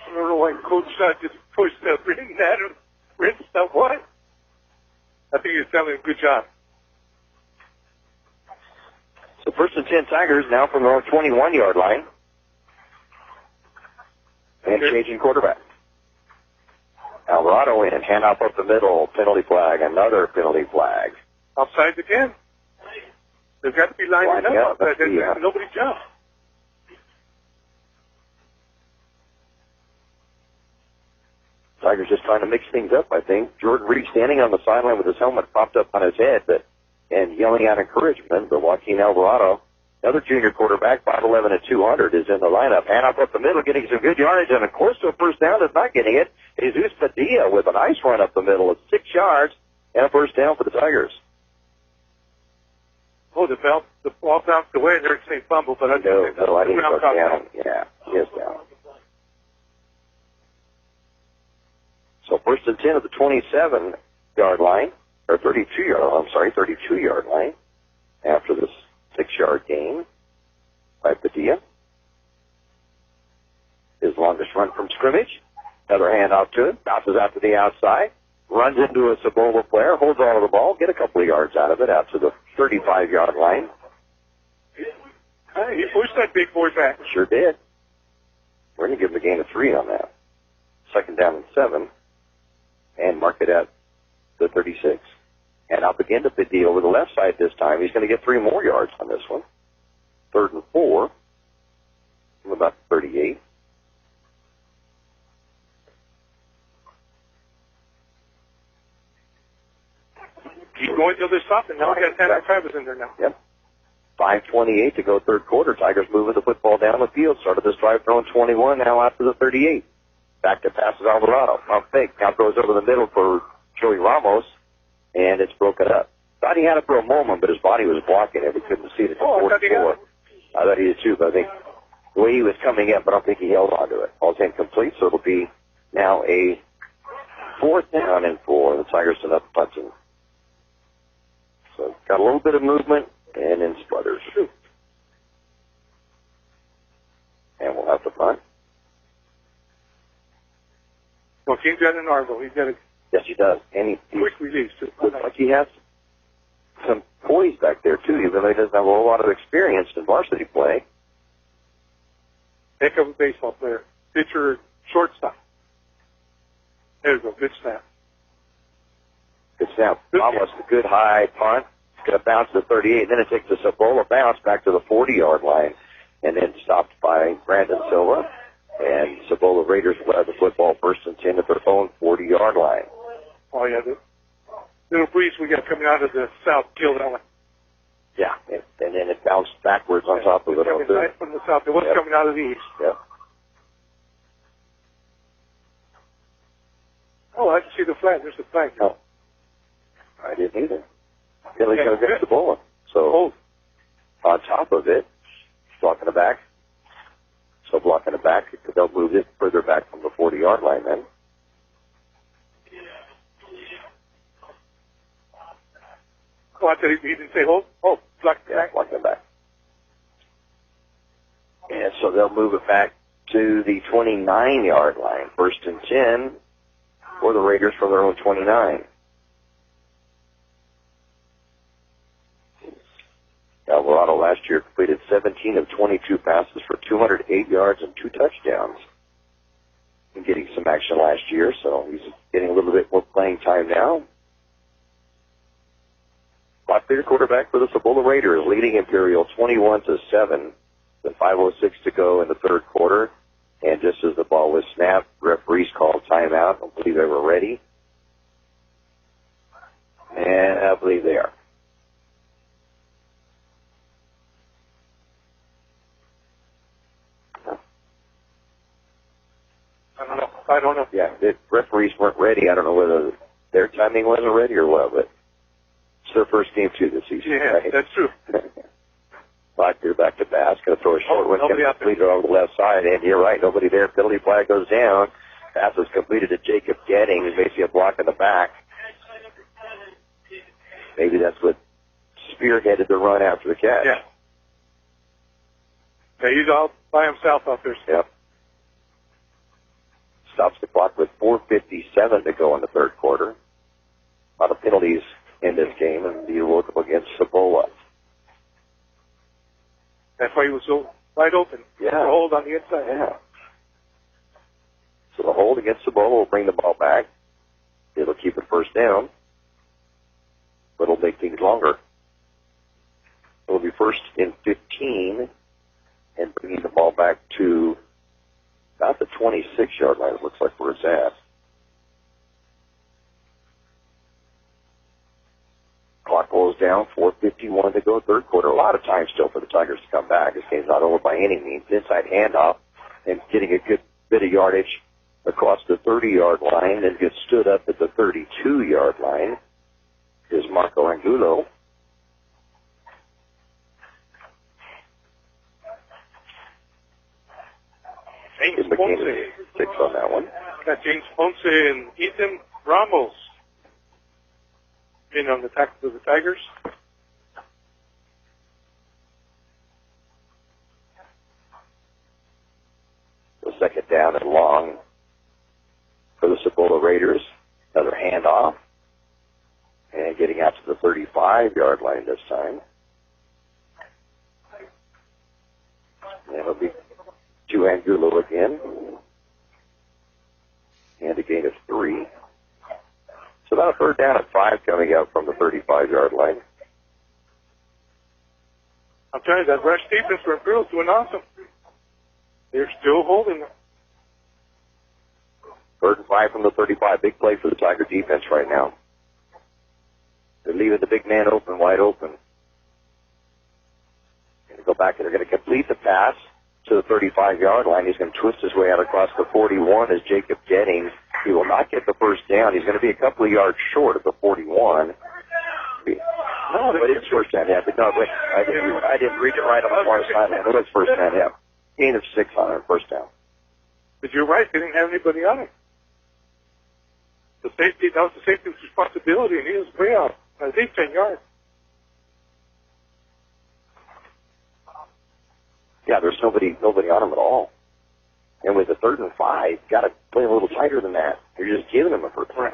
I don't know why Coach just pushed that Brendan Adams. Brendan, what? I think he's done a good job. So first and 10 Tigers now from their own 21-yard line. And changing quarterback. Alvarado in, handoff up the middle, penalty flag, another penalty flag. Offsides again. They've got to be lining up. Nobody jumped. Tigers just trying to mix things up, I think. Jordan Reed standing on the sideline with his helmet propped up on his head and yelling out encouragement, but Joaquin Alvarado Another junior quarterback, 5'11" and 200, is in the lineup. And up the middle, getting some good yardage, and of course, to a first down, is not getting it. Jesus Padilla with a nice run up the middle of 6 yards and a first down for the Tigers. Oh, the ball bounced away, and there's a fumble, but No, I think it's down. Yeah, he is down. So first and 10 at the 27-yard line, or 32-yard line, after this 6-yard gain by Padilla. His longest run from scrimmage. Another handoff to it, bounces out to the outside, runs into a Cibola player, holds on to the ball, get a couple of yards out of it, out to the 35-yard line. He pushed that big boy back. Sure did. We're going to give him a gain of 3 on that. Second down and 7, and mark it at the 36. And up again to Padilla over the left side this time. He's going to get 3 more yards on this one. 3rd and 4 from about 38. Keep going till they stop, and now I got Tanner Travis in there now. Yep. 5:28 to go third quarter. Tigers moving the football down the field. Started this drive throwing 21, now out to the 38. Back to passes Alvarado. Pump fake. Now goes over the middle for Joey Ramos, and it's broken up. Thought he had it for a moment, but his body was blocking it. We couldn't see it. I thought he had it. I thought he did too, but I think the way he was coming in, but I don't think he held on to it. Ball's incomplete, so it'll be now a 4th down and 4. The Tigers end up punting. So got a little bit of movement, and then splutters. And we'll have to punt. Well, King's got an arm, though. He's got a Yes, he does. And he quick release, too. looks like he has some poise back there, too, even though he doesn't have a whole lot of experience in varsity play. Heck of a baseball player. Pitcher, shortstop. There you go. Good snap. Good snap. Almost a good high punt. It's going to bounce to the 38, and then it takes a Cibola bounce back to the 40-yard line, and then stopped by Brandon Silva. And Cibola Raiders will have the football 1st and 10 at their own 40-yard line. Oh, yeah. The little breeze we got coming out of the south killed that one. Yeah, and then it bounced backwards on top of it. Coming right from the south. It was coming out of the east. Yep. Oh, I didn't see the flag. There's the flag. No. I didn't either. Billy's going to get Cibola. So, on top of it, blocking the back. So blocking the back, they'll move it further back from the 40-yard line then. Oh, I thought he didn't say hold. Oh, blocking the back. Blocking the back. And so they'll move it back to the 29-yard line. 1st and 10 for the Raiders from their own 29. Alvarado last year completed 17 of 22 passes for 208 yards and 2 touchdowns. And getting some action last year, so he's getting a little bit more playing time now. Montclair quarterback for the Cibola Raiders, leading Imperial 21-7. With 5:06 to go in the third quarter, and just as the ball was snapped, referees called timeout. I believe they were ready, and I believe they are. I don't know. Yeah, the referees weren't ready. I don't know whether their timing wasn't ready or what, but it's their first game too this season. Yeah, right? that's true. Lockyer back to Bass, going to throw a short one, nobody out there. completed over the left side, and you're right, nobody there. Penalty flag goes down. Pass is completed to Jacob Getting, who's basically a block in the back. Maybe that's what spearheaded the run after the catch. Yeah. Yeah, he's all by himself out there. Yep. Stops the clock with 4:57 to go in the third quarter. A lot of penalties in this game, and you look up against Cibola. That's why he was so wide open. Yeah. The hold on the inside. Yeah. So the hold against Cibola will bring the ball back. It'll keep it first down, but it'll make things longer. It'll be 1st and 15, and bringing the ball back to about the 26-yard line, it looks like where it's at. Clock goes down, 4:51 to go, third quarter. A lot of time still for the Tigers to come back. This game's not over by any means. Inside handoff and getting a good bit of yardage across the 30-yard line and gets stood up at the 32-yard line is Marco Angulo. James Ponce. 6 on that one. Got James Ponce and Ethan Ramos in on the tackle of the Tigers. The second down and long for the Cibola Raiders. Another handoff. And getting out to the 35-yard line this time. And it'll be to Angulo again. And a gain of 3. So about a third down at 5 coming out from the 35-yard line. I'm telling you, that rush defense for Imperial is doing awesome. They're still holding them. Third and 5 from the 35. Big play for the Tiger defense right now. They're leaving the big man open, wide open. Going to go back and they're going to complete the pass to the 35-yard line. He's going to twist his way out across the 41 as Jacob Jennings. He will not get the first down. He's going to be a couple of yards short of the 41. No, but it's first down. Yeah, but no, wait, I didn't read it right on the far sideline. It was first down. Yeah, gain of 6 on it, first down. But you're right. They didn't have anybody on him. The safety, that was the safety's responsibility, and he was way out. At least 10 yards. Yeah, there's nobody on him at all. And with the 3rd and 5, got to play a little tighter than that. You're just giving him a first down.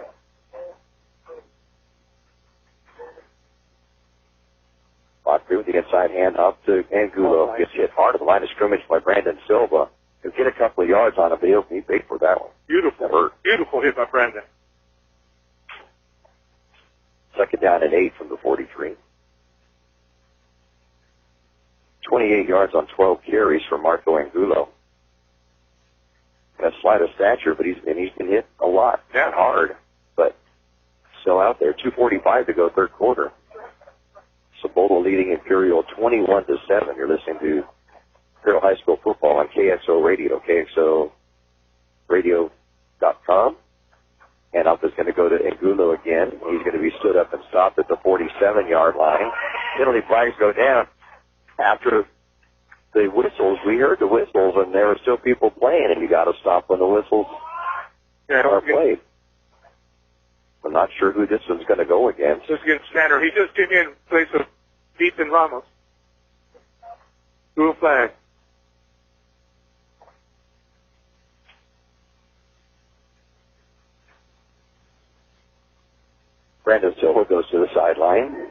Botry with the inside hand up to Angulo. Gets hit hard at the line of scrimmage by Brandon Silva. He'll get a couple of yards on him, but he paid for that one. Beautiful. Beautiful hit by Brandon. Second down and 8 from the 43. 28 yards on 12 carries for Marco Angulo. A slight of stature, but he's been hit a lot. Not hard, but still out there. 2:45 to go, third quarter. Cibola leading Imperial 21-7. You're listening to Imperial High School football on KXO Radio, KXORadio.com. And up is going to go to Angulo again. He's going to be stood up and stopped at the 47-yard line. Penalty flags go down. After the whistles, we heard the whistles, and there were still people playing, and you got to stop when the whistles are played. I'm not sure who this one's going to go against. Just against Tanner. He just came in place of Ethan Ramos. Threw a flag. Brandon Silva goes to the sideline.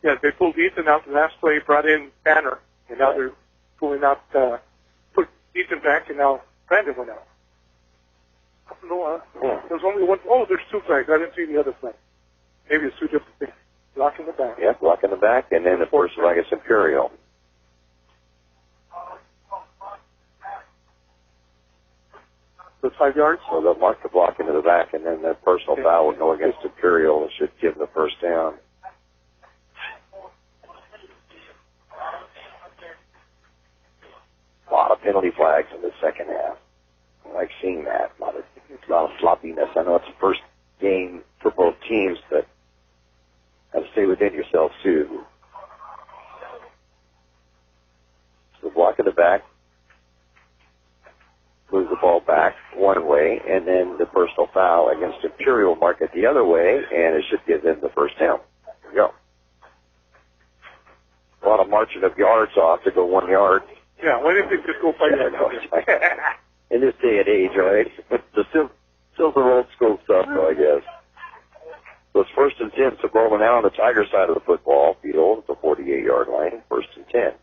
Yeah, they pulled Ethan out the last play, brought in Banner, and now they're pulling out, put Ethan back, and now Brandon went out. No, there's only one. Oh, there's 2 flags. I didn't see the other flag. Maybe it's 2 different things. Block in the back. Yeah, block in the back, and then, of course, flag is Imperial. So 5 yards? So they'll mark the block into the back, and then the personal foul will go against Imperial and should give the first down. A lot of penalty flags in the second half. I like seeing that. A lot of sloppiness. I know it's the first game for both teams, but have to stay within yourselves, too. So the block in the back. Moves the ball back one way, and then the personal foul against Imperial mark it the other way, and it should give them the first down. There we go. A lot of marching of yards off to go 1 yard. Yeah, why didn't they just go 5 yards? In this day and age, right? Still the old school stuff, though, I guess. So it's 1st and 10. Cibola now on the Tiger side of the football field at the 48-yard line. 1st and 10.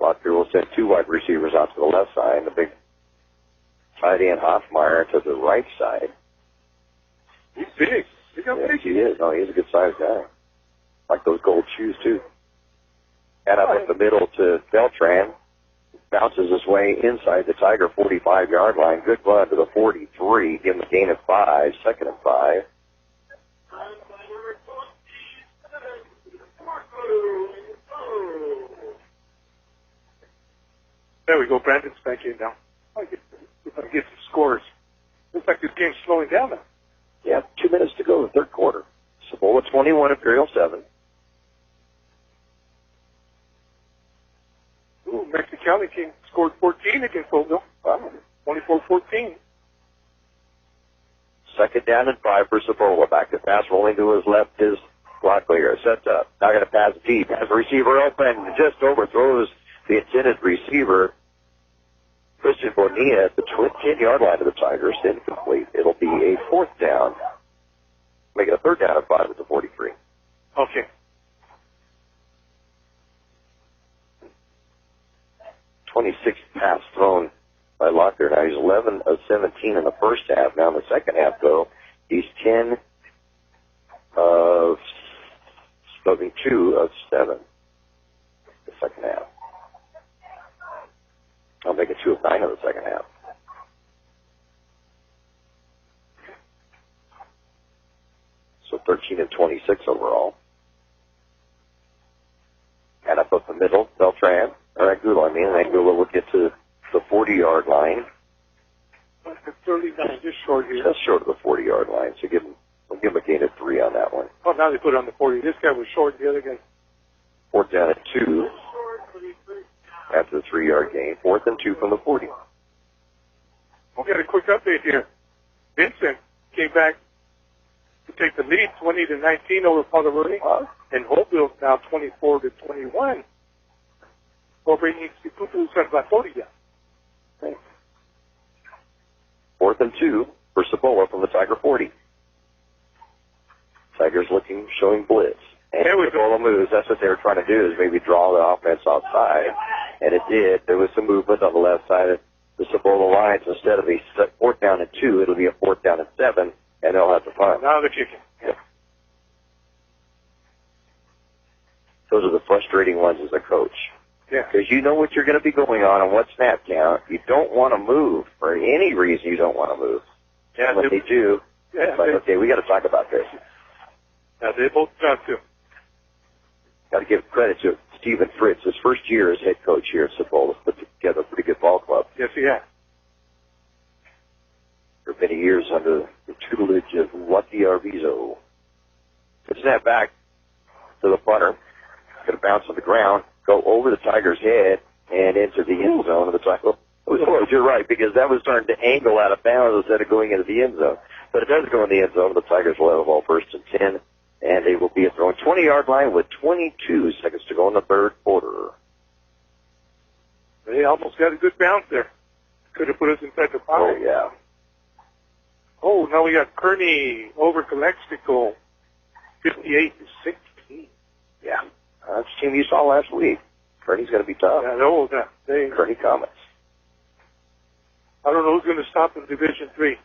Locker will send 2 wide receivers out to the left side, and the big tight end Hoffmeyer to the right side. He's big. He's big. He is. No, he's a good-sized guy. Like those gold shoes, too. And up the middle to Beltran. way inside the Tiger 45-yard line. Good run to the 43. Give him a gain of 5, second and 5. There we go. Brandon's back in now. If I get some scores. Looks like this game's slowing down now. Yeah, 2 minutes to go in the third quarter. Cibola 21, Imperial 7. Ooh, Mexican County team scored 14 against Oakville. Wow, 24-14. Second down and 5 for Cibola. Back to pass, rolling to his left is Locklear. Sets up. Now going to pass deep. Has the receiver open. Just overthrows the intended receiver. Christian Bonilla at the 10-yard line of the Tigers. Incomplete. It'll be a fourth down. Make it a third down and 5 at the 43. Okay. 26th pass thrown by Locklear. Now he's 11 of 17 in the first half. Now in the second half, though, he's 10 of 2 of 7. The second half. I'll make it 2 of 9 in the second half. So 13 and 26 overall. And up the middle, Beltran, or Angulo, and Angulo will get to the 40-yard line. 39, just short here. Just short of the 40-yard line, so we'll give him a gain of 3 on that one. Oh, now they put it on the 40. This guy was short, the other guy. Fourth down at 2. After the 3-yard gain. 4th and 2 from the 40. We'll get a quick update here. Vincent came back to take the lead, 20-19 over Polarverde. And Holtville now 24-21. Over Instituto Salvatoria. Thanks. 4th and 2 for Cibola from the Tiger 40. Tigers showing blitz. And Cibola moves. That's what they were trying to do, is maybe draw the offense outside. And it did. There was some movement on the left side of the Cibola lines. Instead of a 4th down and 2, it'll be a 4th down and 7, and they'll have to punt. Now they're kicking. Yeah. Those are the frustrating ones as a coach. Yeah. Because you know what you're going to be going on what snap count. You don't want to move. For any reason, you don't want to move. Yeah, when they do, it's like, okay, we got to talk about this. Yeah, they both got to. Got to give credit to Stephen Fritz. His first year as head coach here at Cibola put together a pretty good ball club. Yes, he has. For many years under the tutelage of Lucky Arvizo. Good snap back to the punter. Going to bounce on the ground, go over the Tiger's head, and into the end zone of the Tiger. It was close, you're right, because that was starting to angle out of bounds instead of going into the end zone. But it does go in the end zone. The Tigers will have a ball 1st and 10, and they will be at their own 20-yard line with 22 seconds to go in the third quarter. They almost got a good bounce there. Could have put us inside the foul. Oh, yeah. Oh, now we got Kearney over Calexico, 58-16. Yeah. That's the team you saw last week. Kearney's going to be tough. Yeah, no, they Kearney Comets. I don't know who's going to stop in Division 3.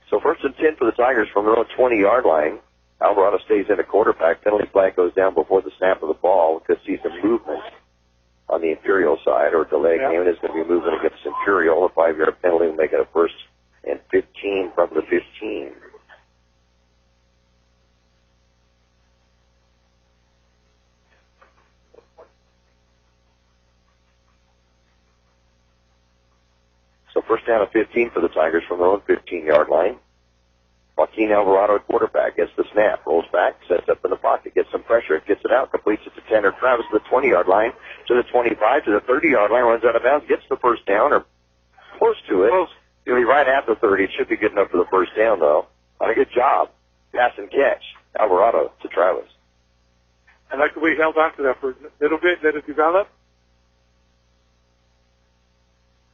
So 1st and 10 for the Tigers from their own 20-yard line. Alvarado stays in a quarterback. Penalty flag goes down before the snap of the ball. Could see some movement on the Imperial side, or delay game. It's going to be moving against Imperial. A 5-yard penalty will make it a 1st and 15 from the 15. So 1st down and 15 for the Tigers from their own 15-yard line. Joaquin Alvarado at quarterback gets the snap, rolls back, sets up in the pocket, gets some pressure, gets it out, completes it to Tanner Travis to the 20-yard line, to the 25, to the 30-yard line, runs out of bounds, gets the 1st down, or close to it. It'll be right at the 30. It should be good enough for the 1st down, though. On a good job. Pass and catch. Alvarado to Travis. I like the way he held on to that for a little bit, let it develop.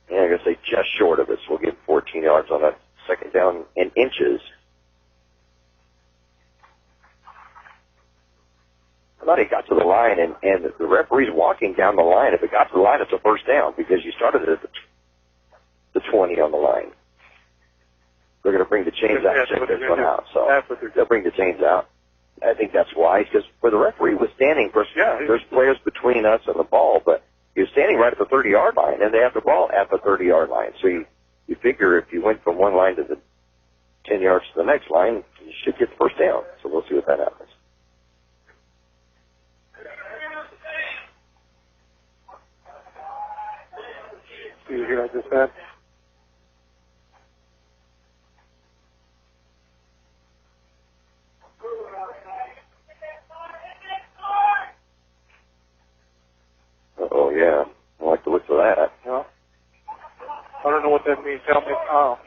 Yeah, I'm going to say just short of it, so we'll get 14 yards on that 2nd down in inches. I thought he got to the line, and the referee's walking down the line. If it got to the line, it's a 1st down, because you started it at the 20 on the line. They're going to bring the chains out and check this one out, so they'll bring the chains out. I think that's wise, because where the referee was standing, of course, there's players between us and the ball, but he was standing right at the 30-yard line, and they have the ball at the 30-yard line. So you figure if you went from one line to the 10 yards to the next line, you should get the first down. So we'll see what that happens. See here, I just said. Oh, yeah. I like the look of that. Yeah. I don't know what that means. Tell me. Oh.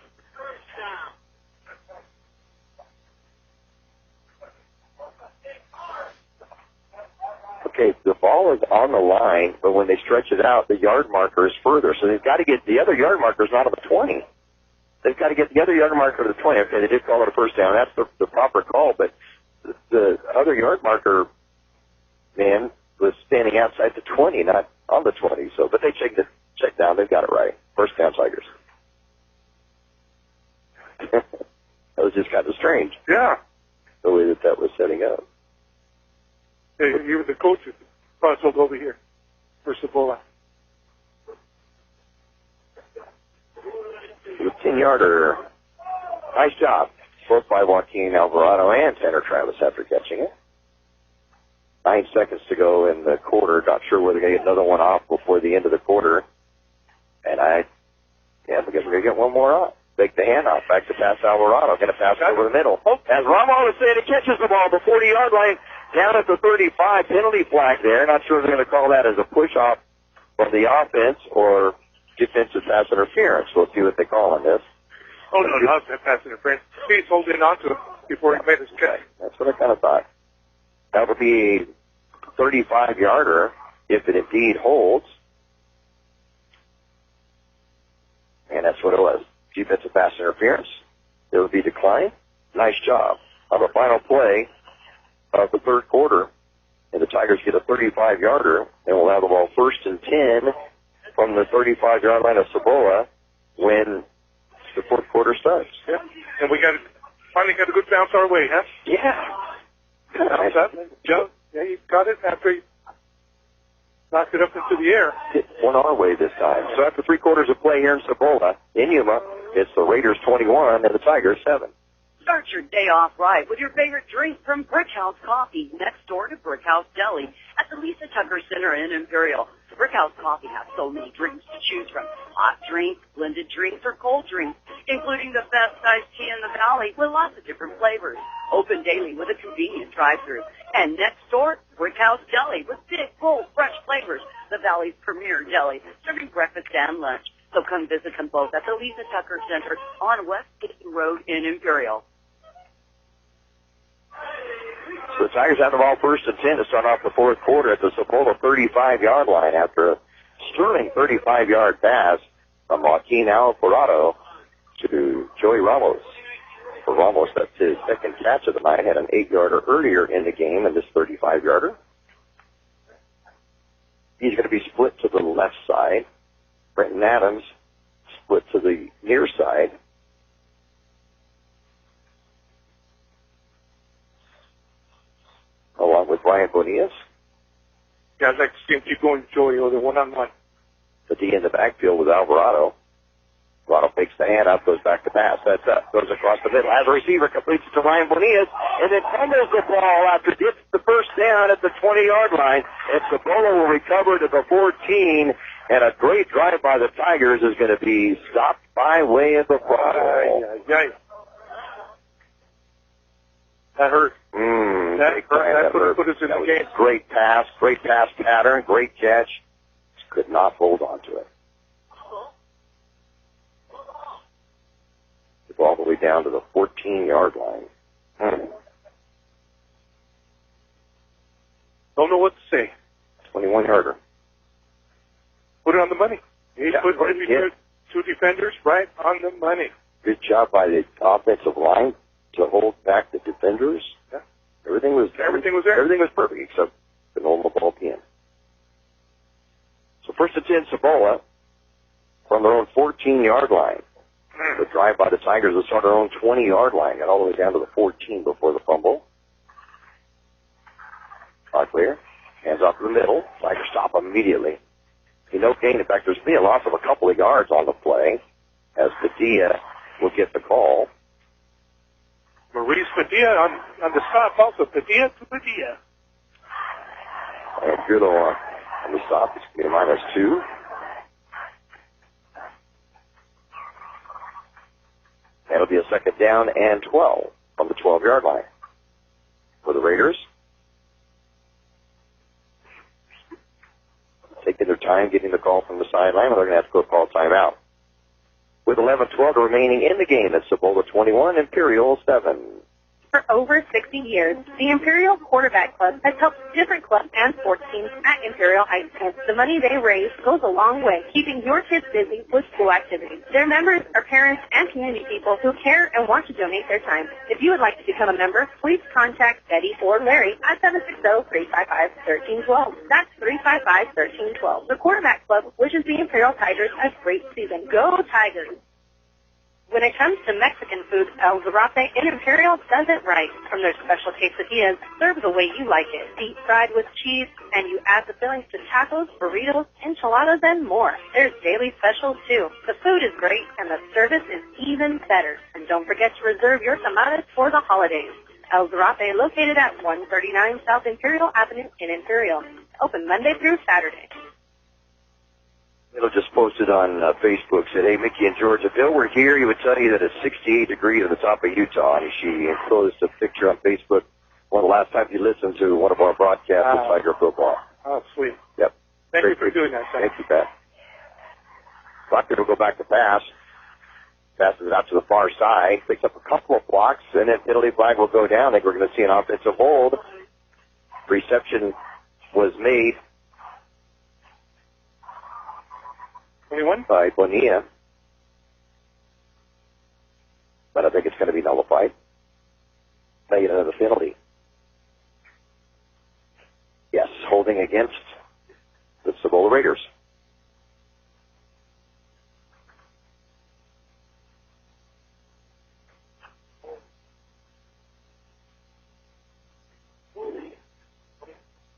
Okay, the ball is on the line, but when they stretch it out, the yard marker is further. So they've got to get the other yard marker is not on the 20. They've got to get the other yard marker to the 20. Okay, they did call it a first down. That's the proper call, but the other yard marker man was standing outside the 20, not on the 20. So, but they checked down. They've got it right. First down, Tigers. That was just kind of strange. Yeah. The way that was setting up. Hey, you were the coach at Crossroads over here for Cibola. The 10-yarder. Nice job. Both by Joaquin Alvarado and Tanner Travis after catching it. 9 seconds to go in the quarter. Not sure whether they're going to get another one off before the end of the quarter. And because we're going to get one more off. Take the handoff. Back to pass Alvarado. Going to pass over the middle. As Ramos said, he catches the ball at the 40-yard line. Down at the 35, penalty flag there. Not sure if they're going to call that as a push-off from the offense or defensive pass interference. We'll see what they call on this. Oh, no, not pass interference. He's holding on to it before he made his catch. That's what I kind of thought. That would be a 35-yarder if it indeed holds. And that's what it was. Defensive pass interference. It would be declined. Nice job. On the final play of the third quarter, and the Tigers get a 35-yarder, and we'll have the ball 1st and 10 from the 35-yard line of Cibola when the fourth quarter starts. Yeah, and we finally got a good bounce our way, huh? Yeah. Nice. Joe, yeah, you got it after you knocked it up into the air. Hit one our way this time. So after 3 quarters of play here in Cibola, in Yuma, it's the Raiders 21 and the Tigers 7. Start your day off right with your favorite drink from Brick House Coffee, next door to Brick House Deli at the Lisa Tucker Center in Imperial. Brick House Coffee has so many drinks to choose from. Hot drinks, blended drinks, or cold drinks, including the best iced tea in the valley with lots of different flavors. Open daily with a convenient drive-thru. And next door, Brick House Deli with big, bold, fresh flavors. The valley's premier deli, serving breakfast and lunch. So come visit them both at the Lisa Tucker Center on West Dayton Road in Imperial. So the Tigers have the ball 1st and 10 to start off the fourth quarter at the Cibola 35-yard line after a sterling 35-yard pass from Joaquin Alvarado to Joey Ramos. For Ramos, that's his second catch of the night. Had an 8-yarder earlier in the game in this 35-yarder. He's going to be split to the left side. Brenton Adams split to the near side. Along with Ryan Bonillas. Yeah, I'd like to see him keep going, Joey, or the one-on-one. The D in the backfield with Alvarado. Alvarado fakes the handoff, goes back to pass. That's up, goes across the middle. Has a receiver, completes it to Ryan Bonillas, and then fumbles the ball after gets the first down at the 20-yard line. And Cibola will recover to the 14, and a great drive by the Tigers is going to be stopped by way of the fumble. That hurt. That put us in the game. Great pass pattern, great catch. Just could not hold on to it. All the way down to the 14-yard line. Don't know what to say. 21-yarder. Put it on the money. He put two defenders right on the money. Good job by the offensive line to hold back the defenders. Yeah. Everything was there. Everything was perfect except the normal ball at the end. So 1st and 10, Cibola from their own 14-yard line. The drive by the Tigers was on their own 20-yard line, got all the way down to the 14 before the fumble. Clock clear. Hands off to the middle. Tigers stop immediately. No gain. In fact, there's been a loss of a couple of yards on the play as Padilla will get the call. Maurice Padilla on the stop also. Padilla to Padilla. And Pirlo on the stop. It's going to be -2. That'll be a second down and 12 from the 12-yard line for the Raiders. Taking their time getting the call from the sideline, they're going to have to go call timeout. With 11:12 remaining in the game, it's Cibola 21, Imperial 7. For over 60 years, the Imperial Quarterback Club has helped different clubs and sports teams at Imperial High School. The money they raise goes a long way, keeping your kids busy with school activities. Their members are parents and community people who care and want to donate their time. If you would like to become a member, please contact Betty or Larry at 760-355-1312. That's 355-1312. The Quarterback Club wishes the Imperial Tigers a great season. Go Tigers! When it comes to Mexican food, El Zarape in Imperial does it right. From their special quesadillas, served the way you like it. Deep fried with cheese, and you add the fillings to tacos, burritos, enchiladas, and more. There's daily specials, too. The food is great, and the service is even better. And don't forget to reserve your tamales for the holidays. El Zarape, located at 139 South Imperial Avenue in Imperial. Open Monday through Saturday. It'll just posted on Facebook, said, hey, Mickey and George, if Bill were here, he would tell you that it's 68 degrees at the top of Utah. And she enclosed a picture on Facebook one of the last times you listened to one of our broadcasts of Tiger football. Oh, sweet. Yep. Thank you for doing that, Sam. Thank you, Pat. Proctor will go back to pass. Passes it out to the far side. Picks up a couple of blocks, and then penalty flag will go down. I think we're going to see an offensive hold. Reception was made 21? by Bonilla. But I think it's going to be nullified. May get another penalty. Yes, holding against the Cibola Raiders.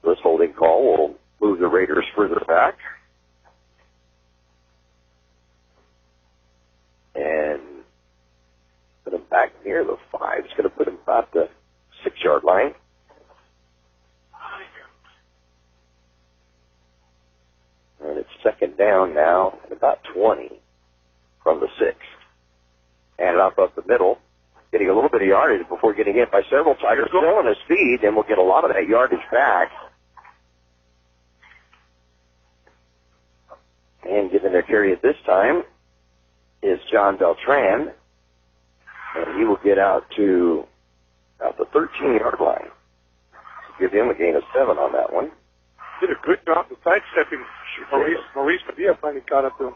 This holding call will move the Raiders further back. And put him back near the 5. It's going to put him about the 6-yard line. And it's second down now at about 20 from the 6. And up the middle, getting a little bit of yardage before getting hit by several Tigers. Slowing his speed, and we'll get a lot of that yardage back. And getting their carry at this time is John Beltran, and he will get out to about the 13-yard line. So give him a gain of 7 on that one. Did a good job of sidestepping. Maurice Padilla finally caught up to him.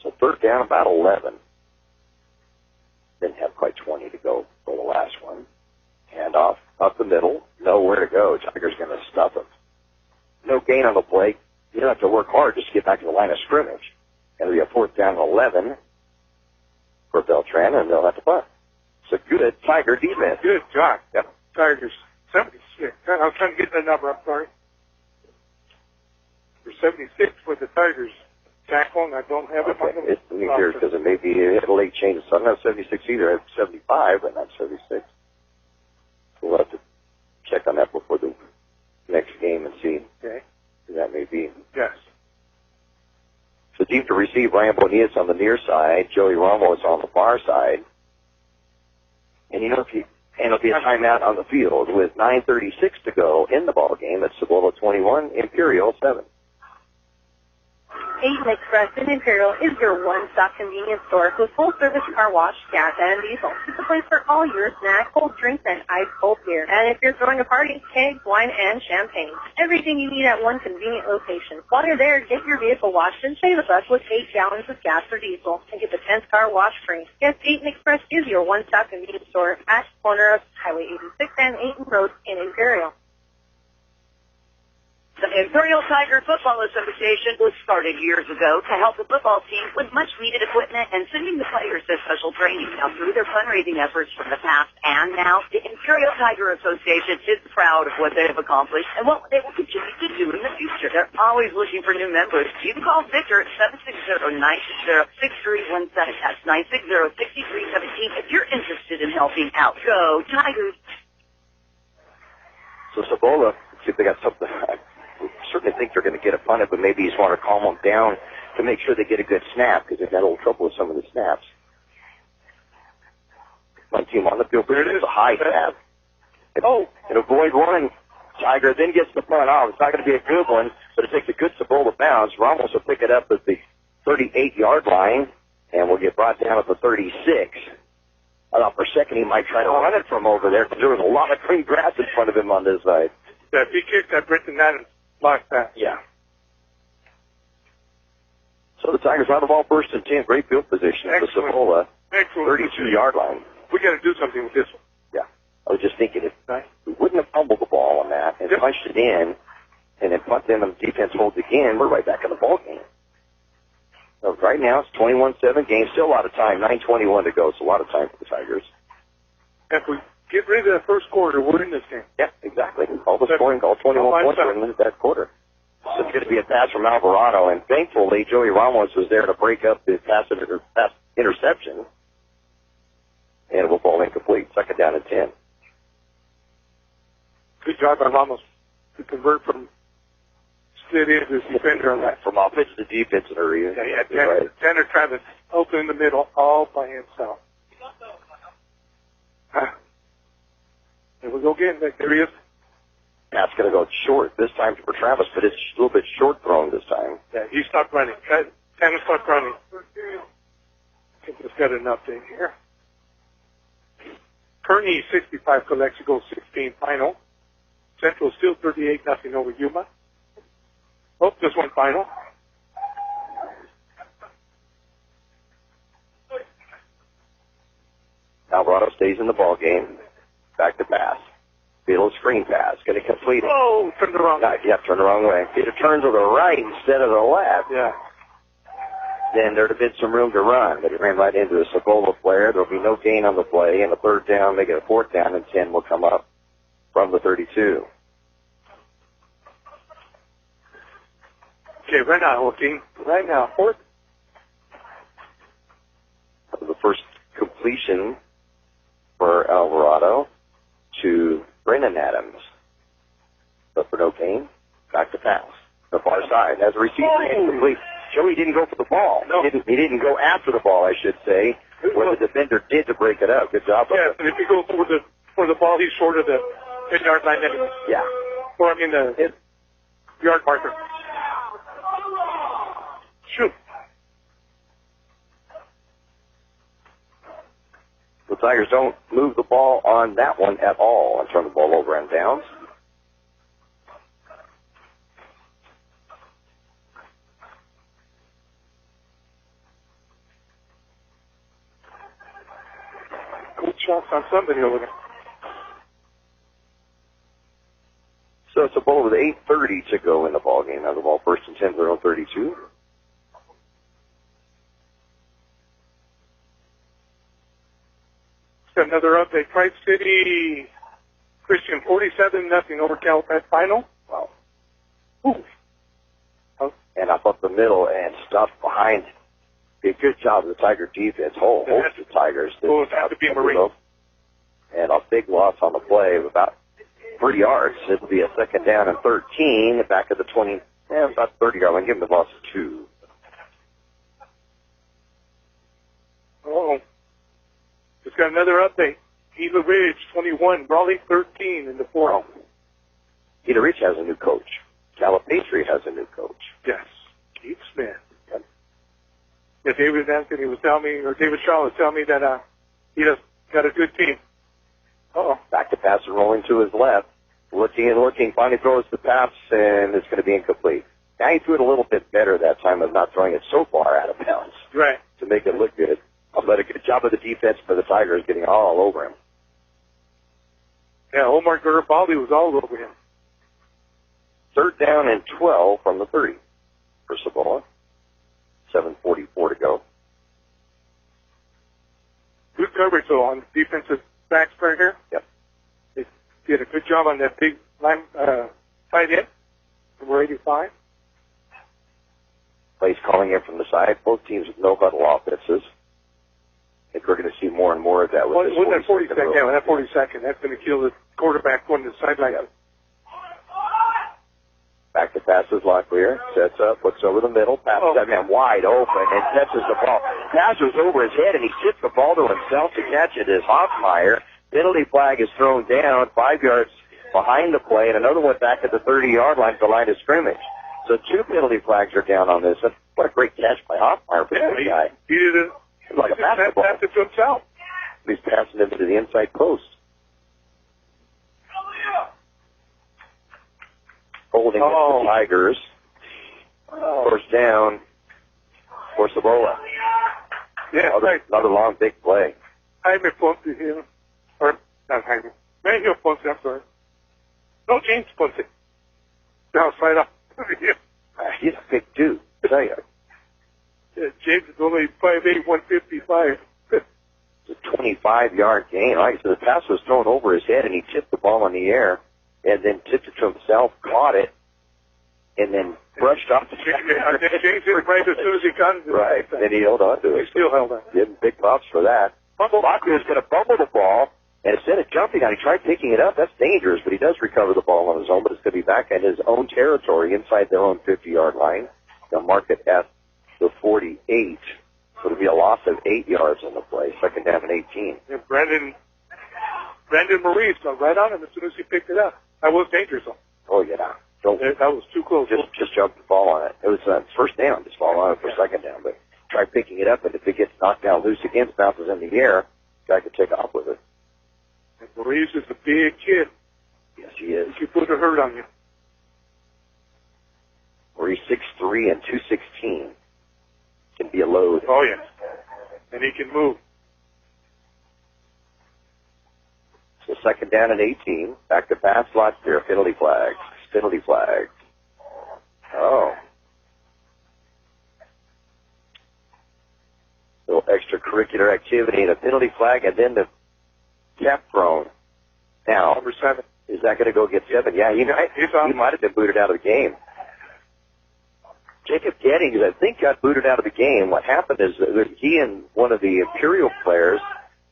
So third down, about 11. Didn't have quite 20 to go for the last one. Handoff up the middle, nowhere to go. Tigers going to stuff him. No gain on the play. You don't have to work hard just to get back to the line of scrimmage. It'll be a fourth down and 11 for Beltran, and they'll have to punt. It's a good Tiger defense. Good job. Yep. Tigers. 76. I was trying to get that number. I'm sorry. For 76 for the Tigers. Tackle, and I don't have it. Okay. Let me hear it because it may be a late change. So I don't have 76 either. I have 75, but not 76. So we'll have to check on that before the next game and see. Okay. Who that may be. Yes. So deep to receive, Ryan Bonilla on the near side. Joey Ramos on the far side. And it'll be a timeout on the field with 9:36 to go in the ball game. It's Cibola 21, Imperial 7. Aiden Express in Imperial is your one-stop convenience store with full-service car wash, gas, and diesel. It's a place for all your snacks, cold drinks, and ice-cold beer. And if you're throwing a party, kegs, wine, and champagne. Everything you need at one convenient location. While you're there, get your vehicle washed and save us with 8 gallons of gas or diesel and get the 10th car wash free. Yes, Aiden Express is your one-stop convenience store at the corner of Highway 86 and 8 Road in Imperial. The Imperial Tiger Football Association was started years ago to help the football team with much-needed equipment and sending the players to special training. Now, through their fundraising efforts from the past and now, the Imperial Tiger Association is proud of what they have accomplished and what they will continue to do in the future. They're always looking for new members. You can call Victor at 760-960-6317. That's 960-6317 if you're interested in helping out. Go Tigers! So Cibola, see if they got something. I certainly think they're going to get a punt it, but maybe you just want to calm them down to make sure they get a good snap because they've had a little trouble with some of the snaps. One team on the field, but it is a high snap. And avoid one. Tiger then gets the punt off. It's not going to be a good one, but it takes a good Cibola bounce. Ramos will pick it up at the 38-yard line, and will get brought down at the 36. I thought for a second he might try to run it from over there because there was a lot of green grass in front of him on this side. Yeah, if he kicked that Brenton Adams block pass. Yeah. So the Tigers have the ball first and 10. Great field position for Cibola. 32-yard line. We got to do something with this one. Yeah. I was just thinking if we wouldn't have fumbled the ball on that and punched it in and then punt them and the defense holds again, we're right back in the ball game. So right now it's 21-7 game. Still a lot of time. 9:21 to go. So a lot of time for the Tigers. If we get rid of the first quarter, we're in this game. Yeah, exactly. All the scoring, all 21 points are in that quarter. So it's going to be a pass from Alvarado, and thankfully Joey Ramos was there to break up the pass interception, and it will fall incomplete. Second down and 10. Good job by Ramos to convert from slid into defender on that. From offense to defense in a hurry. Yeah, Tanner Travis open in the middle all by himself. There we go again. There he is. That's going to go short this time for Travis, but it's a little bit short thrown this time. Yeah, he stopped running. Tanner stopped running. I think we've got an update here. Kearney 65, Calexico 16 final. Central still 38-0 over Yuma. Oh, just one final. Alvarado stays in the ball game. Back to pass. Little screen pass. Going to complete it. Oh, turned the wrong way. Yeah, turned the wrong way. If it turned to the right instead of the left, then there'd have been some room to run. But it ran right into the Cibola player. There'll be no gain on the play. And the third down, make it a fourth down, and 10 will come up from the 32. Okay, right now, looking. Right now, fourth. That was the first completion for Alvarado to Brennan Adams. But for no gain, back to pass. The far side has a receiver incomplete. Joey didn't go for the ball. No. He didn't go after the ball, I should say, where the defender did to break it up. Good job. Yeah, and if you go for the ball, he's short of the 10-yard line anyway. Yeah. Or, I mean, the yard marker. Shoot. The Tigers don't move the ball on that one at all and turn the ball over and downs. Good shots on somebody over there. So it's a ball with 8:30 to go in the ball game. Now the ball first and 10, they're on 32. Another update. Tribe City Christian 47-0 over Calapat final. Wow. Ooh. Oh. And up the middle and stuff behind. Did a good job of the Tiger defense. Whole host of Tigers. Oh, it had to be Marine. And a big loss on the play of about 3 yards. It'll be a second down and 13. Back at the 20, about 30-yard line. Give them the loss of 2. Oh. Just got another update. Gila Ridge 21, Raleigh 13 in the fourth. Gila Ridge has a new coach. Calipatri has a new coach. Yes. Keith Smith. Yeah, David Anthony was telling me, or David Shaw was telling me that he just got a good team. Back to pass and rolling to his left. Looking and looking. Finally throws the pass, and it's going to be incomplete. Now he threw it a little bit better that time of not throwing it so far out of bounds. Right. To make it look good. But a good job of the defense for the Tigers getting all over him. Yeah, Omar Garibaldi was all over him. third down and 12 from the 30 for Cibola. 7:44 to go. Good coverage, though, on defensive backs right here. Yep. They did a good job on that big line, tight end, number 85. Plays calling in from the side. Both teams with no huddle offenses. I think we're going to see more and more of that with this 42nd. Yeah, that 42nd. That's going to kill the quarterback going to the sideline. Back to passes, Locklear. Sets up, looks over the middle, passes that man wide open, and catches the ball. Passes over his head, and he tips the ball to himself to catch it as Hoffmeyer. Penalty flag is thrown down 5 yards behind the play, and another one back at the 30-yard line, the line of scrimmage. So 2 penalty flags are down on this. What a great catch by Hoffmeyer for that guy. He did it. Like a basketball. Passed it to himself. He's passing it to the inside post. Holding it for the Tigers. First down for Cibola. Yeah, another long, big play. Jaime punted him. Or, not Jaime. Manuel punted, I'm sorry. No, James punted. Now, right up. He's a big dude, I tell you. Yeah, James is only 5'8", 155. It's a 25-yard gain. Like I said, the pass was thrown over his head, and he tipped the ball in the air, and then tipped it to himself, caught it, and then brushed off the James did right as soon as he got it. Right, and he held on to it. He still held on. Give him big props for that. Locklear was going to fumble the ball, and instead of jumping on, he tried picking it up. That's dangerous, but he does recover the ball on his own, but it's going to be back at his own territory inside their own 50-yard line. They'll mark it at the 48. So it'll be a loss of 8 yards on the play. Second down and 18. Yeah, Brandon Maurice got right on him as soon as he picked it up. That was dangerous, though. Oh, yeah. That was too close. Just jump the ball on it. It was first down. Just fall on it for second down. But try picking it up, and if it gets knocked down loose again, bounces in the air, guy could take off with it. And Maurice is a big kid. Yes, he is. He put a hurt on you. Maurice 6'3" and 216. Can be a load. Oh, yes. And he can move. So second down and 18. Back to pass slot there. Penalty flags. Penalty flags. Oh. Little extracurricular activity and a penalty flag, and then the cap thrown. Now, Number 7. Is that going to go get 7? Yeah, he might have been booted out of the game. Jacob Gettings, I think, got booted out of the game. What happened is that he and one of the Imperial players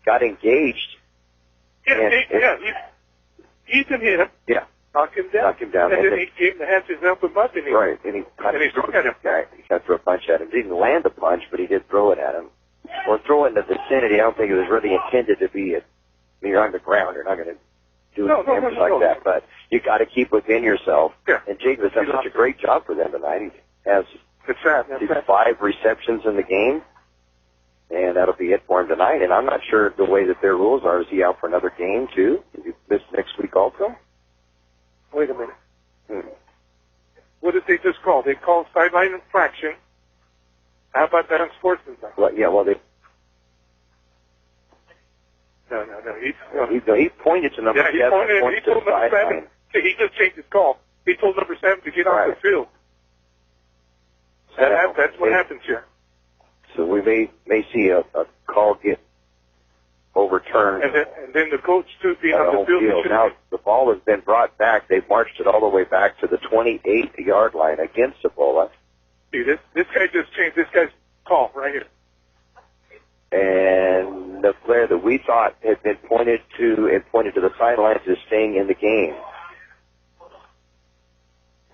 got engaged. Ethan hit him. Yeah. Knocked him down. And then he gave him the hands and helped him up. And he struck at him. Right. He got to throw a punch at him. Didn't land a punch, but he did throw it at him. Or throw it in the vicinity. I don't think it was really intended to be you're on the ground. You're not going to do anything like that. But you got to keep within yourself. Yeah. And Jacob has done such a great job for them tonight. He has 5 receptions in the game, and that'll be it for him tonight. And I'm not sure the way that their rules are. Is he out for another game, too? Is he miss next week also? Wait a minute. What did they just call? They called sideline infraction. How about that on Sportsman's Night? Well, yeah, they... No. He pointed to number 7. He told number 7. He just changed his call. He told number 7 to get off the field. That's what happens here. So we may see a call get overturned. And then the coach, too, being on the field. Now, the ball has been brought back. They've marched it all the way back to the 28-yard line against Cibola. See, this guy just changed this guy's call right here. And the player that we thought had been pointed to the sidelines is staying in the game.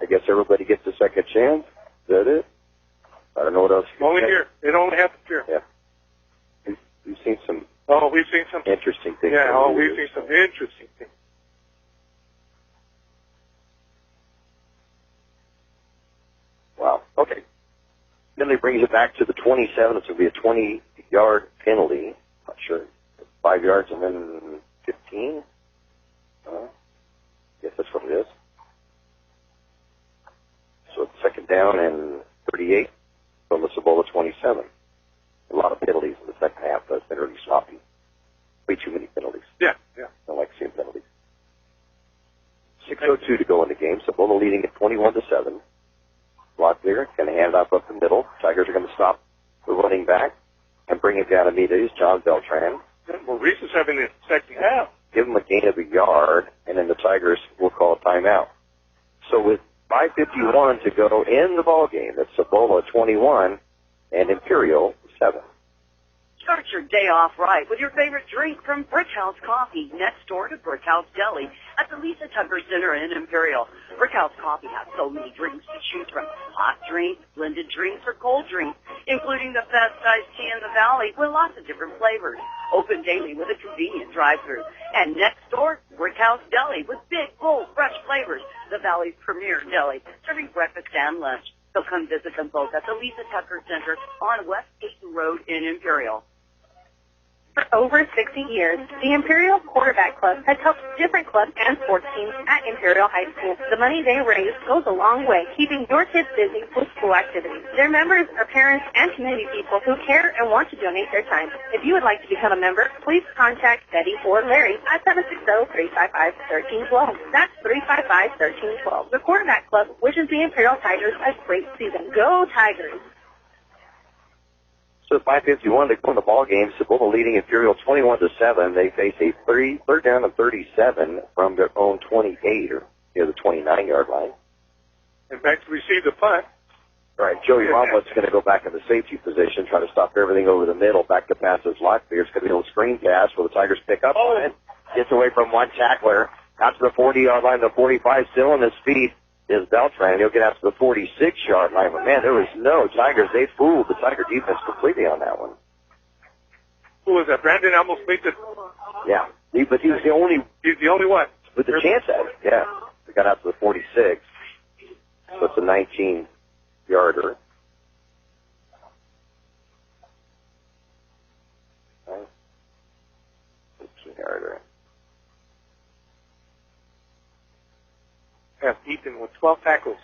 I guess everybody gets a second chance. Is that it? I don't know what else. Only here. It only happens here. Yeah. We've seen some. Oh, we've seen some interesting things. Yeah. We've seen some interesting things. Wow. Okay. Then he brings it back to the 27. It's going to be a 20-yard penalty. Not sure. 5 yards and then 15. Yes, that's what it is. So it's second down and 38 from the Cibola 27. A lot of penalties in the second half. That's been really sloppy. Way too many penalties. Yeah. I don't like seeing penalties. 6:02 to go in the game. game. Cibola leading at 21-7. Block clear, going to hand off up the middle. Tigers are going to stop the running back and bring it down immediately. It's John Beltran. Well, Reese is having the second half. Give him a gain of a yard, and then the Tigers will call a timeout. So with 5:51 to go in the ball game, it's Cibola 21 and Imperial 7. Start your day off right with your favorite drink from Brick House Coffee, next door to Brick House Deli at the Lisa Tucker Center in Imperial. Brick House Coffee has so many drinks to choose from: hot drinks, blended drinks, or cold drinks, including the best iced tea in the valley with lots of different flavors. Open daily with a convenient drive-thru. And next door, Brick House Deli with big, bold, fresh flavors. The valley's premier deli, serving breakfast and lunch. So come visit them both at the Lisa Tucker Center on West Peyton Road in Imperial. For over 60 years, the Imperial Quarterback Club has helped different clubs and sports teams at Imperial High School. The money they raise goes a long way, keeping your kids busy with school activities. Their members are parents and community people who care and want to donate their time. If you would like to become a member, please contact Betty or Larry at 760-355-1312. That's 355-1312. The Quarterback Club wishes the Imperial Tigers a great season. Go Tigers! So 5:51 to go in the ball game. Cibola leading Imperial 21-7. They face a third down and 37 from their own 28 or near the 29-yard line. And back to receive the punt. All right, Joey Romott's going to go back in the safety position, try to stop everything over the middle. Back to pass is Locklear. It's going to be a little screen pass where the Tigers pick up on it. Gets away from one tackler. Out to the 40-yard line, the 45 still on his feet is Beltran. He'll get out to the 46-yard line. But, man, there was no Tigers. They fooled the Tiger defense completely on that one. Who was that? Brandon almost made the... Yeah, but he was the only... He's the only one. With the chance at it, yeah. They got out to the 46. So it's a 19-yarder. Right. 18-yarder. Yeah, Ethan with 12 tackles.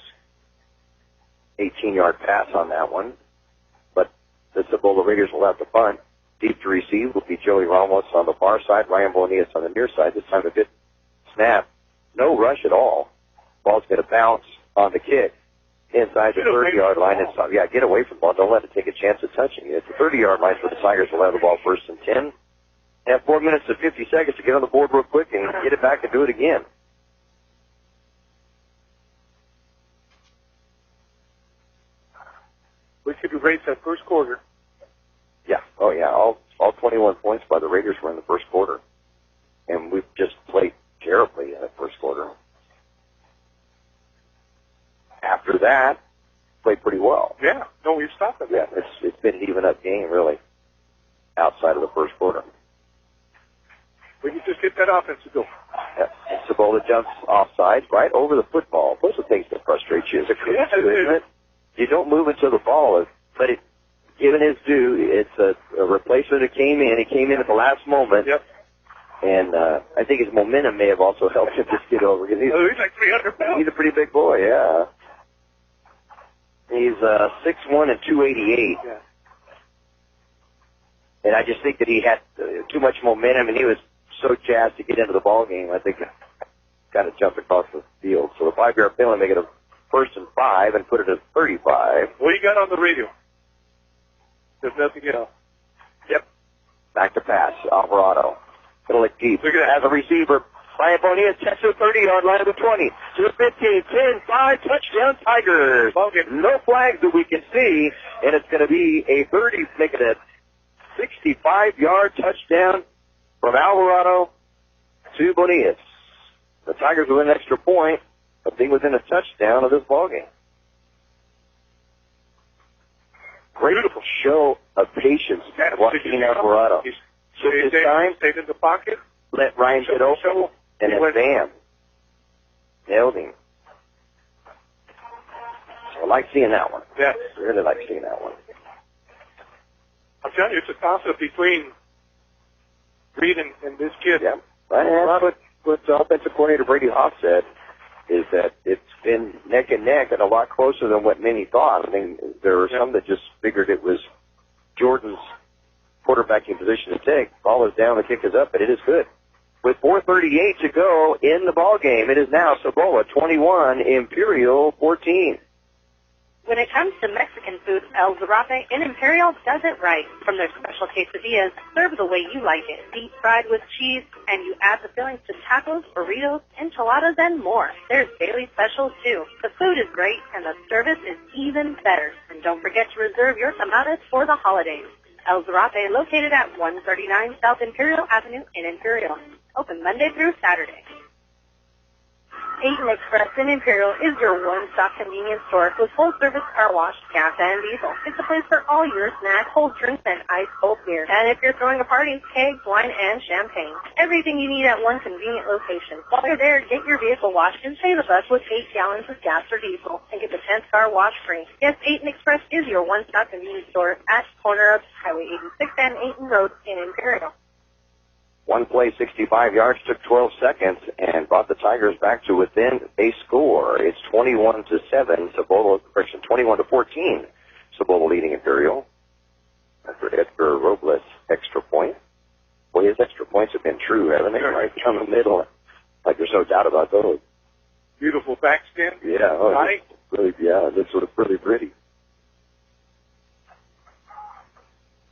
18-yard pass on that one. But the Cibola Raiders will have to punt. Deep to receive will be Joey Ramos on the far side, Ryan Bonillas on the near side. This time a good snap. No rush at all. Ball's going to bounce on the kick inside the 30-yard line. And so, yeah, get away from the ball. Don't let it take a chance of touching you. It's the 30-yard line for the Tigers. Will have the ball first and 10. Have 4 minutes and 50 seconds to get on the board real quick and get it back and do it again. We should have raced that first quarter. Yeah. Oh, yeah. All 21 points by the Raiders were in the first quarter. And we've just played terribly in the first quarter. After that, played pretty well. Yeah. No, we've stopped it. Yeah, it's been an even-up game, really, outside of the first quarter. We can just get that offense to go. Yeah. And Cibola jumps offside right over the football. Those are things that frustrate you as a coach, isn't it? You don't move into the ball, but given his due, it's a replacement that came in. He came in at the last moment. Yep. And I think his momentum may have also helped him just get over. Because he's like 300 pounds. He's a pretty big boy, yeah. He's 6'1" and 288. Yeah. And I just think that he had too much momentum, and he was so jazzed to get into the ball game. I think got to jump across the field. So the 5-yard penalty, make it a 1st and 5 and put it at 35. What you got on the radio? There's nothing else. Yep. Back to pass. Alvarado. It'll look deep. Look at that. As a receiver, Ryan Bonillas catches the 30-yard line of the 20. To the 15, 10, 5, touchdown Tigers. No flags that we can see, and it's going to be a 30, make it a 65-yard touchdown from Alvarado to Bonillas. The Tigers will win an extra point of being within a touchdown of this ballgame. Beautiful show of patience, Joaquin Alvarado. So his time, stayed in the pocket, let Ryan get open, and then bam, nailed him. So I like seeing that one. Yeah. Really like seeing that one. I'm telling you, it's a toss-up between Reed and this kid. Yeah. What the offensive coordinator Brady Hoff said is that it's been neck and neck and a lot closer than what many thought. I mean, there were some that just figured it was Jordan's quarterbacking position to take. Ball is down, the kick is up, but it is good. with 4:38 to go in the ball game. It is now Cibola 21, Imperial 14. When it comes to Mexican food, El Zarape in Imperial does it right. From their special quesadillas, served the way you like it, deep fried with cheese, and you add the fillings to tacos, burritos, enchiladas, and more. There's daily specials, too. The food is great, and the service is even better. And don't forget to reserve your tamales for the holidays. El Zarape, located at 139 South Imperial Avenue in Imperial. Open Monday through Saturday. Aiton Express in Imperial is your one-stop convenience store with full-service car wash, gas, and diesel. It's a place for all your snacks, cold drinks, and ice-cold beer. And if you're throwing a party, kegs, wine, and champagne. Everything you need at one convenient location. While you're there, get your vehicle washed and save the bus with 8 gallons of gas or diesel and get the 10th car wash free. Yes, Aiton Express is your one-stop convenience store at the corner of Highway 86 and Aiton Road in Imperial. One play, 65 yards, took 12 seconds, and brought the Tigers back to within a score. It's 21-7, Cibola, 21-14. Cibola leading Imperial. After Edgar Robles' extra point. Boy, his extra points have been true, haven't they? Right down the middle. Like there's no doubt about those. Beautiful backspin. Yeah. Oh, nice. Really, yeah, that's sort of really pretty.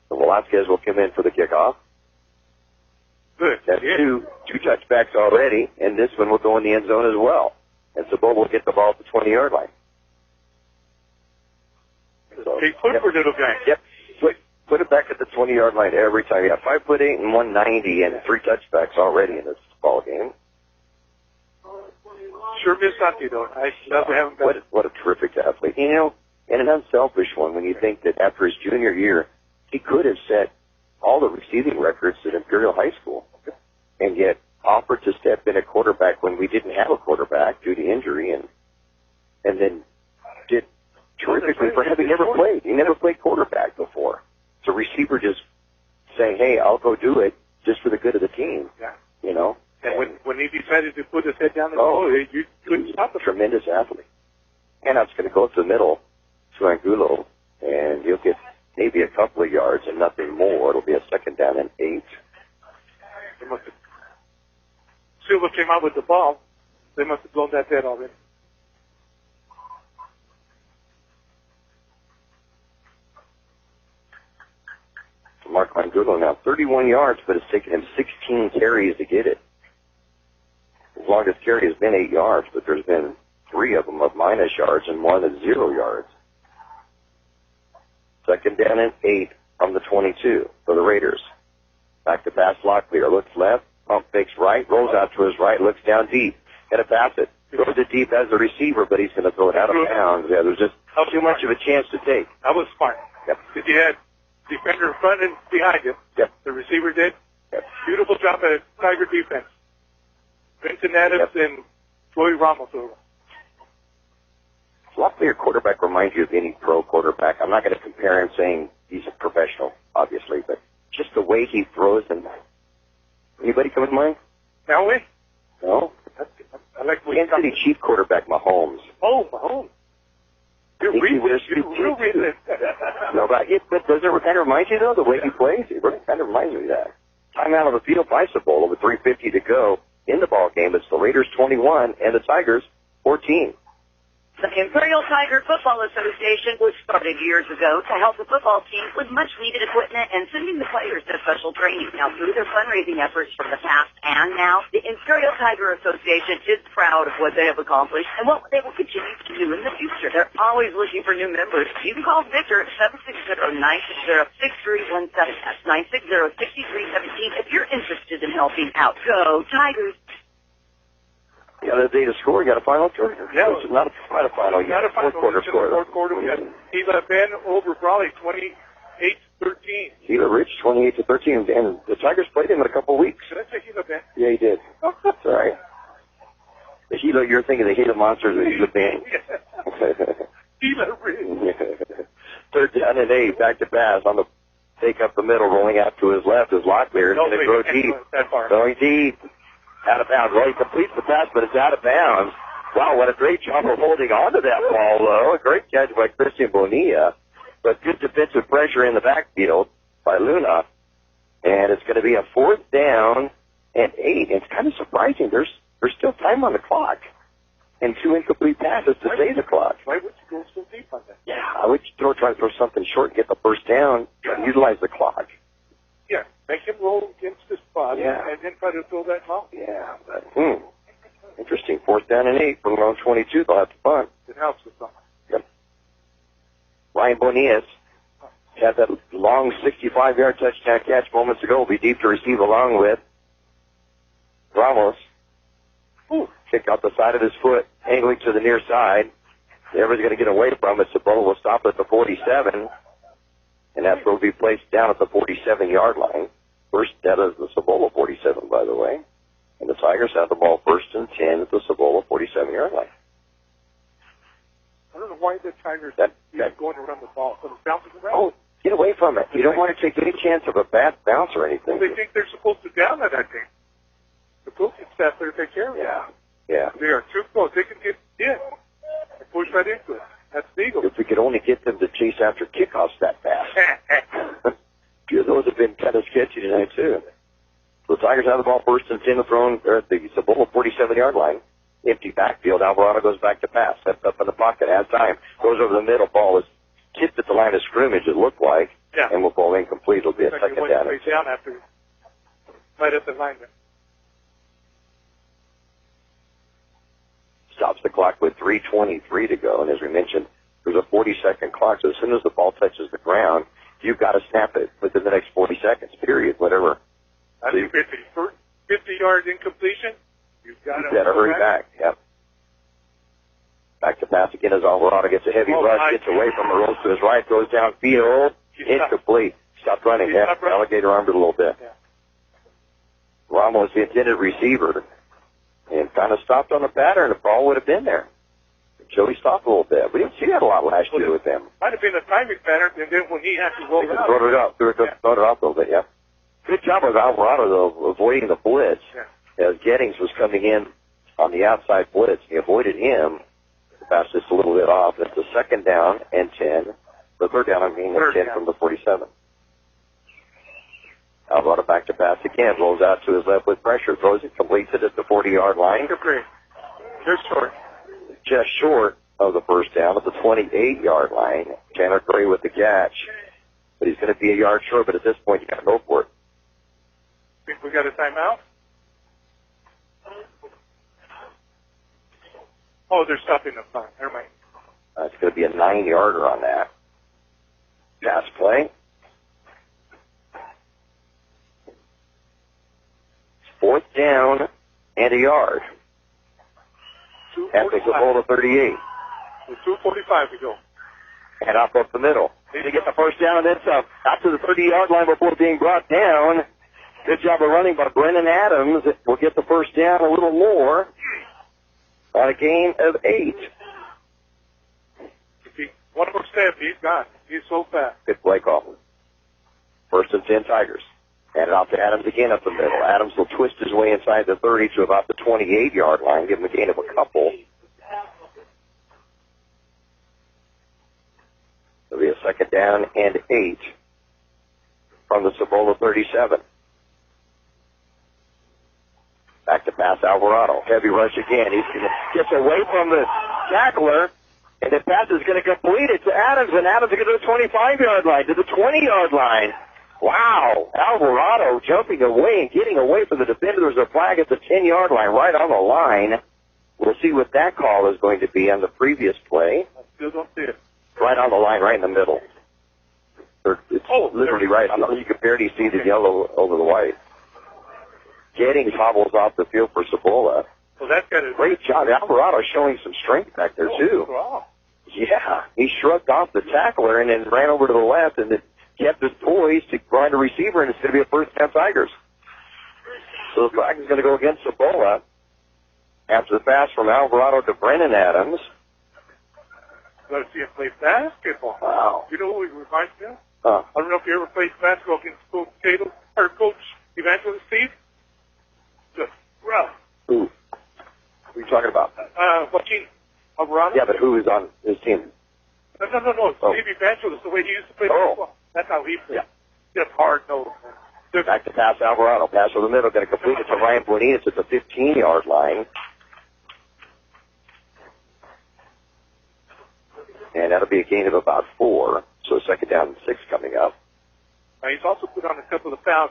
So Velasquez will come in for the kickoff. Good. That's two touchbacks already, and this one will go in the end zone as well. And Cibola will get the ball at the 20-yard line. So, Big foot for little guy. Yep. Put it back at the 20-yard line every time. Yeah, 5'8" and 190, and 3 touchbacks already in this ball game. Sure miss Santi, though. I love to have him back. What a terrific athlete. You know, and an unselfish one when you think that after his junior year, he could have set all the receiving records at Imperial High School, and yet offered to step in at quarterback when we didn't have a quarterback due to injury, and then did terrifically for having never played. He never played quarterback before. So receiver just saying, "Hey, I'll go do it just for the good of the team." Yeah. You know. And when he decided to put his head down and you couldn't stop him. Tremendous athlete. And that's going to go to the middle to Angulo, and he'll get maybe a couple of yards and nothing more. It'll be a second down and 8. Silva came out with the ball. They must have blown that dead already. Mark Angulo now 31 yards, but it's taken him 16 carries to get it. His longest carry has been 8 yards, but there's been 3 of them of minus yards and 1 at 0 yards. Second down and 8 from the 22 for the Raiders. Back to pass Locklear. Looks left, pump fakes right, rolls out to his right, looks down deep. Got to pass it. Throws it deep as the receiver, but he's going to throw it out of bounds. Yeah, there's just too much of a chance to take. That was smart. Yep. Because you had defender in front and behind him. Yep. The receiver did. Yep. Beautiful job at Tiger defense. Vincent Adams and Troy Ramos. Locklear quarterback reminds you of any pro quarterback. I'm not going to compare him saying he's a professional, obviously, but just the way he throws them. Anybody come to mind? Elway? No? I like what Kansas City Chief quarterback Mahomes. Oh, Mahomes. You're real reading it. No, but does it kind of remind you, though, the way he plays? It really kind of reminds me of that. Time out of the field by Cibola with 3:50 to go in the ball game. It's the Raiders 21 and the Tigers 14. The Imperial Tiger Football Association was started years ago to help the football team with much-needed equipment and sending the players to special training. Now, through their fundraising efforts from the past and now, the Imperial Tiger Association is proud of what they have accomplished and what they will continue to do in the future. They're always looking for new members. You can call Victor at 760-960-6317. That's 960-6317 if you're interested in helping out. Go Tigers! The other day to score, you got a final score? Yeah. It's not a final. Not a final. Fourth quarter score. Fourth quarter, we had Gila Ben over Brawley, 28-13. Gila Rich, 28-13, and the Tigers played him in a couple of weeks. Did I say Gila Ben? Yeah, he did. That's all right. The Gila, you're thinking the Gila Monsters, the Gila Band. Gila Rich. Third down and 8, back to pass on the take up the middle, rolling out to his left is Locklear. It's going to go deep. Going deep. Out of bounds. Well, he completes the pass, but it's out of bounds. Wow, what a great job of holding on to that ball, though. A great catch by Christian Bonilla. But good defensive pressure in the backfield by Luna. And it's going to be a 4th down and 8. It's kind of surprising. There's still time on the clock. And 2 incomplete passes to save the clock. Why would you go so deep on that? Yeah, I would try to throw something short and get the first down, try to utilize the clock. Yeah, make him roll against the spot, and then try to throw that long. Yeah, but, interesting. 4th down and 8 from around 22. They'll have to punt. It helps with something. Yep. Ryan Bonillas had that long 65-yard touchdown catch moments ago. Will be deep to receive along with Ramos. Ooh, kick out the side of his foot, angling to the near side. Everybody's going to get away from it. Cibola will stop at the 47, and that will be placed down at the 47-yard line. First, that is the Cibola 47, by the way. And the Tigers have the ball 1st and 10 at the Cibola 47-yard line. I don't know why the Tigers going around the ball, so it bounces around. Oh, get away from it. You don't want to take any chance of a bad bounce or anything. Well, they think they're supposed to down that, I think. The coaching staff there take care of it. Yeah. They are too close. They can get in and push right into it. That's the Eagles. If we could only get them to chase after kickoffs that fast. Few of those have been kind of sketchy tonight, too. The Tigers have the ball 1st and 10 thrown at the Cibola 47-yard line. Empty backfield. Alvarado goes back to pass. Steps up in the pocket. Has time. Goes over the middle. Ball is tipped at the line of scrimmage, it looked like. Yeah. And will ball incomplete. It'll be a second down. Down after, right at the line there. Stops the clock with 3:23 to go. And as we mentioned, there's a 40-second clock. So as soon as the ball touches the ground, you've got to snap it within the next 40 seconds, period, whatever. I think 50-yard incompletion, you've got to hurry back. Yep. Back to pass again as Alvarado gets a heavy rush, gets away from the ropes to his right, goes downfield, incomplete. Stopped running. Alligator armed it a little bit. Yeah. Ramos, the intended receiver, and kind of stopped on the pattern. The ball would have been there. Joey stopped a little bit. We didn't see that a lot last year with him. Might have been a timing pattern, and then when he had to roll it out. Throw it up. Throw it up a little bit, yeah. Good job of Alvarado, though, avoiding the blitz. Yeah. As Gettings was coming in on the outside blitz. He avoided him. The pass just a little bit off. It's a 2nd down and 10. The 3rd down, and 10 from the 47. Alvarado back to pass again. Rolls out to his left with pressure. Throws it, completes it at the 40-yard line. They're short. Just short of the 1st down at the 28-yard line. Tanner Gray with the catch. But he's going to be a yard short, but at this point, you got to go for it. Think we got a timeout? Oh, they're stopping the clock. Never mind. It's going to be a 9-yarder on that. Pass play. 4th down and a yard. At the Cibola 38. With 2:45 to go. And up the middle. They get the 1st down and then some. Out to the 30-yard line before being brought down. Good job of running by Brennan Adams. Will get the 1st down a little more on a gain of 8. One more step, he's gone. He's so fast. Good play call. 1st and 10 Tigers. And off to Adams again up the middle. Adams will twist his way inside the 30 to about the 28-yard line, give him a gain of a couple. It'll be a 2nd down and 8 from the Cibola 37. Back to pass Alvarado. Heavy rush again. He gets away from the tackler, and the pass is going to complete it to Adams, and Adams is going to the 25-yard line, to the 20-yard line. Wow. Alvarado jumping away and getting away from the defender. There's a flag at the 10-yard line, right on the line. We'll see what that call is going to be on the previous play. I still don't see it. Right on the line, right in the middle. It's literally right on the line. You can barely see the yellow over the white. Gettings hobbles off the field for Cibola. Well, that's got a great job. Alvarado showing some strength back there, too. Wow. Yeah. He shrugged off the tackler and then ran over to the left and kept his poise to find a receiver, and it's going to be a 1st down Tigers. So the flag is going to go against Cibola after the pass from Alvarado to Brennan Adams. Got to see him play basketball. Wow. You know who he reminds me of? Huh. I don't know if you ever played basketball against Coach Tatum or Coach Evangelist Steve. Just rough. Who? What are you talking about? Joaquin Alvarado. Yeah, but who is on his team? No. Steve Evangelist, the way he used to play basketball. That's how he played. Yeah. Just hard nose. Back to pass Alvarado. Pass over the middle. Going to complete it to Ryan Bonita. It's at the 15-yard line. And that'll be a gain of about 4. So second down and 6 coming up. He's also put on a couple of fouls.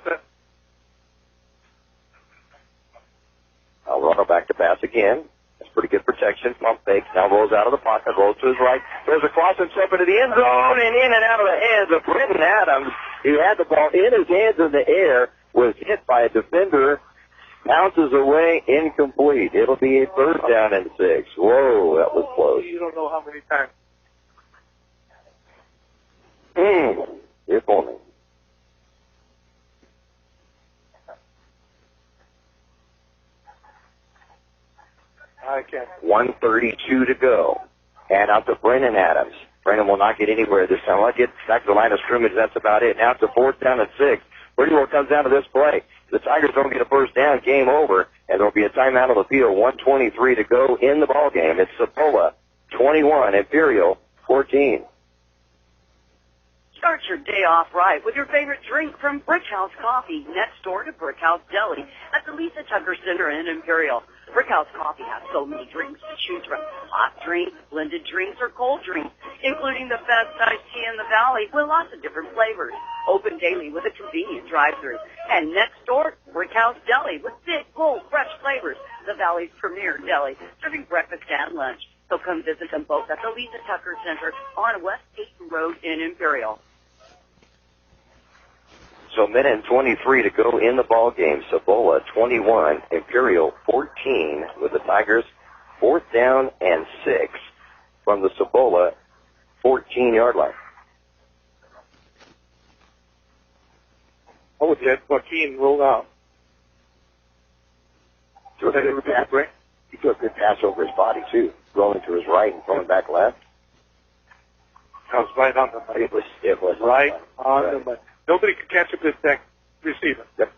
Alvarado back to pass again. That's pretty good protection. Pump fakes. Now rolls out of the pocket. Rolls to his right. Goes across himself into the end zone and in and out of the hands of Brenton Adams, who had the ball in his hands in the air, was hit by a defender, bounces away, incomplete. It'll be a third down and 6. Whoa, that was close. You don't know how many times. If only. I can't. 1:32 to go. Hand out to Brennan Adams. Brennan will not get anywhere this time. I'll get back to the line of scrimmage. That's about it. Now it's a 4th down and 6. Pretty well comes down to this play. The Tigers don't get a first down. Game over. And there'll be a timeout on the field. 1:23 to go in the ball game. It's Cibola 21, Imperial 14. Start your day off right with your favorite drink from Brickhouse Coffee, next door to Brickhouse Deli at the Lisa Tucker Center in Imperial. Brickhouse Coffee has so many drinks to choose from. Hot drinks, blended drinks, or cold drinks, including the best iced tea in the valley with lots of different flavors. Open daily with a convenient drive-thru. And next door, Brickhouse Deli with big, bold, fresh flavors. The valley's premier deli, serving breakfast and lunch. So come visit them both at the Lisa Tucker Center on West Peyton Road in Imperial. So minute and 23 to go in the ball game. Cibola 21, Imperial 14 with the Tigers. 4th down and 6 from the Cibola 14-yard line. Oh, did Joaquin roll out? He threw a good pass over his body, too. Rolling to his right and throwing back left. That was right on the money. It was right on the money. Nobody could catch up this next receiver. Yep.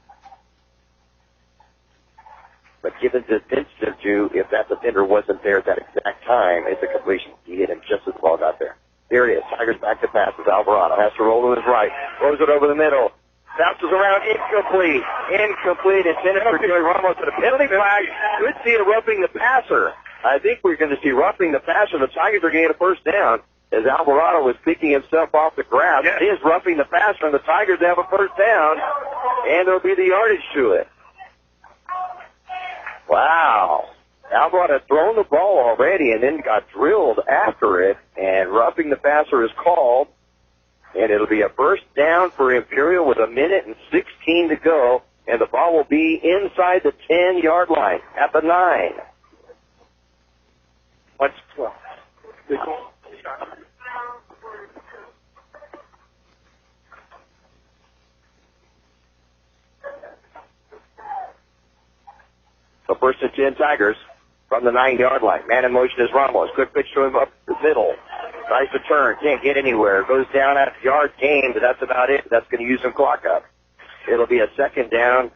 But given the distance to, if that defender wasn't there at that exact time, it's a completion. He hit him just as the ball got there. There it is. Tigers back to pass with Alvarado. Has to roll to his right. Throws it over the middle. Bounces around. Incomplete. Incomplete. It's in it for Joey Ramos at a penalty flag. Could see a roughing the passer. I think we're going to see roughing the passer. The Tigers are going to get a first down. As Alvarado was picking himself off the grass, It is roughing the passer, and the Tigers have a first down, and there'll be the yardage to it. Wow. Alvarado had thrown the ball already and then got drilled after it, and roughing the passer is called, and it'll be a first down for Imperial with 1:16 to go, and the ball will be inside the 10-yard line at the 9. What's 12? So first and 10 Tigers from the 9-yard line. Man in motion is Ramos. Quick pitch to him up the middle. Tries to turn. Can't get anywhere. Goes down at yard gain, but that's about it. That's going to use some clock up. It'll be a second down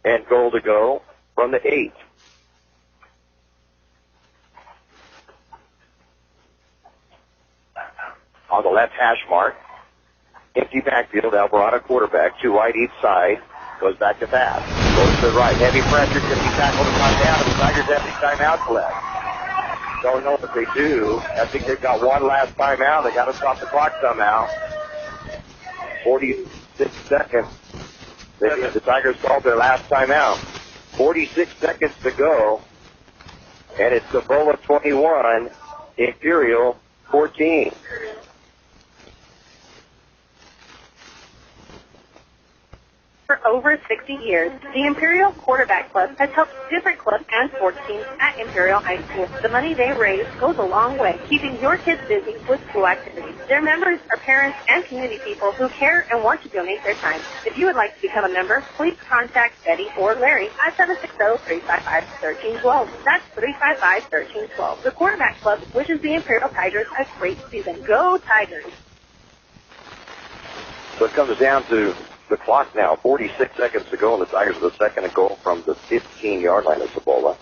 and goal to go from the 8. On the left hash mark. Empty backfield. Alvarado quarterback. 2 wide each side. Goes back to pass. Goes to the right. Heavy pressure. Going to be tackled and gone down. The Tigers have the timeout left. Don't know what they do. I think they've got one last timeout. They got to stop the clock somehow. 46 seconds. The Tigers called their last timeout. 46 seconds to go. And it's Cibola 21, Imperial 14. For over 60 years, the Imperial Quarterback Club has helped different clubs and sports teams at Imperial High School. The money they raise goes a long way, keeping your kids busy with school activities. Their members are parents and community people who care and want to donate their time. If you would like to become a member, please contact Betty or Larry at 760-355-1312. That's 355-1312. The Quarterback Club wishes the Imperial Tigers a great season. Go Tigers! So it comes down to the clock now, 46 seconds to go, and the Tigers with a second and goal from the 15-yard line of Cibola.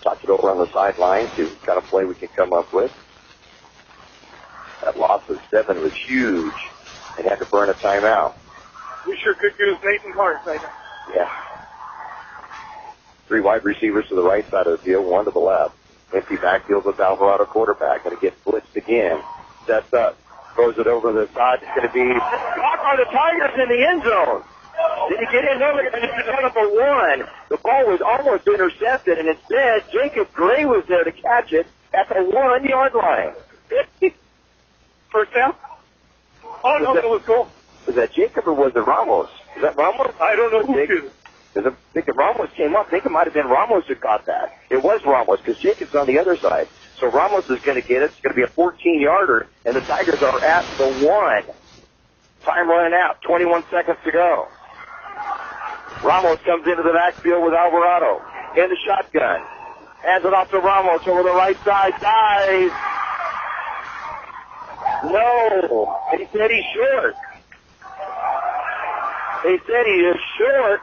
Talked it over on the sideline, see what kind of play we can come up with. That loss of 7 was huge and had to burn a timeout. We sure could use Nathan Hart right now. Yeah. 3 wide receivers to the right side of the field, 1 to the left. Empty backfield with Alvarado quarterback. Going to get blitzed again. Sets up. Throws it over the side. It's going to be caught by the Tigers in the end zone. Did he get in? No, they're going to set up a 1. The ball was almost intercepted, and instead, Jacob Gray was there to catch it at the 1-yard line. First down? Oh, no, that was cool. Was that Jacob or was it Ramos? Is that Ramos? I don't know who it is. I think if Ramos came up, I think it might have been Ramos who caught that. It was Ramos because Jacob's on the other side. So Ramos is going to get it. It's going to be a 14-yarder, and the Tigers are at the 1. Time running out. 21 seconds to go. Ramos comes into the backfield with Alvarado in the shotgun. Hands it off to Ramos over the right side. Dives. No. He said he's short. He said he is short.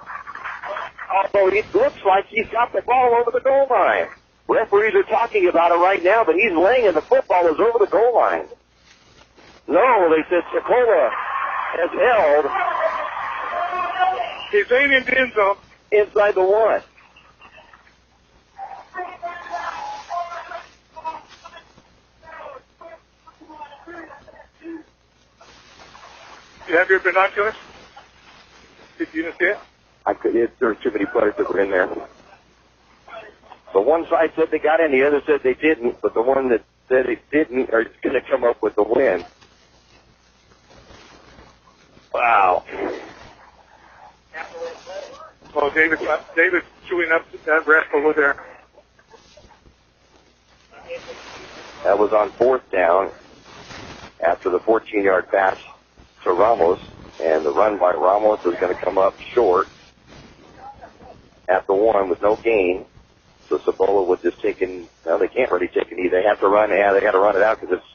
Although it looks like he's got the ball over the goal line. Referees are talking about it right now, but he's laying and the football is over the goal line. No, they said Cibola has held. He's in the end zone. Inside the 1. You have your binoculars? Did you see it? There were too many players that were in there. The one side said they got in, the other said they didn't, but the one that said it didn't are going to come up with the win. Wow. Oh, David's chewing up that rest over there. That was on 4th down after the 14-yard pass to Ramos, and the run by Ramos is going to come up short at the 1 with no gain. So Cibola was just taking, well, they can't really take it either. They have to run, they got to run it out because it's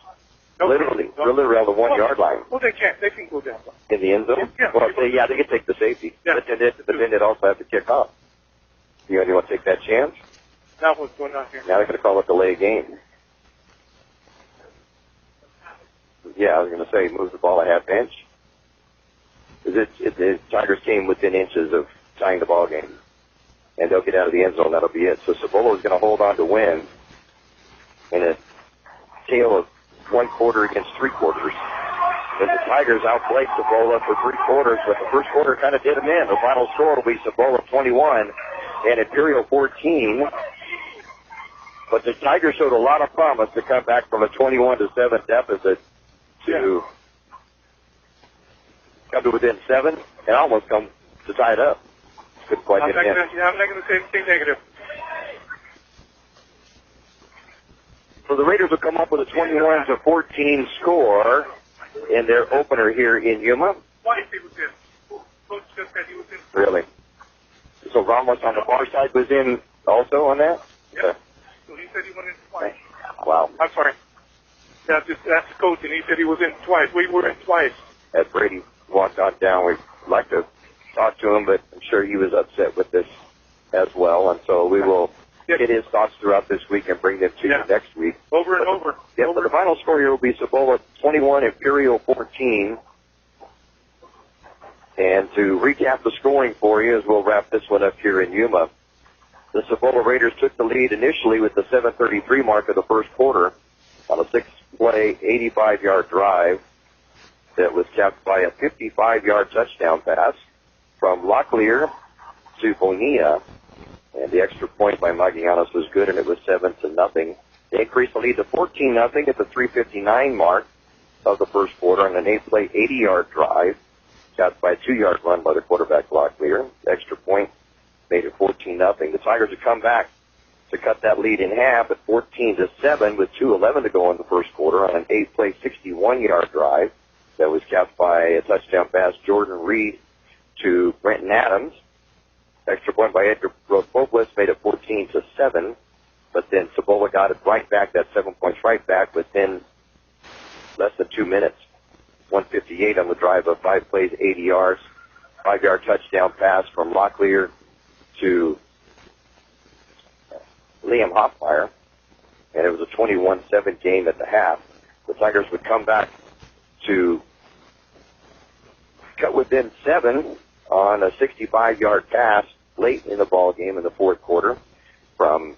literally around the 1-yard line. Well, they can't. They can go down. In the end zone? Yeah. Well, they can take the safety. Yeah. But then they'd also have to kick off. You want to take that chance? Now what's going on here? Now they're going to call it delay game. Yeah, I was going to say, move the ball a half inch. The Tigers came within inches of tying the ball game. And they'll get out of the end zone. That'll be it. So Cibola is going to hold on to win in a tale of 1 quarter against 3 quarters. And the Tigers outplayed Cibola for 3 quarters, but the first quarter kind of did them in. The final score will be Cibola 21 and Imperial 14. But the Tigers showed a lot of promise to come back from a 21-7 deficit to come to within 7 and almost come to tie it up. Couldn't quite get it in. I'm not going to say anything negative. So the Raiders will come up with a 21-14 score in their opener here in Yuma. Twice he was in. Coach just said he was in. Really? So Ramos on the far side was in also on that? Yeah. Okay. So he said he went in twice. Wow. I'm sorry. That's the coach, and he said he was in twice. We were in twice. As Brady walked on down, we'd like to talk to him, but I'm sure he was upset with this as well, and so we will get his thoughts throughout this week and bring them to you next week. Over and over. Yeah, but the final score here will be Cibola 21, Imperial 14. And to recap the scoring for you as we'll wrap this one up here in Yuma, the Cibola Raiders took the lead initially with the 7:33 mark of the first quarter on a 6-play, 85-yard drive that was capped by a 55-yard touchdown pass from Locklear to Bonilla. And the extra point by Magianos was good, and it was 7-0. They increased the lead to 14-0 at the 3:59 mark of the first quarter on an 8-play, 80-yard drive, capped by a 2-yard run by the quarterback Locklear. The extra point made it 14-0. The Tigers would come back to cut that lead in half at 14-7 with 2:11 to go in the first quarter on an 8-play, 61-yard drive that was capped by a touchdown pass, Jordan Reed to Brenton Adams. Extra point by Edgar Robles made it 14-7, but then Cibola got it right back, that 7 points right back within less than 2 minutes. 158 on the drive of 5 plays, 80 yards, 5-yard touchdown pass from Locklear to Liam Hoffmeyer, and it was a 21-7 game at the half. The Tigers would come back to cut with within 7 on a 65-yard pass late in the ball game in the fourth quarter from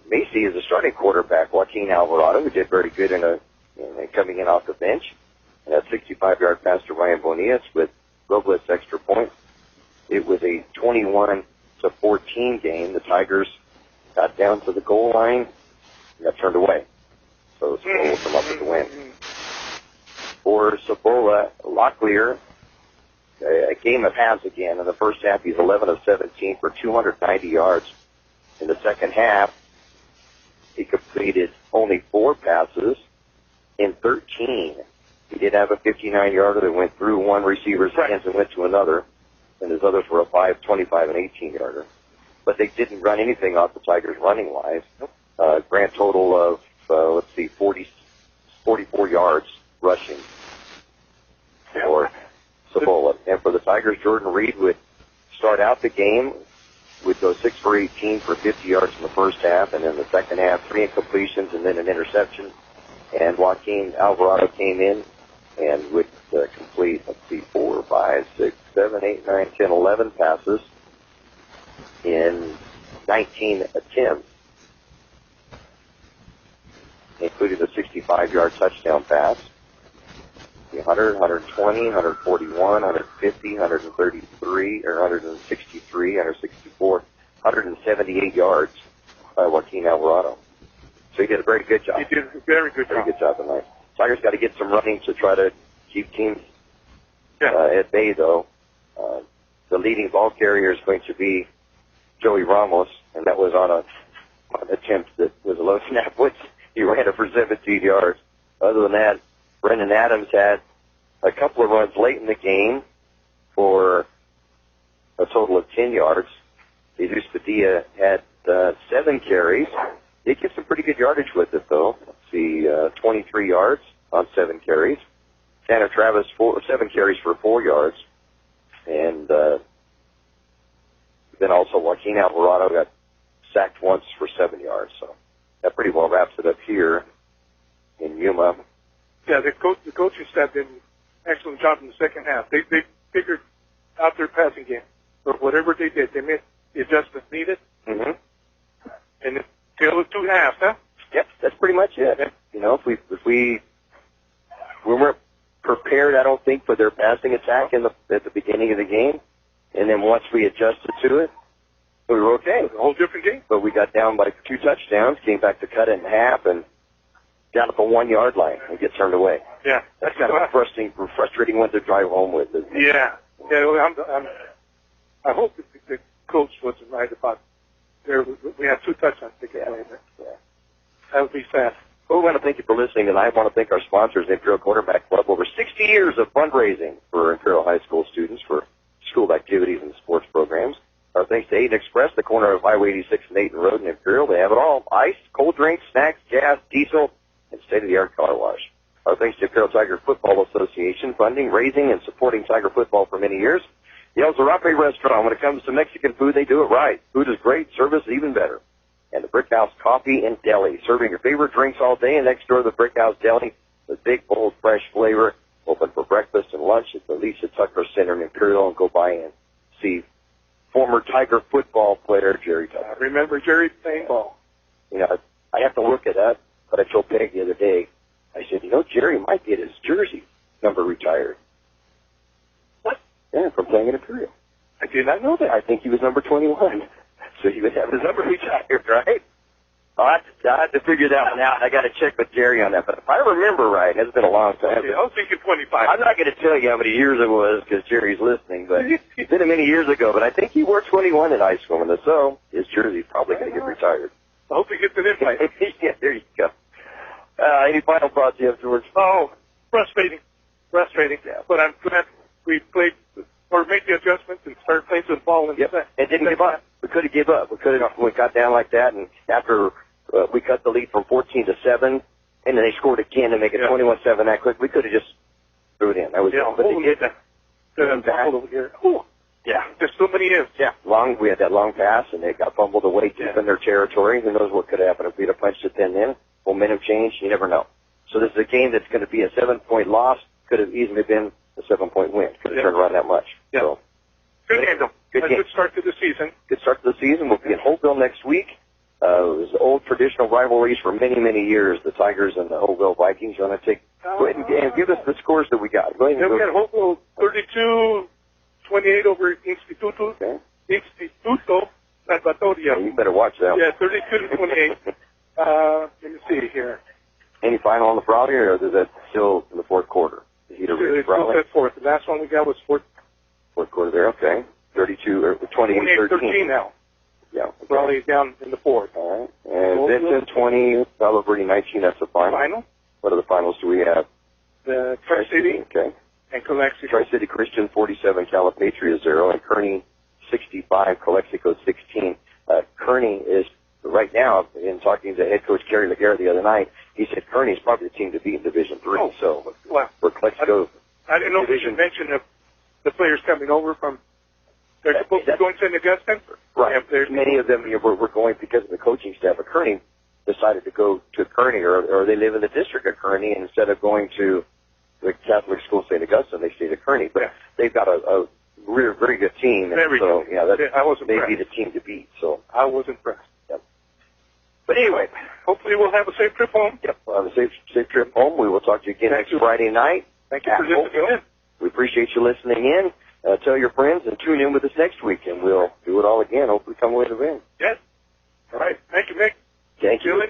Macy as a starting quarterback, Joaquin Alvarado, who did very good in coming in off the bench. And that 65-yard pass to Ryan Bonillas with Robles extra point. It was a 21-14 game. The Tigers got down to the goal line and got turned away. So Cibola will come up with the win. For Cibola, Locklear, a game of halves again. In the first half, he's 11 of 17 for 290 yards. In the second half, he completed only 4 passes in 13. He did have a 59-yarder that went through one receiver's hands and went to another, and his others were a 5, 25, and 18-yarder. But they didn't run anything off the Tigers running-wise. Grand total of, 44 yards rushing for Cibola. And for the Tigers, Jordan Reed would start out the game, would go 6 for 18 for 50 yards in the first half, and in the second half, 3 incompletions and then an interception. And Joaquin Alvarado came in and would complete, 4, 5, 6, 7, 8, 9, 10, 11 passes in 19 attempts, including the 65-yard touchdown pass. 100, 120, 141, 150, 133, or 163, 164, 178 yards by Joaquin Alvarado. So he did a very good job. He did a very good job. Very good job tonight. Tigers got to get some running to try to keep teams at bay, though. The leading ball carrier is going to be Joey Ramos, and that was on an attempt that was a low snap, which he ran it for 17 yards. Other than that, Brendan Adams had a couple of runs late in the game for a total of 10 yards. Jesus Padilla had 7 carries. Did get some pretty good yardage with it, though. Let's see, 23 yards on 7 carries. Tanner Travis, 7 carries for 4 yards. And then also Joaquin Alvarado got sacked once for 7 yards. So that pretty well wraps it up here in Yuma. Yeah, the coaching staff did an excellent job in the second half. They figured out their passing game. Or whatever they did, they made the adjustments needed. Mm-hmm. And it's tale of 2 halves, huh? Yep, that's pretty much it. Yeah. You know, if we weren't prepared, I don't think, for their passing attack at the beginning of the game, and then once we adjusted to it, we were okay. A whole different game. But we got down by 2 touchdowns, came back to cut it in half, and down at the 1-yard line and get turned away. Yeah, that's kind of a frustrating one to drive home with. Isn't it? Yeah. Well, I hope that the coach wasn't right about there. We had 2 touchdowns to get away there. Yeah. That would be sad. Well, we want to thank you for listening, and I want to thank our sponsors, the Imperial Quarterback Club. Over 60 years of fundraising for Imperial High School students for school activities and sports programs. Our thanks to Aiden Express, the corner of Highway 86 and 8 Road in Imperial. They have it all: ice, cold drinks, snacks, gas, diesel, and state-of-the-art car wash. Our thanks to Imperial Tiger Football Association, funding, raising, and supporting Tiger football for many years. The El Zarape Restaurant, when it comes to Mexican food, they do it right. Food is great, service even better. And the Brick House Coffee and Deli, serving your favorite drinks all day. And next door to the Brick House Deli, the big, bold, fresh flavor, open for breakfast and lunch at the Lisa Tucker Center in Imperial, and go by and see former Tiger football player Jerry Tucker. I remember Jerry playing ball. You know, I have to look it up, but I told Peg the other day, I said, Jerry might get his jersey number retired. What? Yeah, from playing at Imperial. I did not know that. I think he was number 21. So he would have his number retired, right? I'll have to figure that one out. I got to check with Jerry on that. But if I remember right, it's been a long time. Okay, I was thinking 25. I'm not going to tell you how many years it was because Jerry's listening, but it's been many years ago. But I think he wore 21 in high school, and so his jersey's probably going to get retired. I hope he gets an invite. Yeah, there you go. Any final thoughts you have, George? Oh, frustrating. Yeah. But I'm glad we played or made the adjustments and started playing some ball in the set. And didn't give up. We could have given up. We got down like that, and after we cut the lead from 14 to 7, and then they scored again to make it 21-7 that quick, we could have just threw it in. That was but they did that. Over here. Oh, yeah. There's so many ifs. Yeah. We had that long pass, and they got fumbled away deep in their territory. Who knows what could have happened if we'd have punched it in. Momentum change, you never know. So this is a game that's going to be a 7-point loss. Could have easily been a 7-point win. Could have Yeah. turned around that much. Yeah. So, Good game, though. Good A game. good start to the season. Good start to the season. We'll be in Holtville next week. It was old traditional rivalries for many, many years, the Tigers and the Holtville Vikings. You want to go ahead and give us the scores that we got. Go ahead Then and we go. got Hopewell 32-28 over Instituto. Okay. Instituto Salvatoria. You better watch that. Yeah, 32-28. Let me see here. Any final on the Brownie, or is that still in the fourth quarter? The Heater Ridge It's still Brownie? at fourth. The last one we got was Fourth quarter there, okay. 32 or 28-13 now. Yeah. Okay. Brownie is down in the fourth. All right. And Vincent 20, Palo Verde 19. That's the final. Final. What other finals do we have? The Tri-City Okay. and Calexico. Tri-City Christian 47, Calipatria 0, and Kearney 65, Calexico 16. Kearney is right now, in talking to head coach Kerry Laguerre the other night, he said Kearney is probably the team to beat in Division 3. Oh, so wow. for Calexico, I didn't know if you should mention the players coming over from. They're supposed to be going to St. Augustine. right? If there's Many of them were going because of the coaching staff at Kearney. Decided to go to Kearney, or they live in the district of Kearney, and instead of going to the Catholic school St. Augustine, they stayed at Kearney. But they've got a very, very good team, and Very so good. yeah, that I was may be impressed. the team to beat. So, I was impressed. Yep. But anyway, hopefully we'll have a safe trip home. yep, have a safe trip home. We will talk to you again Thank next you. Friday night. Thank you at for listening Holtville. in. We appreciate you listening in. Tell your friends and tune in with us next week, and we'll do it all again. Hopefully, come away to win. Yes. All right. Thank you, Mick. Thank you. Julie.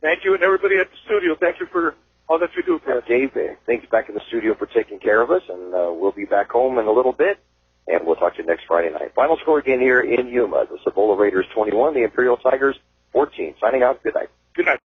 Thank you, and everybody at the studio. Thank you for all that you do for us. Dave, thanks back in the studio for taking care of us, and we'll be back home in a little bit, and we'll talk to you next Friday night. Final score again here in Yuma. The Cibola Raiders 21, the Imperial Tigers 14. Signing out. Good night. Good night.